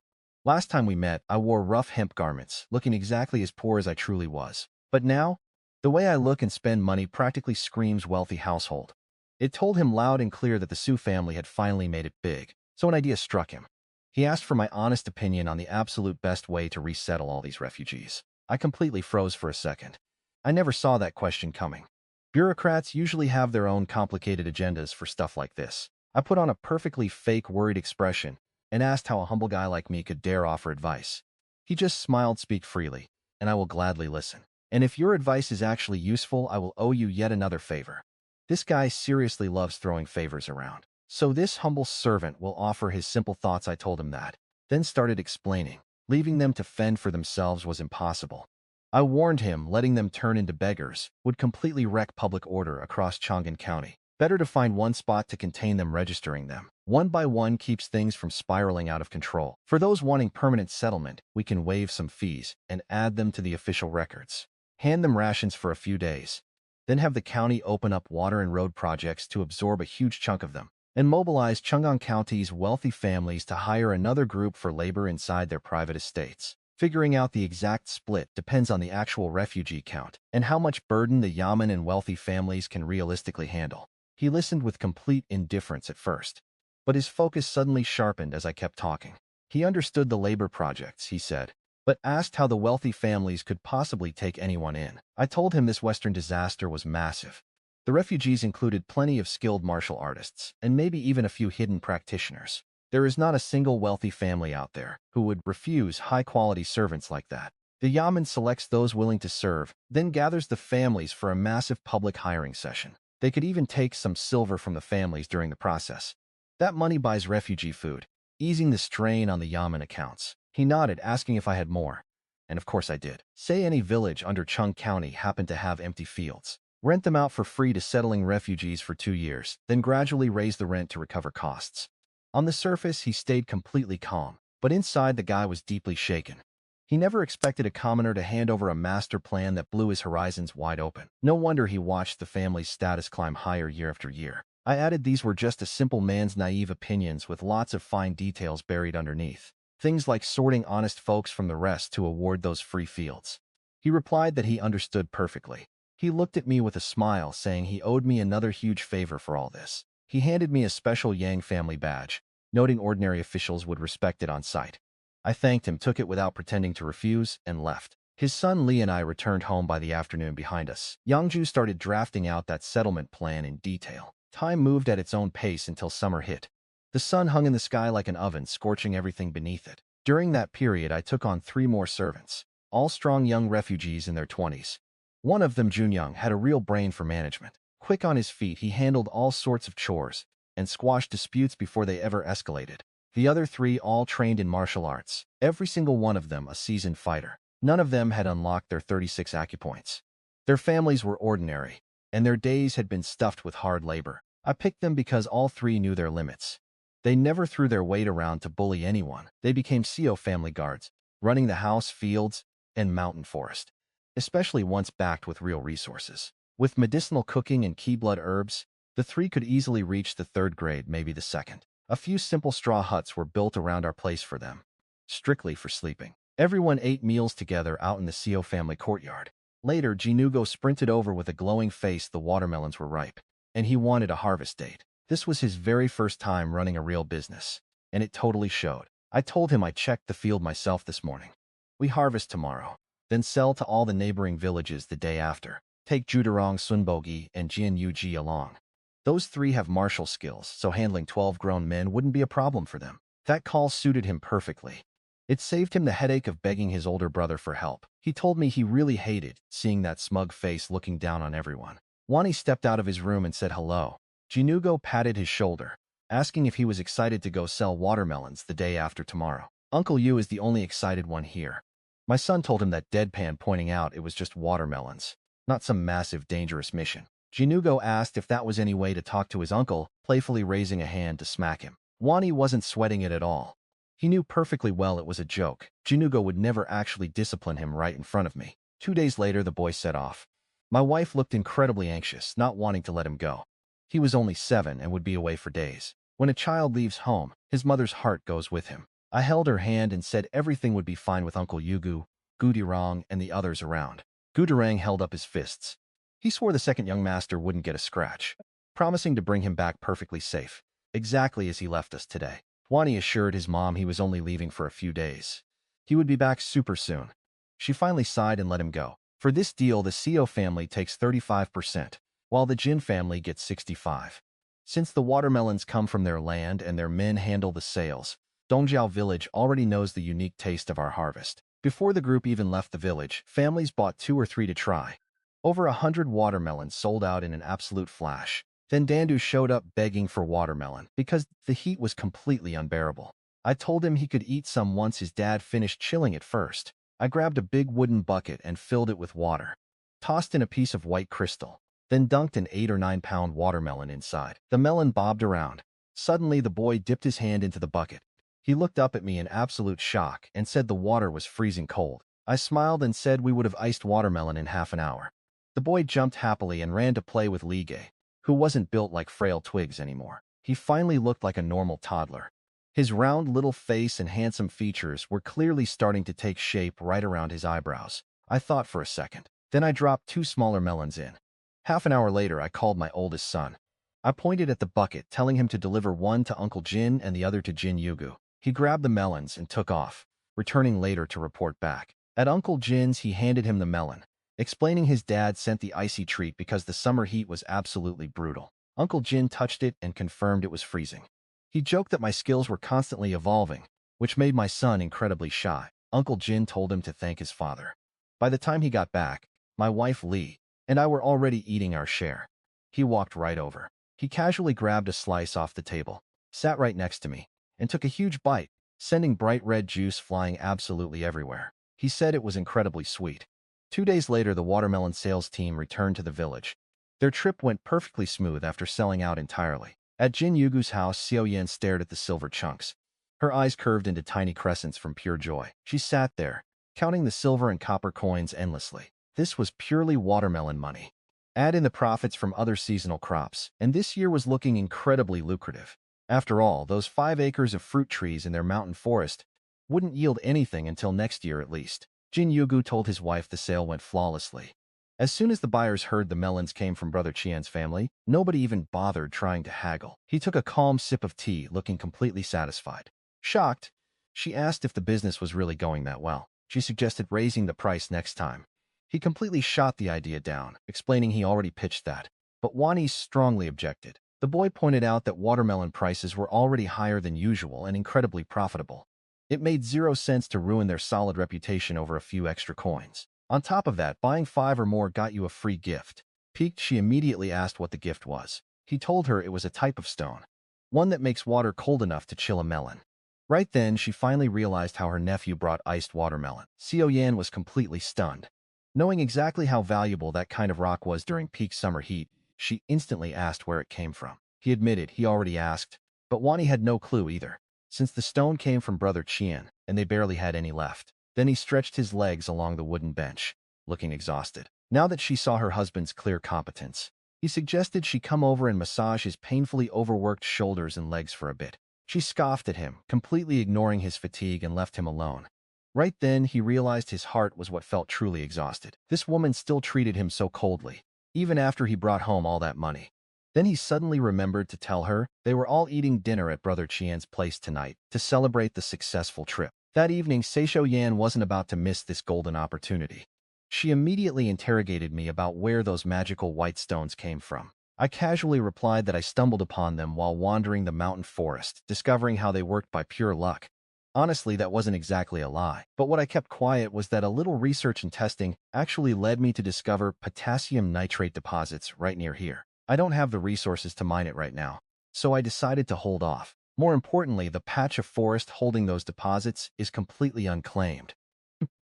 Last time we met, I wore rough hemp garments, looking exactly as poor as I truly was. But now, the way I look and spend money practically screams wealthy household. It told him loud and clear that the Su family had finally made it big, so an idea struck him. He asked for my honest opinion on the absolute best way to resettle all these refugees. I completely froze for a second. I never saw that question coming. Bureaucrats usually have their own complicated agendas for stuff like this. I put on a perfectly fake worried expression and asked how a humble guy like me could dare offer advice. He just smiled. "Speak freely, and I will gladly listen. And if your advice is actually useful, I will owe you yet another favor." This guy seriously loves throwing favors around. "So this humble servant will offer his simple thoughts." I told him that, then started explaining. Leaving them to fend for themselves was impossible. I warned him letting them turn into beggars would completely wreck public order across Chang'an County. Better to find one spot to contain them. Registering them one by one keeps things from spiraling out of control. For those wanting permanent settlement, we can waive some fees and add them to the official records. Hand them rations for a few days. Then have the county open up water and road projects to absorb a huge chunk of them, and mobilize Chang'an County's wealthy families to hire another group for labor inside their private estates. Figuring out the exact split depends on the actual refugee count and how much burden the yamen and wealthy families can realistically handle. He listened with complete indifference at first, but his focus suddenly sharpened as I kept talking. He understood the labor projects, he said, but asked how the wealthy families could possibly take anyone in. I told him this Western disaster was massive. The refugees included plenty of skilled martial artists, and maybe even a few hidden practitioners. There is not a single wealthy family out there who would refuse high-quality servants like that. The Yamen selects those willing to serve, then gathers the families for a massive public hiring session. They could even take some silver from the families during the process. That money buys refugee food, easing the strain on the Yamen accounts. He nodded, asking if I had more. And of course I did. Say any village under Chung County happened to have empty fields. Rent them out for free to settling refugees for 2 years, then gradually raise the rent to recover costs. On the surface, he stayed completely calm, but inside the guy was deeply shaken. He never expected a commoner to hand over a master plan that blew his horizons wide open. No wonder he watched the family's status climb higher year after year. I added these were just a simple man's naive opinions with lots of fine details buried underneath. Things like sorting honest folks from the rest to award those free fields. He replied that he understood perfectly. He looked at me with a smile, saying he owed me another huge favor for all this. He handed me a special Yang family badge, noting ordinary officials would respect it on sight. I thanked him, took it without pretending to refuse, and left. His son Li and I returned home by the afternoon. Behind us, Yangju started drafting out that settlement plan in detail. Time moved at its own pace until summer hit. The sun hung in the sky like an oven, scorching everything beneath it. During that period, I took on 3 more servants, all strong young refugees in their 20s. One of them, Junyoung, had a real brain for management. Quick on his feet, he handled all sorts of chores and squashed disputes before they ever escalated. The other 3 all trained in martial arts, every single one of them a seasoned fighter. None of them had unlocked their 36 acupoints. Their families were ordinary, and their days had been stuffed with hard labor. I picked them because all three knew their limits. They never threw their weight around to bully anyone. They became Seo family guards, running the house, fields, and mountain forest, especially once backed with real resources. With medicinal cooking and key blood herbs, the three could easily reach the third grade, maybe the second. A few simple straw huts were built around our place for them, strictly for sleeping. Everyone ate meals together out in the Seo family courtyard. Later, Jinugo sprinted over with a glowing face. The watermelons were ripe, and he wanted a harvest date. This was his very first time running a real business, and it totally showed. I told him I checked the field myself this morning. We harvest tomorrow, then sell to all the neighboring villages the day after. Take Judarong, Sunbogi, and Jian Yuji along. Those three have martial skills, so handling 12 grown men wouldn't be a problem for them. That call suited him perfectly. It saved him the headache of begging his older brother for help. He told me he really hated seeing that smug face looking down on everyone. Wani stepped out of his room and said hello. Jinugo patted his shoulder, asking if he was excited to go sell watermelons the day after tomorrow. Uncle Yu is the only excited one here. My son told him that deadpan, pointing out it was just watermelons, not some massive dangerous mission. Jinugo asked if that was any way to talk to his uncle, playfully raising a hand to smack him. Wani wasn't sweating it at all. He knew perfectly well it was a joke. Jinugo would never actually discipline him right in front of me. 2 days later, the boy set off. My wife looked incredibly anxious, not wanting to let him go. He was only 7 and would be away for days. When a child leaves home, his mother's heart goes with him. I held her hand and said everything would be fine with Uncle Yugu, Gudirang, and the others around. Gudirang held up his fists. He swore the second young master wouldn't get a scratch, promising to bring him back perfectly safe, exactly as he left us today. Wani assured his mom he was only leaving for a few days. He would be back super soon. She finally sighed and let him go. For this deal, the Seo family takes 35%, while the Jin family gets 65%. Since the watermelons come from their land and their men handle the sales, Dongjiao village already knows the unique taste of our harvest. Before the group even left the village, families bought 2 or 3 to try. Over 100 watermelons sold out in an absolute flash. Then Dandu showed up begging for watermelon because the heat was completely unbearable. I told him he could eat some once his dad finished chilling it first. I grabbed a big wooden bucket and filled it with water, tossed in a piece of white crystal, then dunked an 8 or 9 pound watermelon inside. The melon bobbed around. Suddenly, the boy dipped his hand into the bucket. He looked up at me in absolute shock and said the water was freezing cold. I smiled and said we would have iced watermelon in half an hour. The boy jumped happily and ran to play with Lige, who wasn't built like frail twigs anymore. He finally looked like a normal toddler. His round little face and handsome features were clearly starting to take shape right around his eyebrows. I thought for a second. Then I dropped 2 smaller melons in. Half an hour later, I called my oldest son. I pointed at the bucket, telling him to deliver one to Uncle Jin and the other to Jin Yugu. He grabbed the melons and took off, returning later to report back. At Uncle Jin's, he handed him the melon, explaining his dad sent the icy treat because the summer heat was absolutely brutal. Uncle Jin touched it and confirmed it was freezing. He joked that my skills were constantly evolving, which made my son incredibly shy. Uncle Jin told him to thank his father. By the time he got back, my wife Lee and I were already eating our share. He walked right over. He casually grabbed a slice off the table, sat right next to me, and took a huge bite, sending bright red juice flying absolutely everywhere. He said it was incredibly sweet. 2 days later, the watermelon sales team returned to the village. Their trip went perfectly smooth after selling out entirely. At Jin Yugu's house, Seo Yan stared at the silver chunks. Her eyes curved into tiny crescents from pure joy. She sat there, counting the silver and copper coins endlessly. This was purely watermelon money. Add in the profits from other seasonal crops, and this year was looking incredibly lucrative. After all, those 5 acres of fruit trees in their mountain forest wouldn't yield anything until next year at least. Jin Yugu told his wife the sale went flawlessly. As soon as the buyers heard the melons came from Brother Qian's family, nobody even bothered trying to haggle. He took a calm sip of tea, looking completely satisfied. Shocked, she asked if the business was really going that well. She suggested raising the price next time. He completely shot the idea down, explaining he already pitched that. But Wani strongly objected. The boy pointed out that watermelon prices were already higher than usual and incredibly profitable. It made 0 sense to ruin their solid reputation over a few extra coins. On top of that, buying 5 or more got you a free gift. Piqued, she immediately asked what the gift was. He told her it was a type of stone, one that makes water cold enough to chill a melon. Right then, she finally realized how her nephew brought iced watermelon. Seo Yan was completely stunned. Knowing exactly how valuable that kind of rock was during peak summer heat, she instantly asked where it came from. He admitted he already asked, but Wani had no clue either, since the stone came from Brother Qian, and they barely had any left. Then he stretched his legs along the wooden bench, looking exhausted. Now that she saw her husband's clear competence, he suggested she come over and massage his painfully overworked shoulders and legs for a bit. She scoffed at him, completely ignoring his fatigue, and left him alone. Right then, he realized his heart was what felt truly exhausted. This woman still treated him so coldly, even after he brought home all that money. Then he suddenly remembered to tell her they were all eating dinner at Brother Qian's place tonight to celebrate the successful trip. That evening, Seo Chan wasn't about to miss this golden opportunity. She immediately interrogated me about where those magical white stones came from. I casually replied that I stumbled upon them while wandering the mountain forest, discovering how they worked by pure luck. Honestly, that wasn't exactly a lie, but what I kept quiet was that a little research and testing actually led me to discover potassium nitrate deposits right near here. I don't have the resources to mine it right now, so I decided to hold off. More importantly, the patch of forest holding those deposits is completely unclaimed.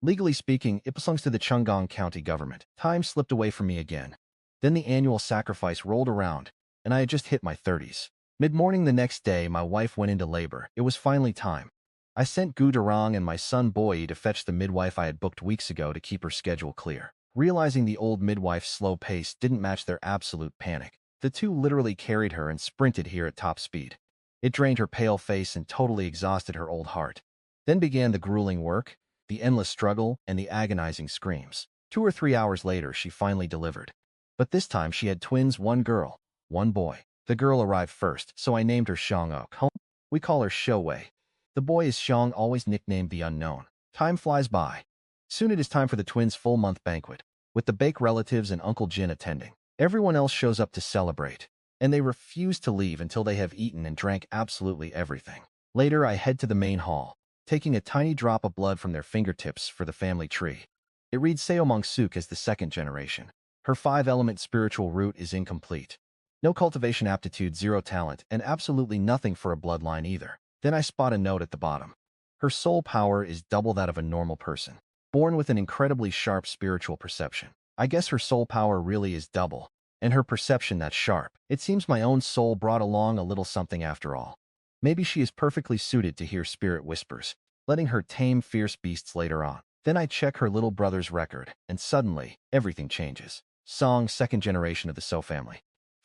Legally speaking, it belongs to the Chunggang County government. Time slipped away from me again. Then the annual sacrifice rolled around, and I had just hit my 30s. Mid-morning the next day, my wife went into labor. It was finally time. I sent Gu Durang and my son Boyi to fetch the midwife I had booked weeks ago to keep her schedule clear. Realizing the old midwife's slow pace didn't match their absolute panic, the two literally carried her and sprinted here at top speed. It drained her pale face and totally exhausted her old heart. Then began the grueling work, the endless struggle, and the agonizing screams. 2 or 3 hours later, she finally delivered. But this time she had twins, one girl, one boy. The girl arrived first, so I named her Xiang-ok. We call her Showei. The boy is Xiang, always nicknamed the Unknown. Time flies by. Soon it is time for the twins' full-month banquet, with the Bake relatives and Uncle Jin attending. Everyone else shows up to celebrate, and they refuse to leave until they have eaten and drank absolutely everything. Later, I head to the main hall, taking a tiny drop of blood from their fingertips for the family tree. It reads Seo Mongsuk as the second generation. Her 5-element spiritual root is incomplete. No cultivation aptitude, 0 talent, and absolutely nothing for a bloodline either. Then I spot a note at the bottom. Her soul power is double that of a normal person, born with an incredibly sharp spiritual perception. I guess her soul power really is double, and her perception that sharp. It seems my own soul brought along a little something after all. Maybe she is perfectly suited to hear spirit whispers, letting her tame fierce beasts later on. Then I check her little brother's record, and suddenly, everything changes. Song, second generation of the Seo family.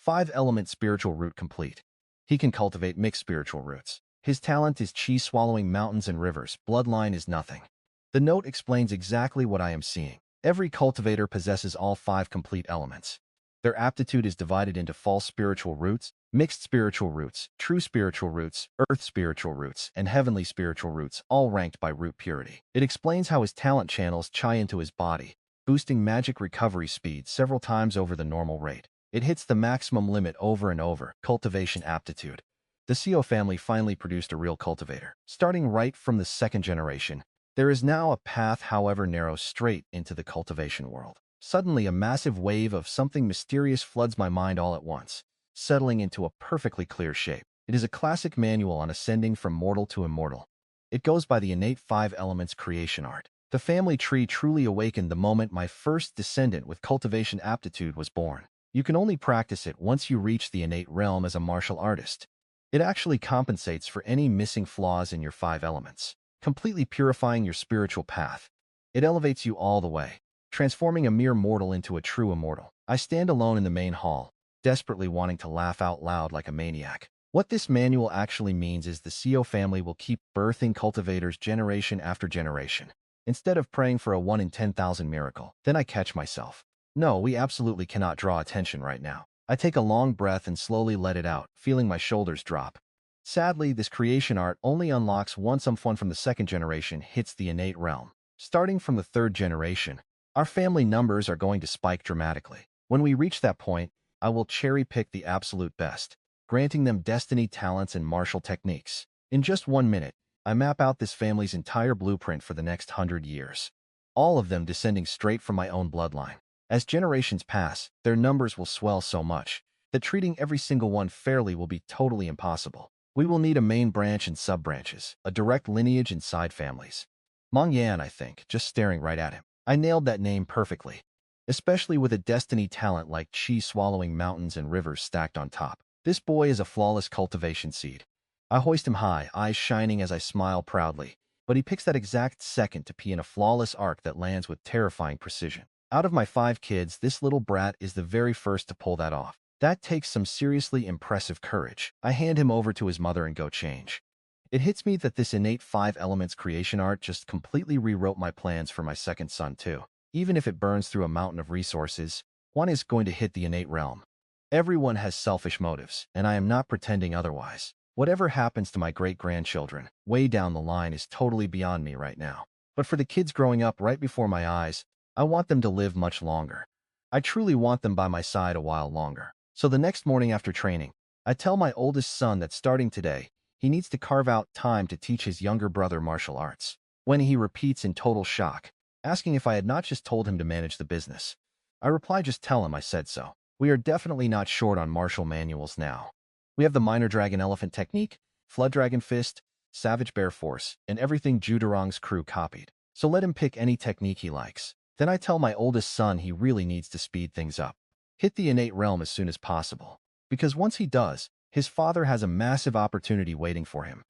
5-element spiritual root complete. He can cultivate mixed spiritual roots. His talent is chi, swallowing mountains and rivers. Bloodline is nothing. The note explains exactly what I am seeing. Every cultivator possesses all 5 complete elements. Their aptitude is divided into false spiritual roots, mixed spiritual roots, true spiritual roots, earth spiritual roots, and heavenly spiritual roots, all ranked by root purity. It explains how his talent channels chi into his body, boosting magic recovery speed several times over the normal rate. It hits the maximum limit over and over. Cultivation aptitude. The Seo family finally produced a real cultivator. Starting right from the second generation, there is now a path, however narrow, straight into the cultivation world. Suddenly, a massive wave of something mysterious floods my mind all at once, settling into a perfectly clear shape. It is a classic manual on ascending from mortal to immortal. It goes by the innate 5 elements creation art. The family tree truly awakened the moment my first descendant with cultivation aptitude was born. You can only practice it once you reach the innate realm as a martial artist. It actually compensates for any missing flaws in your 5 elements, completely purifying your spiritual path. It elevates you all the way, transforming a mere mortal into a true immortal. I stand alone in the main hall, desperately wanting to laugh out loud like a maniac. What this manual actually means is the Seo family will keep birthing cultivators generation after generation, instead of praying for a 1 in 10,000 miracle. Then I catch myself. No, we absolutely cannot draw attention right now. I take a long breath and slowly let it out, feeling my shoulders drop. Sadly, this creation art only unlocks once someone from the second generation hits the innate realm. Starting from the third generation, our family numbers are going to spike dramatically. When we reach that point, I will cherry-pick the absolute best, granting them destiny, talents, and martial techniques. In just 1 minute, I map out this family's entire blueprint for the next 100 years, all of them descending straight from my own bloodline. As generations pass, their numbers will swell so much that treating every single one fairly will be totally impossible. We will need a main branch and sub-branches, a direct lineage and side families. Mong Yan, I think, just staring right at him. I nailed that name perfectly, especially with a destiny talent like chi swallowing mountains and rivers stacked on top. This boy is a flawless cultivation seed. I hoist him high, eyes shining as I smile proudly, but he picks that exact second to pee in a flawless arc that lands with terrifying precision. Out of my 5 kids, this little brat is the very first to pull that off. That takes some seriously impressive courage. I hand him over to his mother and go change. It hits me that this innate 5 elements creation art just completely rewrote my plans for my second son too. Even if it burns through a mountain of resources, one is going to hit the innate realm. Everyone has selfish motives, and I am not pretending otherwise. Whatever happens to my great-grandchildren, way down the line is totally beyond me right now. But for the kids growing up right before my eyes, I want them to live much longer. I truly want them by my side a while longer. So the next morning after training, I tell my oldest son that starting today, he needs to carve out time to teach his younger brother martial arts. When he repeats in total shock, asking if I had not just told him to manage the business, I reply, just tell him I said so. We are definitely not short on martial manuals now. We have the Minor Dragon Elephant Technique, Flood Dragon Fist, Savage Bear Force, and everything Judorong's crew copied. So let him pick any technique he likes. Then I tell my oldest son he really needs to speed things up. Hit the innate realm as soon as possible. Because once he does, his father has a massive opportunity waiting for him.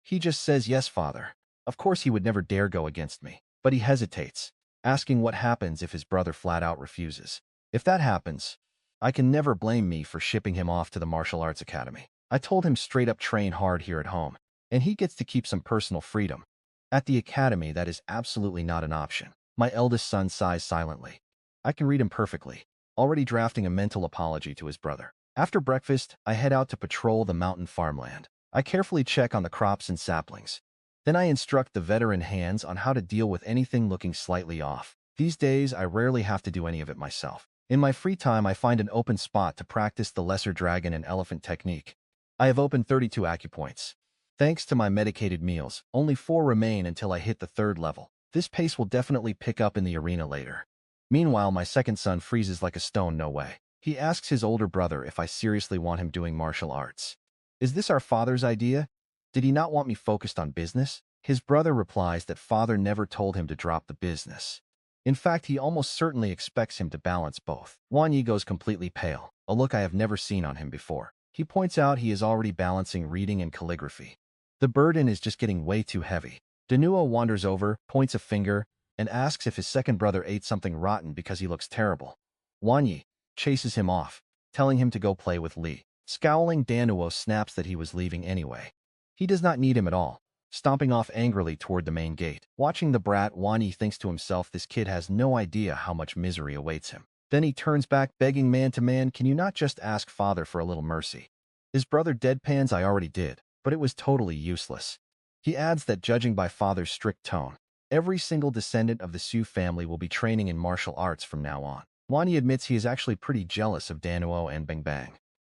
He just says, yes, father. Of course he would never dare go against me. But he hesitates, asking what happens if his brother flat out refuses. If that happens, I can never blame me for shipping him off to the martial arts academy. I told him straight up train hard here at home, and he gets to keep some personal freedom. At the academy, that is absolutely not an option. My eldest son sighs silently. I can read him perfectly, already drafting a mental apology to his brother. After breakfast, I head out to patrol the mountain farmland. I carefully check on the crops and saplings. Then I instruct the veteran hands on how to deal with anything looking slightly off. These days, I rarely have to do any of it myself. In my free time, I find an open spot to practice the lesser dragon and elephant technique. I have opened 32 acupoints. Thanks to my medicated meals, only 4 remain until I hit the 3rd level. This pace will definitely pick up in the arena later. Meanwhile, my second son freezes like a stone. No way. He asks his older brother if I seriously want him doing martial arts. Is this our father's idea? Did he not want me focused on business? His brother replies that father never told him to drop the business. In fact, he almost certainly expects him to balance both. Wan Yi goes completely pale, a look I have never seen on him before. He points out he is already balancing reading and calligraphy. The burden is just getting way too heavy. Danuo wanders over, points a finger, and asks if his second brother ate something rotten because he looks terrible. Wan Yi chases him off, telling him to go play with Li. Scowling, Danuo snaps that he was leaving anyway. He does not need him at all, stomping off angrily toward the main gate. Watching the brat, Wan Yi thinks to himself this kid has no idea how much misery awaits him. Then he turns back, begging man to man, can you not just ask father for a little mercy? His brother deadpans, I already did, but it was totally useless. He adds that judging by father's strict tone, every single descendant of the Seo family will be training in martial arts from now on. Wan Yi admits he is actually pretty jealous of Danuo and Bang Bang.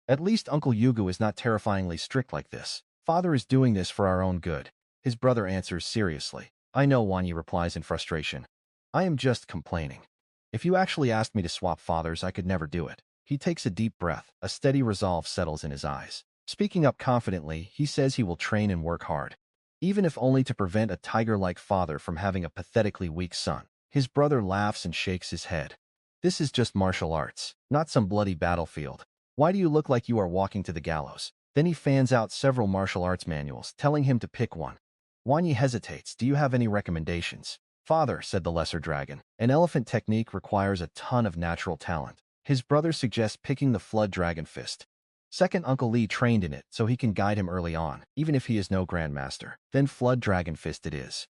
At least Uncle Yugu is not terrifyingly strict like this. Father is doing this for our own good. His brother answers seriously. I know, Wan Yi replies in frustration. I am just complaining. If you actually asked me to swap fathers, I could never do it. He takes a deep breath. A steady resolve settles in his eyes. Speaking up confidently, he says he will train and work hard, even if only to prevent a tiger-like father from having a pathetically weak son. His brother laughs and shakes his head. This is just martial arts, not some bloody battlefield. Why do you look like you are walking to the gallows? Then he fans out several martial arts manuals, telling him to pick one. Wan Yi hesitates. Do you have any recommendations? Father, said the lesser dragon, an elephant technique requires a ton of natural talent. His brother suggests picking the Flood Dragon Fist. Second, Uncle Li trained in it, so he can guide him early on, even if he is no grandmaster. Then Flood Dragon Fist it is.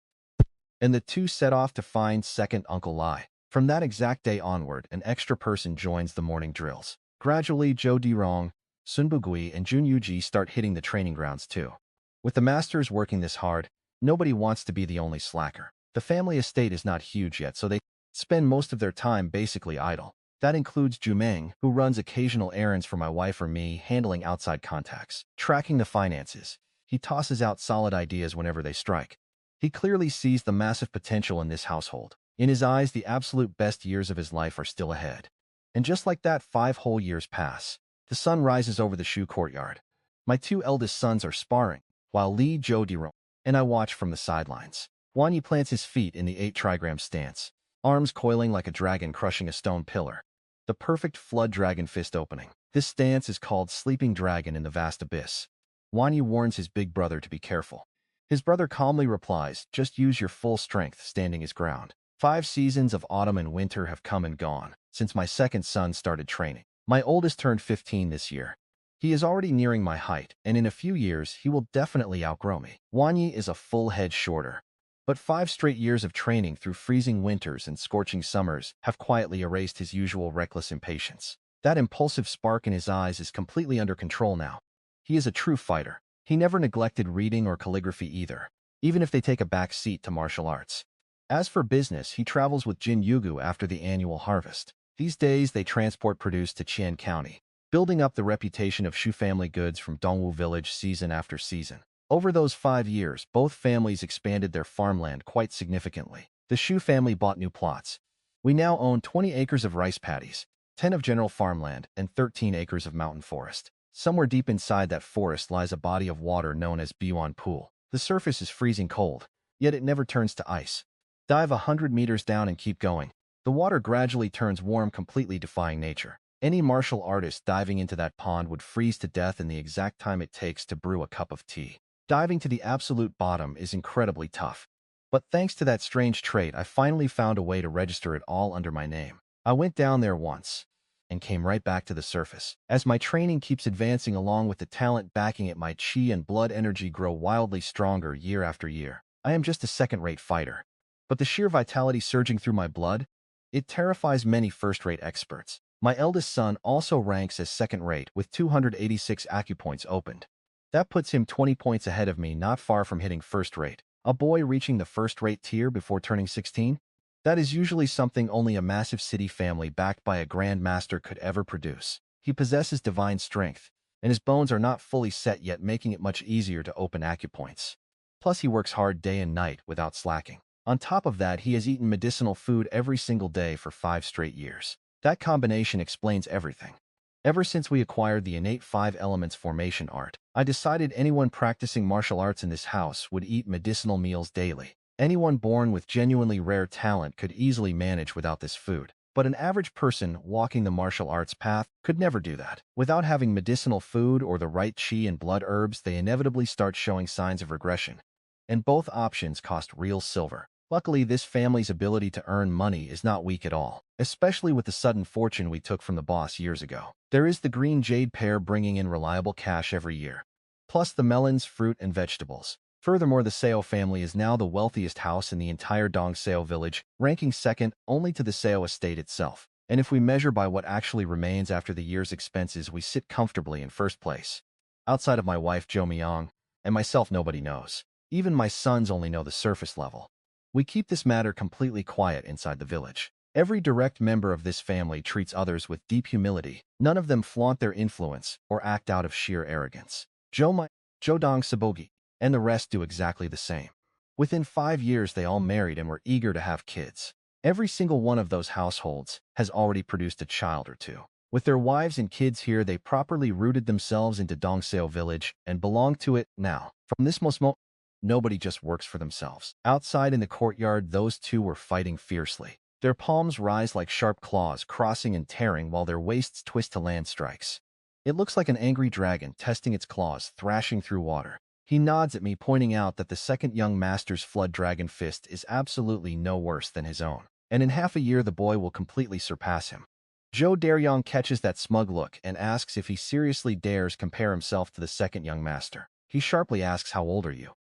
And the two set off to find second Uncle Li. From that exact day onward, an extra person joins the morning drills. Gradually, Zhou Dirong, Sun Bugui, and Jun Yuji start hitting the training grounds too. With the masters working this hard, nobody wants to be the only slacker. The family estate is not huge yet, so they spend most of their time basically idle. That includes Jumeng, who runs occasional errands for my wife or me, handling outside contacts, tracking the finances. He tosses out solid ideas whenever they strike. He clearly sees the massive potential in this household. In his eyes, the absolute best years of his life are still ahead. And just like that, 5 whole years pass. The sun rises over the Shu courtyard. My 2 eldest sons are sparring, while Li Zhou Dirong and I watch from the sidelines. Wan Yi plants his feet in the 8 trigram stance. arms coiling like a dragon crushing a stone pillar. The perfect flood dragon fist opening. This stance is called Sleeping Dragon in the Vast Abyss. Wanyi warns his big brother to be careful. His brother calmly replies, just use your full strength, standing his ground. 5 seasons of autumn and winter have come and gone since my second son started training. My oldest turned 15 this year. He is already nearing my height, and in a few years, he will definitely outgrow me. Wanyi is a full head shorter. But 5 straight years of training through freezing winters and scorching summers have quietly erased his usual reckless impatience. That impulsive spark in his eyes is completely under control now. He is a true fighter. He never neglected reading or calligraphy either, even if they take a back seat to martial arts. As for business, he travels with Jin Yugu after the annual harvest. These days, they transport produce to Qian County, building up the reputation of Shu family goods from Dongwu village season after season. Over those 5 years, both families expanded their farmland quite significantly. The Shu family bought new plots. We now own 20 acres of rice paddies, 10 of general farmland, and 13 acres of mountain forest. Somewhere deep inside that forest lies a body of water known as Biwan Pool. The surface is freezing cold, yet it never turns to ice. Dive 100 meters down and keep going. The water gradually turns warm, completely defying nature. Any martial artist diving into that pond would freeze to death in the exact time it takes to brew a cup of tea. Diving to the absolute bottom is incredibly tough. But thanks to that strange trait, I finally found a way to register it all under my name. I went down there once and came right back to the surface. As my training keeps advancing along with the talent backing it, my chi and blood energy grow wildly stronger year after year. I am just a second-rate fighter. But the sheer vitality surging through my blood, it terrifies many first-rate experts. My eldest son also ranks as second-rate with 286 acupoints opened. That puts him 20 points ahead of me, not far from hitting first-rate. A boy reaching the first-rate tier before turning 16? That is usually something only a massive city family backed by a Grand Master could ever produce. He possesses divine strength, and his bones are not fully set yet, making it much easier to open acupoints. Plus, he works hard day and night without slacking. On top of that, he has eaten medicinal food every single day for 5 straight years. That combination explains everything. Ever since we acquired the innate 5 elements formation art, I decided anyone practicing martial arts in this house would eat medicinal meals daily. Anyone born with genuinely rare talent could easily manage without this food. But an average person walking the martial arts path could never do that. Without having medicinal food or the right chi and blood herbs, they inevitably start showing signs of regression. And both options cost real silver. Luckily, this family's ability to earn money is not weak at all, especially with the sudden fortune we took from the boss years ago. There is the green jade pear bringing in reliable cash every year, plus the melons, fruit, and vegetables. Furthermore, the Seo family is now the wealthiest house in the entire Dong Seo village, ranking second only to the Seo estate itself. And if we measure by what actually remains after the year's expenses, we sit comfortably in first place. Outside of my wife Jo Myung and myself, nobody knows. Even my sons only know the surface level. We keep this matter completely quiet inside the village. Every direct member of this family treats others with deep humility. None of them flaunt their influence or act out of sheer arrogance. Jo Dong Sabogi and the rest do exactly the same. Within 5 years, they all married and were eager to have kids. Every single one of those households has already produced a child or two. With their wives and kids here, they properly rooted themselves into Dongseo village and belong to it now. From this moment, nobody just works for themselves. Outside in the courtyard, those two were fighting fiercely. Their palms rise like sharp claws, crossing and tearing while their waists twist to land strikes. It looks like an angry dragon testing its claws, thrashing through water. He nods at me, pointing out that the second young master's flood dragon fist is absolutely no worse than his own. And in half a year, the boy will completely surpass him. Zhou Daryong catches that smug look and asks if he seriously dares compare himself to the second young master. He sharply asks, "How old are you?"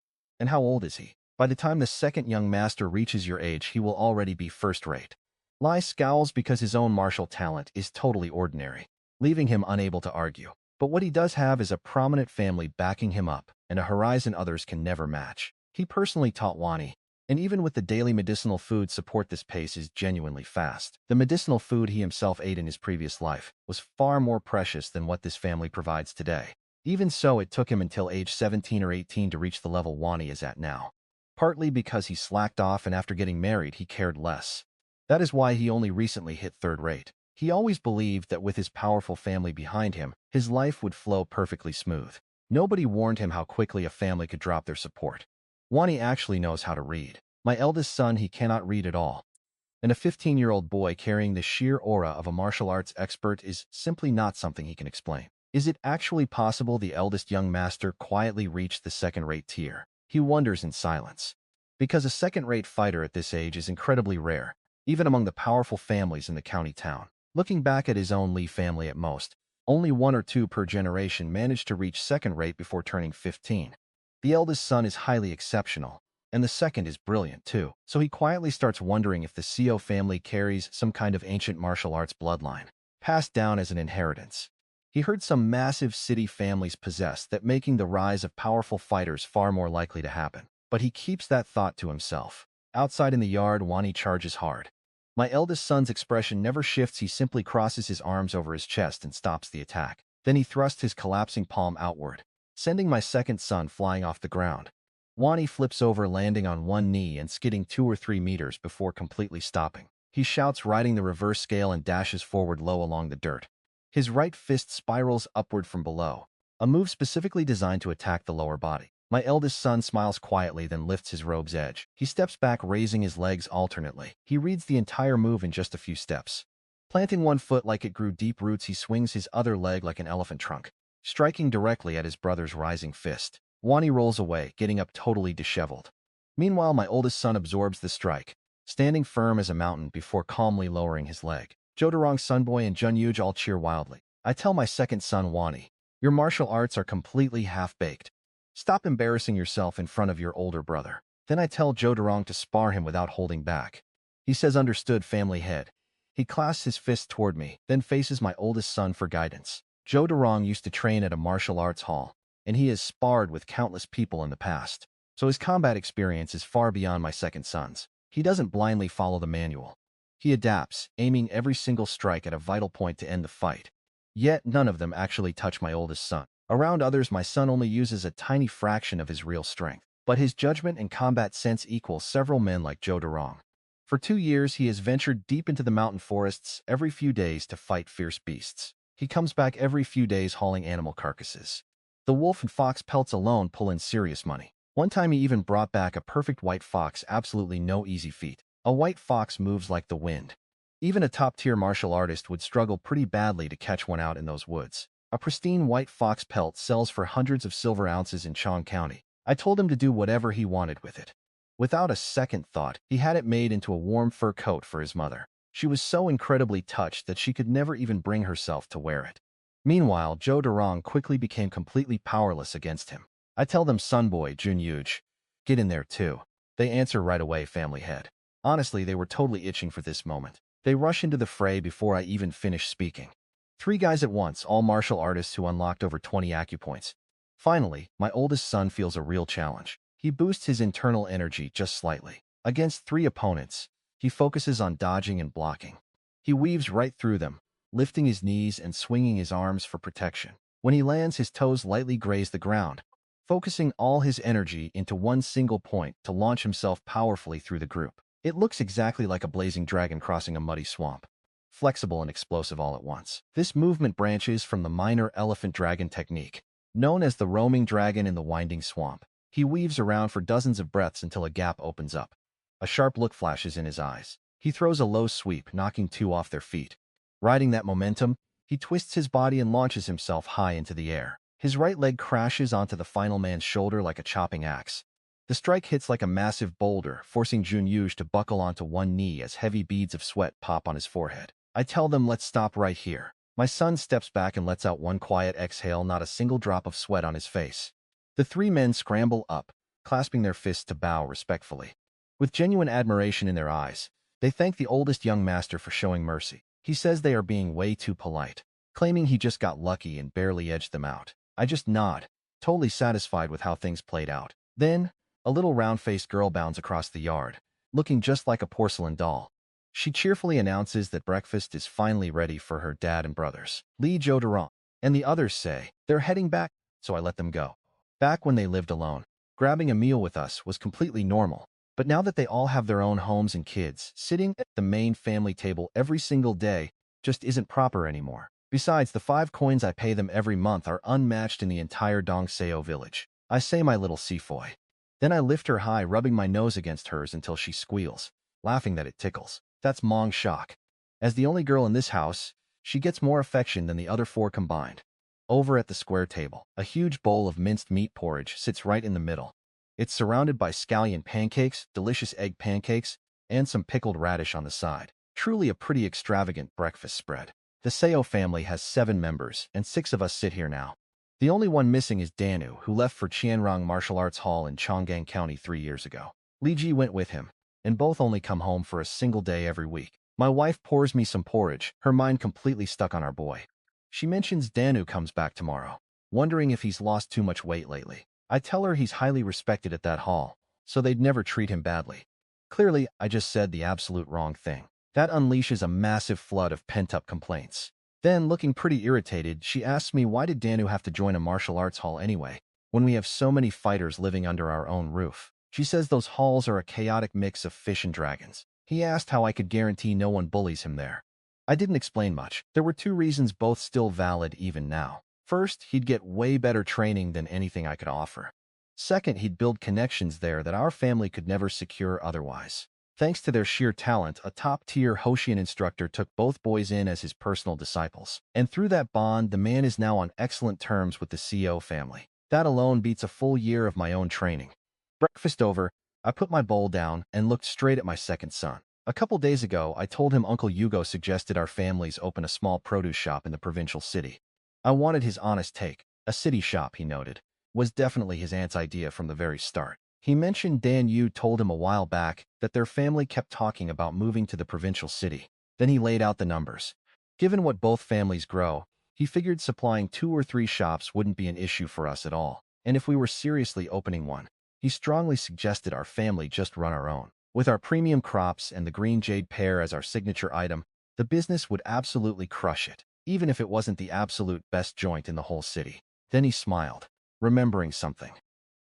And how old is he? By the time the second young master reaches your age, he will already be first-rate. Lai scowls because his own martial talent is totally ordinary, leaving him unable to argue. But what he does have is a prominent family backing him up, and a horizon others can never match. He personally taught Wani, and even with the daily medicinal food support, this pace is genuinely fast. The medicinal food he himself ate in his previous life was far more precious than what this family provides today. Even so, it took him until age 17 or 18 to reach the level Wani is at now. Partly because he slacked off, and after getting married, he cared less. That is why he only recently hit third-rate. He always believed that with his powerful family behind him, his life would flow perfectly smooth. Nobody warned him how quickly a family could drop their support. Wani actually knows how to read. My eldest son, he cannot read at all. and a 15-year-old boy carrying the sheer aura of a martial arts expert is simply not something he can explain. Is it actually possible the eldest young master quietly reached the second-rate tier? He wonders in silence. Because a second-rate fighter at this age is incredibly rare, even among the powerful families in the county town. Looking back at his own Lee family at most, only one or two per generation managed to reach second-rate before turning 15. The eldest son is highly exceptional, and the second is brilliant too. So he quietly starts wondering if the Seo family carries some kind of ancient martial arts bloodline, passed down as an inheritance. He heard some massive city families possess that, making the rise of powerful fighters far more likely to happen. But he keeps that thought to himself. Outside in the yard, Wani charges hard. My eldest son's expression never shifts. He simply crosses his arms over his chest and stops the attack. Then he thrusts his collapsing palm outward, sending my second son flying off the ground. Wani flips over, landing on one knee and skidding 2 or 3 meters before completely stopping. He shouts, riding the reverse scale, and dashes forward low along the dirt. His right fist spirals upward from below, a move specifically designed to attack the lower body. My eldest son smiles quietly, then lifts his robe's edge. He steps back, raising his legs alternately. He reads the entire move in just a few steps. Planting one foot like it grew deep roots, he swings his other leg like an elephant trunk, striking directly at his brother's rising fist. Wani rolls away, getting up totally disheveled. Meanwhile, my oldest son absorbs the strike, standing firm as a mountain before calmly lowering his leg. Jodorong, Sunboy, and Junyuj all cheer wildly. I tell my second son, Wani, your martial arts are completely half-baked. Stop embarrassing yourself in front of your older brother. Then I tell Jodorong to spar him without holding back. He says, understood, family head. He clasps his fist toward me, then faces my oldest son for guidance. Jodorong used to train at a martial arts hall, and he has sparred with countless people in the past, so his combat experience is far beyond my second son's. He doesn't blindly follow the manual. He adapts, aiming every single strike at a vital point to end the fight. Yet none of them actually touch my oldest son. Around others, my son only uses a tiny fraction of his real strength, but his judgment and combat sense equals several men like Jodorong. For 2 years, he has ventured deep into the mountain forests every few days to fight fierce beasts. He comes back every few days hauling animal carcasses. The wolf and fox pelts alone pull in serious money. One time he even brought back a perfect white fox, absolutely no easy feat. A white fox moves like the wind. Even a top-tier martial artist would struggle pretty badly to catch one out in those woods. A pristine white fox pelt sells for hundreds of silver ounces in Chong County. I told him to do whatever he wanted with it. Without a second thought, he had it made into a warm fur coat for his mother. She was so incredibly touched that she could never even bring herself to wear it. Meanwhile, Jodorong quickly became completely powerless against him. I tell them, Sunboy, Junyuj, get in there too. They answer right away, family head. Honestly, they were totally itching for this moment. They rush into the fray before I even finish speaking. 3 guys at once, all martial artists who unlocked over 20 acupoints. Finally, my oldest son feels a real challenge. He boosts his internal energy just slightly. Against 3 opponents, he focuses on dodging and blocking. He weaves right through them, lifting his knees and swinging his arms for protection. When he lands, his toes lightly graze the ground, focusing all his energy into one single point to launch himself powerfully through the group. It looks exactly like a blazing dragon crossing a muddy swamp, flexible and explosive all at once. This movement branches from the minor elephant dragon technique, known as the roaming dragon in the winding swamp. He weaves around for dozens of breaths until a gap opens up. A sharp look flashes in his eyes. He throws a low sweep, knocking 2 off their feet. Riding that momentum, he twists his body and launches himself high into the air. His right leg crashes onto the final man's shoulder like a chopping axe. The strike hits like a massive boulder, forcing Junyuj to buckle onto one knee as heavy beads of sweat pop on his forehead. I tell them, let's stop right here. My son steps back and lets out one quiet exhale, not a single drop of sweat on his face. The 3 men scramble up, clasping their fists to bow respectfully. With genuine admiration in their eyes, they thank the oldest young master for showing mercy. He says they are being way too polite, claiming he just got lucky and barely edged them out. I just nod, totally satisfied with how things played out. Then, a little round-faced girl bounds across the yard, looking just like a porcelain doll. She cheerfully announces that breakfast is finally ready for her dad and brothers. Lee, Jodorong, and the others say they're heading back, so I let them go. Back when they lived alone, grabbing a meal with us was completely normal. But now that they all have their own homes and kids, sitting at the main family table every single day just isn't proper anymore. Besides, the 5 coins I pay them every month are unmatched in the entire Dongseo village. I say, my little Seafoy. Then I lift her high, rubbing my nose against hers until she squeals, laughing that it tickles. That's Mong's shock. As the only girl in this house, she gets more affection than the other four combined. Over at the square table, a huge bowl of minced meat porridge sits right in the middle. It's surrounded by scallion pancakes, delicious egg pancakes, and some pickled radish on the side. Truly a pretty extravagant breakfast spread. The Seo family has 7 members, and 6 of us sit here now. The only one missing is Danu, who left for Qianrong Martial Arts Hall in Chonggang County 3 years ago. Li Ji went with him, and both only come home for a single day every week. My wife pours me some porridge, her mind completely stuck on our boy. She mentions Danu comes back tomorrow, wondering if he's lost too much weight lately. I tell her he's highly respected at that hall, so they'd never treat him badly. Clearly, I just said the absolute wrong thing. That unleashes a massive flood of pent-up complaints. Then, looking pretty irritated, she asks me why did Danu have to join a martial arts hall anyway, when we have so many fighters living under our own roof. She says those halls are a chaotic mix of fish and dragons. He asked how I could guarantee no one bullies him there. I didn't explain much. There were 2 reasons, both still valid even now. First, he'd get way better training than anything I could offer. Second, he'd build connections there that our family could never secure otherwise. Thanks to their sheer talent, a top-tier Hoshian instructor took both boys in as his personal disciples. And through that bond, the man is now on excellent terms with the Seo family. That alone beats a full year of my own training. Breakfast over, I put my bowl down and looked straight at my second son. A couple days ago, I told him Uncle Hugo suggested our families open a small produce shop in the provincial city. I wanted his honest take. A city shop, he noted, was definitely his aunt's idea from the very start. He mentioned Dan Yu told him a while back that their family kept talking about moving to the provincial city. Then he laid out the numbers. Given what both families grow, he figured supplying 2 or 3 shops wouldn't be an issue for us at all. And if we were seriously opening one, he strongly suggested our family just run our own. With our premium crops and the green jade pear as our signature item, the business would absolutely crush it, even if it wasn't the absolute best joint in the whole city. Then he smiled, remembering something.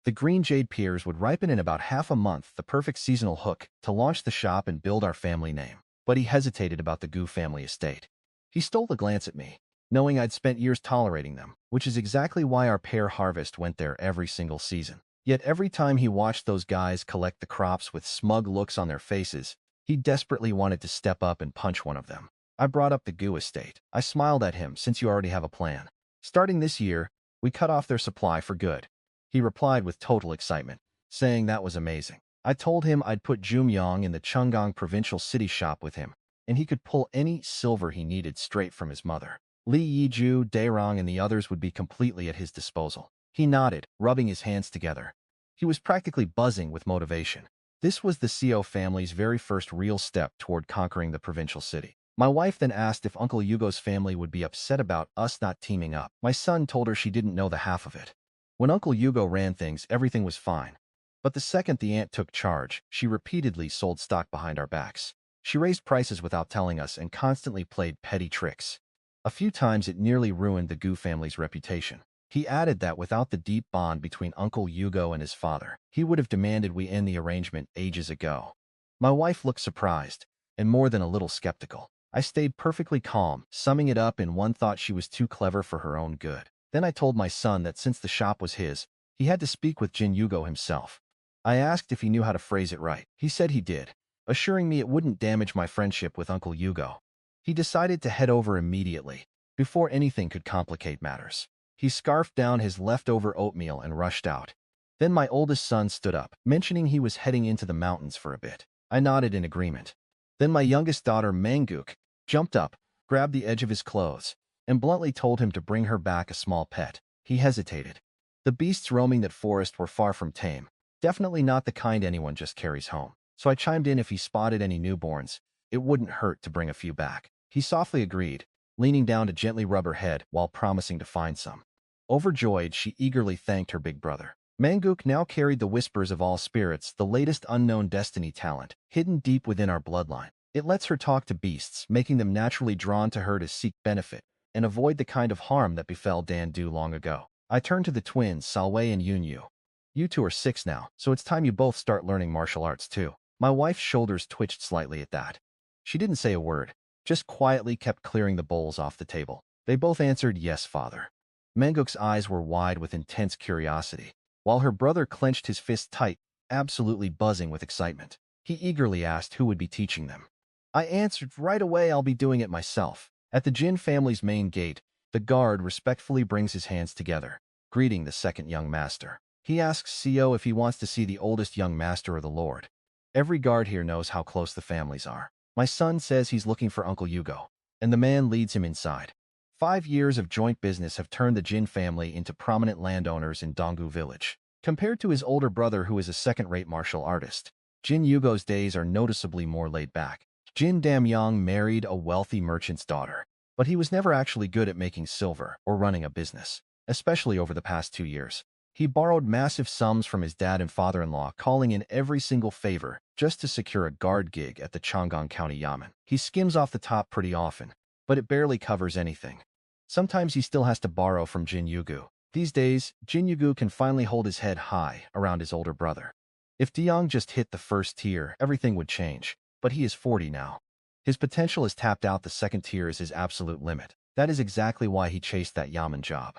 The green jade pears would ripen in about half a month, the perfect seasonal hook to launch the shop and build our family name. But he hesitated about the Gu family estate. He stole a glance at me, knowing I'd spent years tolerating them, which is exactly why our pear harvest went there every single season. Yet every time he watched those guys collect the crops with smug looks on their faces, he desperately wanted to step up and punch one of them. I brought up the Gu estate. I smiled at him, since you already have a plan. Starting this year, we cut off their supply for good. He replied with total excitement, saying that was amazing. I told him I'd put Jumyong in the Chunggang provincial city shop with him, and he could pull any silver he needed straight from his mother. Li Yiju, Dairong, and the others would be completely at his disposal. He nodded, rubbing his hands together. He was practically buzzing with motivation. This was the Seo family's very first real step toward conquering the provincial city. My wife then asked if Uncle Hugo's family would be upset about us not teaming up. My son told her she didn't know the half of it. When Uncle Hugo ran things, everything was fine. But the second the aunt took charge, she repeatedly sold stock behind our backs. She raised prices without telling us and constantly played petty tricks. A few times it nearly ruined the Gu family's reputation. He added that without the deep bond between Uncle Hugo and his father, he would have demanded we end the arrangement ages ago. My wife looked surprised, and more than a little skeptical. I stayed perfectly calm, summing it up in one thought: she was too clever for her own good. Then I told my son that since the shop was his, he had to speak with Jin Hugo himself. I asked if he knew how to phrase it right. He said he did, assuring me it wouldn't damage my friendship with Uncle Hugo. He decided to head over immediately, before anything could complicate matters. He scarfed down his leftover oatmeal and rushed out. Then my oldest son stood up, mentioning he was heading into the mountains for a bit. I nodded in agreement. Then my youngest daughter, Manguk, jumped up, grabbed the edge of his clothes, and bluntly told him to bring her back a small pet. He hesitated. The beasts roaming that forest were far from tame, definitely not the kind anyone just carries home. So I chimed in if he spotted any newborns, it wouldn't hurt to bring a few back. He softly agreed, leaning down to gently rub her head while promising to find some. Overjoyed, she eagerly thanked her big brother. Manguk now carried the Whispers of All Spirits, the latest unknown destiny talent, hidden deep within our bloodline. It lets her talk to beasts, making them naturally drawn to her to seek benefit and avoid the kind of harm that befell Dan Du long ago. I turned to the twins, Salwei and Yunyu. You two are 6 now, so it's time you both start learning martial arts too. My wife's shoulders twitched slightly at that. She didn't say a word, just quietly kept clearing the bowls off the table. They both answered, "Yes, father." Manguk's eyes were wide with intense curiosity, while her brother clenched his fist tight, absolutely buzzing with excitement. He eagerly asked who would be teaching them. I answered right away, I'll be doing it myself. At the Jin family's main gate, the guard respectfully brings his hands together, greeting the second young master. He asks Seo if he wants to see the oldest young master or the lord. Every guard here knows how close the families are. My son says he's looking for Uncle Yugo, and the man leads him inside. 5 years of joint business have turned the Jin family into prominent landowners in Donggu village. Compared to his older brother who is a second-rate martial artist, Jin Yugo's days are noticeably more laid back. Jin Damyang married a wealthy merchant's daughter, but he was never actually good at making silver or running a business, especially over the past 2 years. He borrowed massive sums from his dad and father-in-law, calling in every single favor just to secure a guard gig at the Chang'an County Yamen. He skims off the top pretty often, but it barely covers anything. Sometimes he still has to borrow from Jin Yugu. These days, Jin Yugu can finally hold his head high around his older brother. If Diong just hit the first tier, everything would change, but he is 40 now. His potential is tapped out. The second tier is his absolute limit. That is exactly why he chased that Yamen job.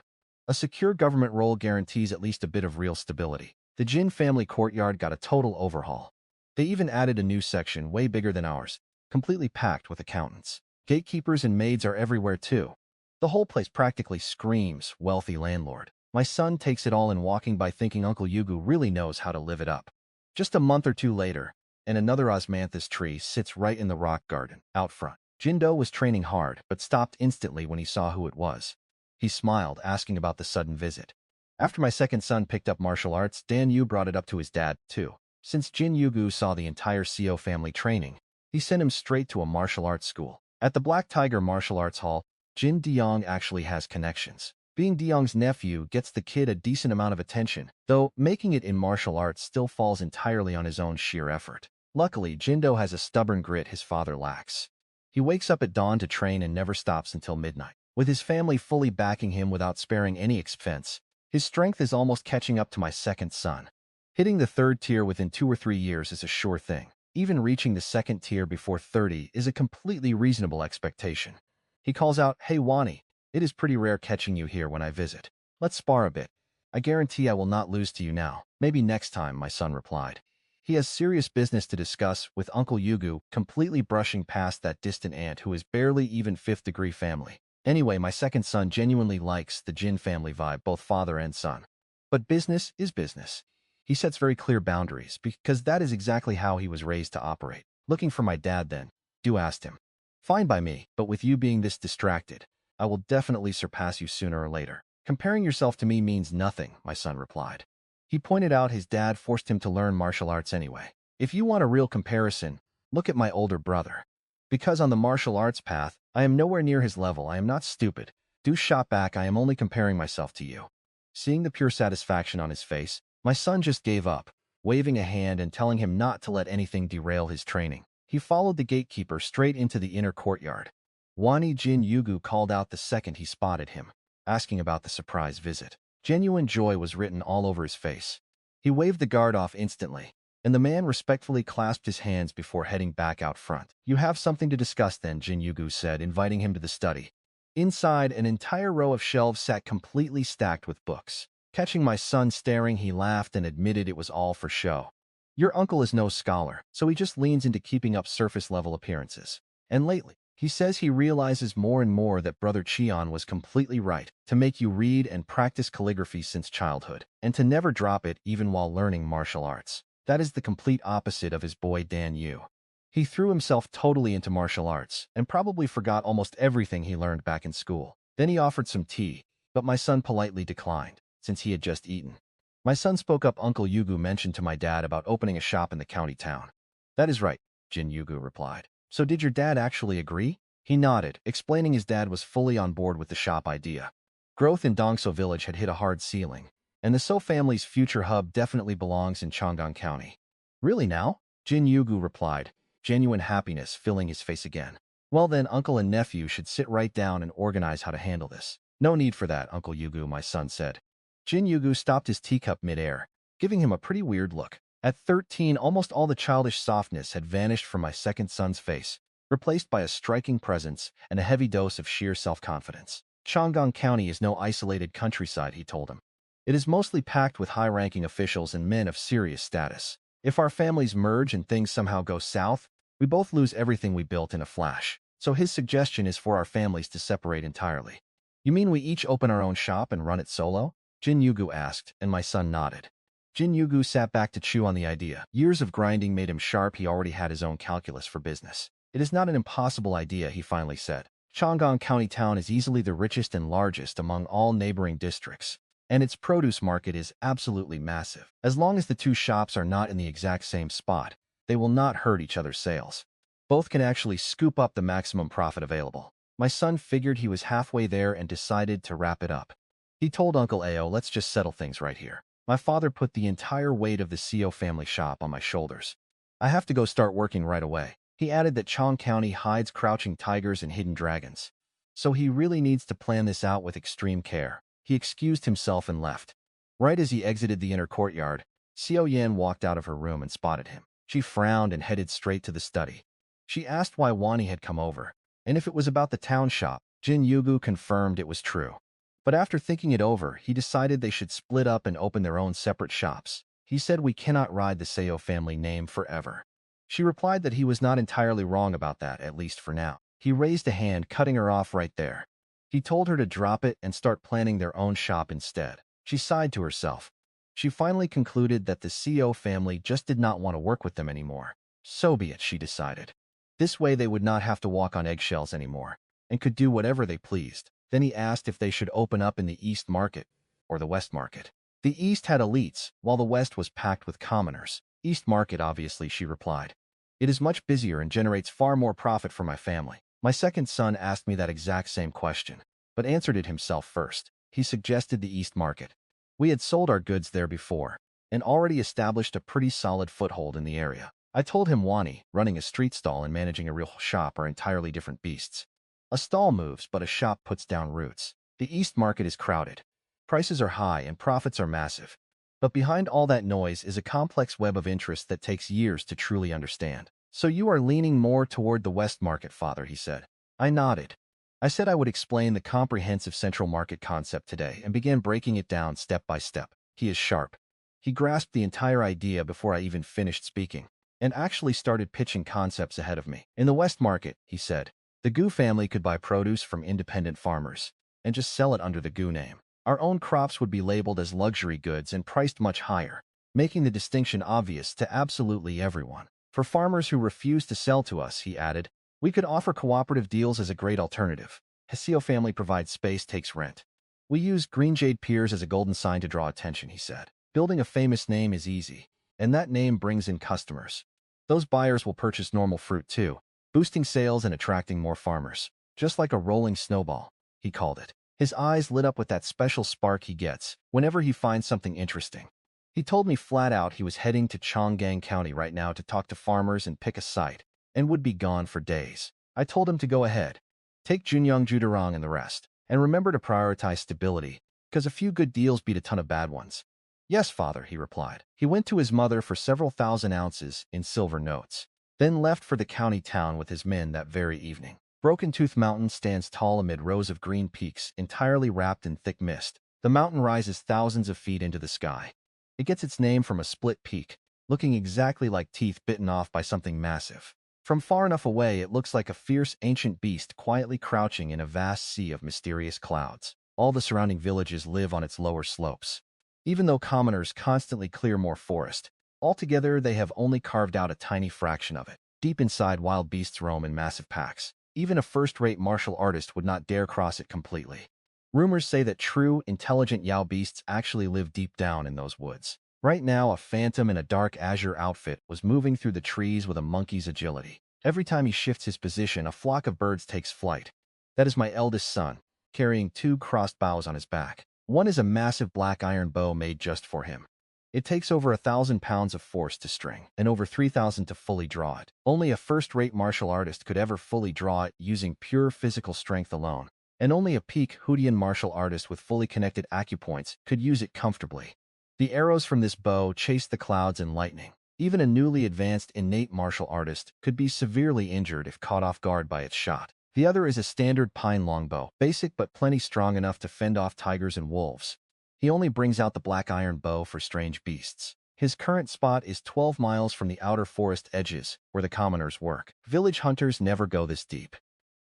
A secure government role guarantees at least a bit of real stability. The Jin family courtyard got a total overhaul. They even added a new section way bigger than ours, completely packed with accountants. Gatekeepers and maids are everywhere too. The whole place practically screams wealthy landlord. My son takes it all in, walking by thinking Uncle Yugu really knows how to live it up. Just a month or two later, and another osmanthus tree sits right in the rock garden, out front. Jindo was training hard, but stopped instantly when he saw who it was. He smiled, asking about the sudden visit. After my second son picked up martial arts, Dan Yu brought it up to his dad, too. Since Jin Yugu saw the entire Seo family training, he sent him straight to a martial arts school. At the Black Tiger Martial Arts Hall, Jin Diong actually has connections. Being Diong's nephew gets the kid a decent amount of attention, though making it in martial arts still falls entirely on his own sheer effort. Luckily, Jindo has a stubborn grit his father lacks. He wakes up at dawn to train and never stops until midnight. With his family fully backing him without sparing any expense, his strength is almost catching up to my second son. Hitting the third tier within 2 or 3 years is a sure thing. Even reaching the second tier before 30 is a completely reasonable expectation. He calls out, "Hey Wani, it is pretty rare catching you here when I visit. Let's spar a bit. I guarantee I will not lose to you now. Maybe next time," my son replied. He has serious business to discuss with Uncle Yugu, completely brushing past that distant aunt who is barely even fifth-degree family. Anyway, my second son genuinely likes the Jin family vibe, both father and son. But business is business. He sets very clear boundaries because that is exactly how he was raised to operate. Looking for my dad then? Du asked him. Fine by me, but with you being this distracted, I will definitely surpass you sooner or later. Comparing yourself to me means nothing, my son replied. He pointed out his dad forced him to learn martial arts anyway. If you want a real comparison, look at my older brother. Because on the martial arts path, I am nowhere near his level. I am not stupid. Do shot back, I am only comparing myself to you. Seeing the pure satisfaction on his face, my son just gave up, waving a hand and telling him not to let anything derail his training. He followed the gatekeeper straight into the inner courtyard. Wani Jin Yugu called out the second he spotted him, asking about the surprise visit. Genuine joy was written all over his face. He waved the guard off instantly, and the man respectfully clasped his hands before heading back out front. You have something to discuss then, Jin Yugu said, inviting him to the study. Inside, an entire row of shelves sat completely stacked with books. Catching my son staring, he laughed and admitted it was all for show. Your uncle is no scholar, so he just leans into keeping up surface-level appearances. And lately, he says he realizes more and more that Brother Cheon was completely right to make you read and practice calligraphy since childhood, and to never drop it even while learning martial arts. That is the complete opposite of his boy Dan Yu. He threw himself totally into martial arts and probably forgot almost everything he learned back in school. Then he offered some tea, but my son politely declined, since he had just eaten. My son spoke up. Uncle Yugu mentioned to my dad about opening a shop in the county town. That is right, Jin Yugu replied. So did your dad actually agree? He nodded, explaining his dad was fully on board with the shop idea. Growth in Dongso village had hit a hard ceiling, and the Seo family's future hub definitely belongs in Chang'an County. Really now? Jin Yugu replied, genuine happiness filling his face again. Well then, uncle and nephew should sit right down and organize how to handle this. No need for that, Uncle Yugu, my son said. Jin Yugu stopped his teacup mid-air, giving him a pretty weird look. At 13, almost all the childish softness had vanished from my second son's face, replaced by a striking presence and a heavy dose of sheer self-confidence. Chang'an County is no isolated countryside, he told him. It is mostly packed with high-ranking officials and men of serious status. If our families merge and things somehow go south, We both lose everything we built in a flash. So his suggestion is for our families to separate entirely. You mean we each open our own shop and run it solo? Jin Yugu asked, and my son nodded. Jin Yugu sat back to chew on the idea. Years of grinding made him sharp. He already had his own calculus for business. It is not an impossible idea, he finally said. Chang'an County Town is easily the richest and largest among all neighboring districts, and its produce market is absolutely massive. As long as the two shops are not in the exact same spot, they will not hurt each other's sales. Both can actually scoop up the maximum profit available. My son figured he was halfway there and decided to wrap it up. He told Uncle Ao, let's just settle things right here. My father put the entire weight of the Seo family shop on my shoulders. I have to go start working right away. He added that Chang County hides crouching tigers and hidden dragons, so he really needs to plan this out with extreme care. He excused himself and left. Right as he exited the inner courtyard, Seo Yan walked out of her room and spotted him. She frowned and headed straight to the study. She asked why Wani had come over, and if it was about the town shop. Jin Yugu confirmed it was true. But after thinking it over, he decided they should split up and open their own separate shops. He said we cannot ride the Seo family name forever. She replied that he was not entirely wrong about that, at least for now. He raised a hand, cutting her off right there. He told her to drop it and start planning their own shop instead. She sighed to herself. She finally concluded that the Seo family just did not want to work with them anymore. So be it, she decided. This way they would not have to walk on eggshells anymore, and could do whatever they pleased. Then he asked if they should open up in the East Market or the West Market. The East had elites, while the West was packed with commoners. East Market, obviously, she replied. It is much busier and generates far more profit for my family. My second son asked me that exact same question, but answered it himself first. He suggested the East Market. We had sold our goods there before, and already established a pretty solid foothold in the area. I told him Wani, running a street stall and managing a real shop, are entirely different beasts. A stall moves, but a shop puts down roots. The East Market is crowded. Prices are high and profits are massive. But behind all that noise is a complex web of interest that takes years to truly understand. So you are leaning more toward the West Market, father, he said. I nodded. I said I would explain the comprehensive central market concept today and began breaking it down step by step. He is sharp. He grasped the entire idea before I even finished speaking, and actually started pitching concepts ahead of me. In the West Market, he said, the Gu family could buy produce from independent farmers and just sell it under the Gu name. Our own crops would be labeled as luxury goods and priced much higher, making the distinction obvious to absolutely everyone. For farmers who refuse to sell to us, he added, we could offer cooperative deals as a great alternative. Seo family provides space, takes rent. We use green jade piers as a golden sign to draw attention, he said. Building a famous name is easy, and that name brings in customers. Those buyers will purchase normal fruit too, boosting sales and attracting more farmers. Just like a rolling snowball, he called it. His eyes lit up with that special spark he gets whenever he finds something interesting. He told me flat out he was heading to Chang'an County right now to talk to farmers and pick a site, and would be gone for days. I told him to go ahead. Take Junyang Judarong and the rest. And remember to prioritize stability, because a few good deals beat a ton of bad ones. Yes, father, he replied. He went to his mother for several thousand ounces in silver notes, then left for the county town with his men that very evening. Broken Tooth Mountain stands tall amid rows of green peaks entirely wrapped in thick mist. The mountain rises thousands of feet into the sky. It gets its name from a split peak, looking exactly like teeth bitten off by something massive. From far enough away, it looks like a fierce ancient beast quietly crouching in a vast sea of mysterious clouds. All the surrounding villages live on its lower slopes. Even though commoners constantly clear more forest, altogether they have only carved out a tiny fraction of it. Deep inside, wild beasts roam in massive packs. Even a first-rate martial artist would not dare cross it completely. Rumors say that true, intelligent Yao beasts actually live deep down in those woods. Right now, a phantom in a dark azure outfit was moving through the trees with a monkey's agility. Every time he shifts his position, a flock of birds takes flight. That is my eldest son, carrying 2 crossed bows on his back. One is a massive black iron bow made just for him. It takes over 1,000 pounds of force to string, and over 3,000 to fully draw it. Only a first-rate martial artist could ever fully draw it using pure physical strength alone, and only a peak Hudian martial artist with fully connected acupoints could use it comfortably. The arrows from this bow chase the clouds in lightning. Even a newly advanced innate martial artist could be severely injured if caught off guard by its shot. The other is a standard pine longbow, basic but plenty strong enough to fend off tigers and wolves. He only brings out the black iron bow for strange beasts. His current spot is 12 miles from the outer forest edges, where the commoners work. Village hunters never go this deep.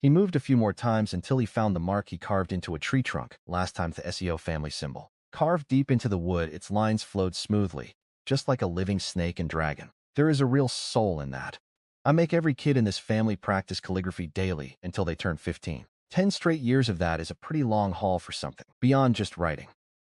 He moved a few more times until he found the mark he carved into a tree trunk, last time the Seo family symbol. Carved deep into the wood, its lines flowed smoothly, just like a living snake and dragon. There is a real soul in that. I make every kid in this family practice calligraphy daily until they turn 15. 10 straight years of that is a pretty long haul for something beyond just writing.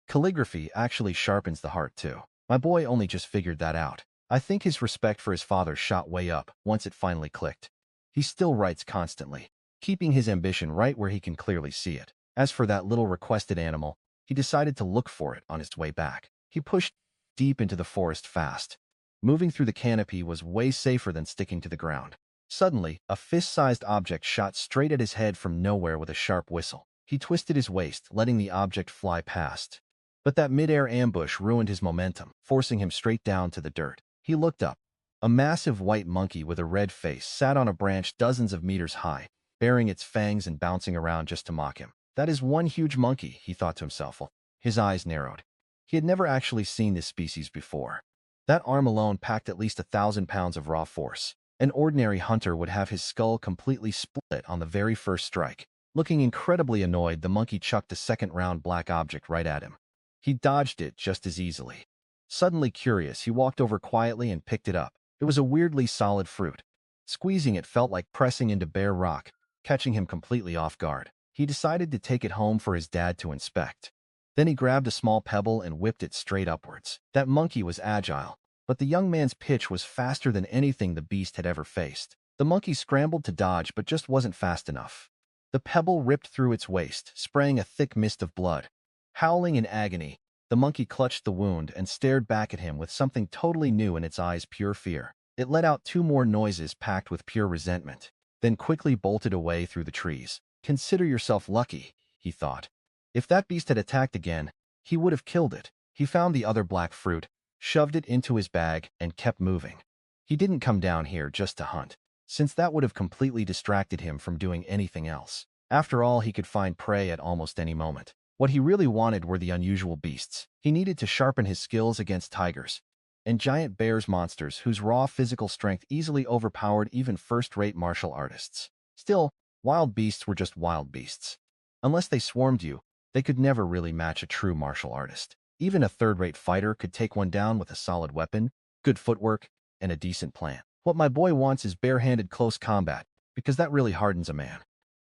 Calligraphy actually sharpens the heart too. My boy only just figured that out. I think his respect for his father shot way up once it finally clicked. He still writes constantly, keeping his ambition right where he can clearly see it. As for that little requested animal, he decided to look for it on his way back. He pushed deep into the forest fast. Moving through the canopy was way safer than sticking to the ground. Suddenly, a fist-sized object shot straight at his head from nowhere with a sharp whistle. He twisted his waist, letting the object fly past. But that mid-air ambush ruined his momentum, forcing him straight down to the dirt. He looked up. A massive white monkey with a red face sat on a branch dozens of meters high, baring its fangs and bouncing around just to mock him. That is one huge monkey, he thought to himself. His eyes narrowed. He had never actually seen this species before. That arm alone packed at least 1,000 pounds of raw force. An ordinary hunter would have his skull completely split on the very first strike. Looking incredibly annoyed, the monkey chucked a second round black object right at him. He dodged it just as easily. Suddenly curious, he walked over quietly and picked it up. It was a weirdly solid fruit. Squeezing it felt like pressing into bare rock, catching him completely off guard. He decided to take it home for his dad to inspect. Then he grabbed a small pebble and whipped it straight upwards. That monkey was agile, but the young man's pitch was faster than anything the beast had ever faced. The monkey scrambled to dodge but just wasn't fast enough. The pebble ripped through its waist, spraying a thick mist of blood. Howling in agony, the monkey clutched the wound and stared back at him with something totally new in its eyes, pure fear. It let out 2 more noises packed with pure resentment, then quickly bolted away through the trees. Consider yourself lucky, he thought. If that beast had attacked again, he would have killed it. He found the other black fruit, shoved it into his bag, and kept moving. He didn't come down here just to hunt, since that would have completely distracted him from doing anything else. After all, he could find prey at almost any moment. What he really wanted were the unusual beasts. He needed to sharpen his skills against tigers and giant bears, monsters whose raw physical strength easily overpowered even first-rate martial artists. Still, wild beasts were just wild beasts. Unless they swarmed you, they could never really match a true martial artist. Even a third-rate fighter could take one down with a solid weapon, good footwork, and a decent plan. What my boy wants is bare-handed close combat, because that really hardens a man.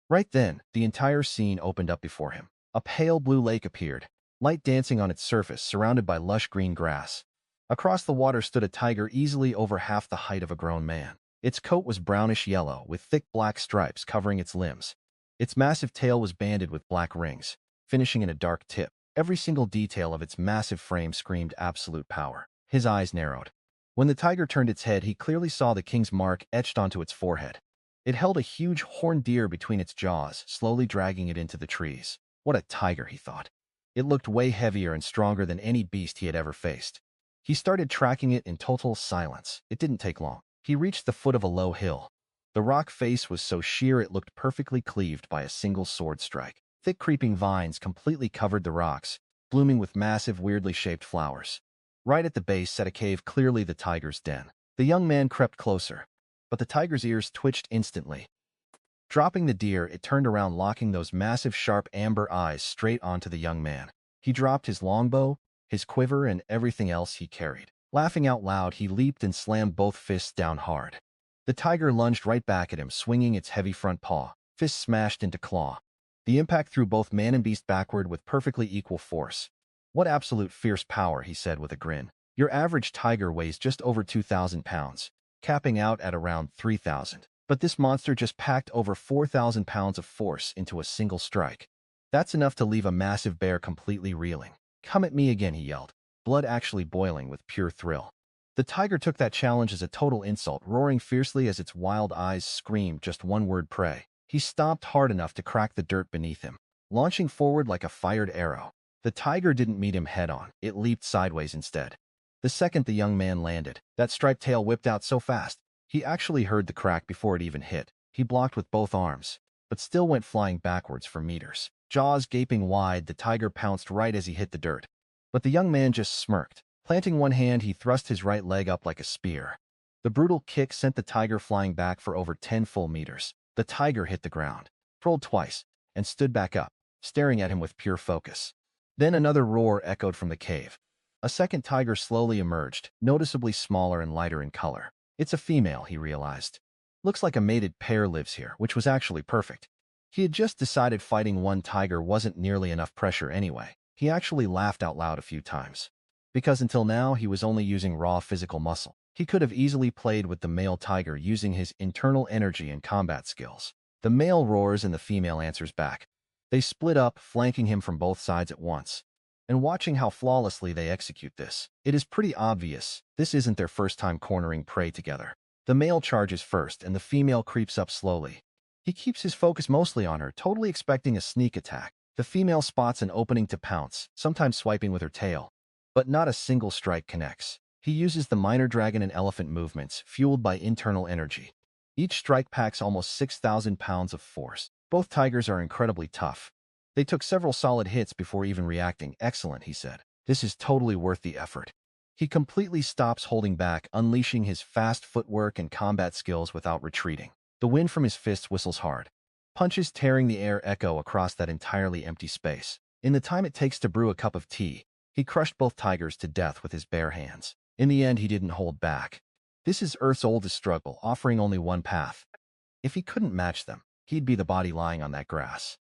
Right then, the entire scene opened up before him. A pale blue lake appeared, light dancing on its surface, surrounded by lush green grass. Across the water stood a tiger easily over half the height of a grown man. Its coat was brownish yellow, with thick black stripes covering its limbs. Its massive tail was banded with black rings, finishing in a dark tip. Every single detail of its massive frame screamed absolute power. His eyes narrowed. When the tiger turned its head, he clearly saw the king's mark etched onto its forehead. It held a huge horned deer between its jaws, slowly dragging it into the trees. What a tiger, he thought. It looked way heavier and stronger than any beast he had ever faced. He started tracking it in total silence. It didn't take long. He reached the foot of a low hill. The rock face was so sheer it looked perfectly cleaved by a single sword strike. Thick creeping vines completely covered the rocks, blooming with massive, weirdly shaped flowers. Right at the base sat a cave, clearly the tiger's den. The young man crept closer, but the tiger's ears twitched instantly. Dropping the deer, it turned around, locking those massive, sharp amber eyes straight onto the young man. He dropped his longbow, his quiver, and everything else he carried. Laughing out loud, he leaped and slammed both fists down hard. The tiger lunged right back at him, swinging its heavy front paw. Fist smashed into claw. The impact threw both man and beast backward with perfectly equal force. What absolute fierce power, he said with a grin. Your average tiger weighs just over 2,000 pounds, capping out at around 3,000. But this monster just packed over 4,000 pounds of force into a single strike. That's enough to leave a massive bear completely reeling. Come at me again, he yelled, blood actually boiling with pure thrill. The tiger took that challenge as a total insult, roaring fiercely as its wild eyes screamed just one word: prey. He stomped hard enough to crack the dirt beneath him, launching forward like a fired arrow. The tiger didn't meet him head-on. It leaped sideways instead. The second the young man landed, that striped tail whipped out so fast, he actually heard the crack before it even hit. He blocked with both arms, but still went flying backwards for meters. Jaws gaping wide, the tiger pounced right as he hit the dirt. But the young man just smirked. Planting one hand, he thrust his right leg up like a spear. The brutal kick sent the tiger flying back for over 10 full meters. The tiger hit the ground, rolled twice, and stood back up, staring at him with pure focus. Then another roar echoed from the cave. A second tiger slowly emerged, noticeably smaller and lighter in color. It's a female, he realized. Looks like a mated pair lives here, which was actually perfect. He had just decided fighting one tiger wasn't nearly enough pressure anyway. He actually laughed out loud a few times. Because until now, he was only using raw physical muscle. He could have easily played with the male tiger using his internal energy and combat skills. The male roars and the female answers back. They split up, flanking him from both sides at once. And watching how flawlessly they execute this, it is pretty obvious this isn't their first time cornering prey together. The male charges first, and the female creeps up slowly. He keeps his focus mostly on her, totally expecting a sneak attack. The female spots an opening to pounce, sometimes swiping with her tail. But not a single strike connects. He uses the minor dragon and elephant movements, fueled by internal energy. Each strike packs almost 6,000 pounds of force. Both tigers are incredibly tough. They took several solid hits before even reacting. Excellent, he said. This is totally worth the effort. He completely stops holding back, unleashing his fast footwork and combat skills without retreating. The wind from his fists whistles hard. Punches tearing the air echo across that entirely empty space. In the time it takes to brew a cup of tea, he crushed both tigers to death with his bare hands. In the end, he didn't hold back. This is Earth's oldest struggle, offering only one path. If he couldn't match them, he'd be the body lying on that grass.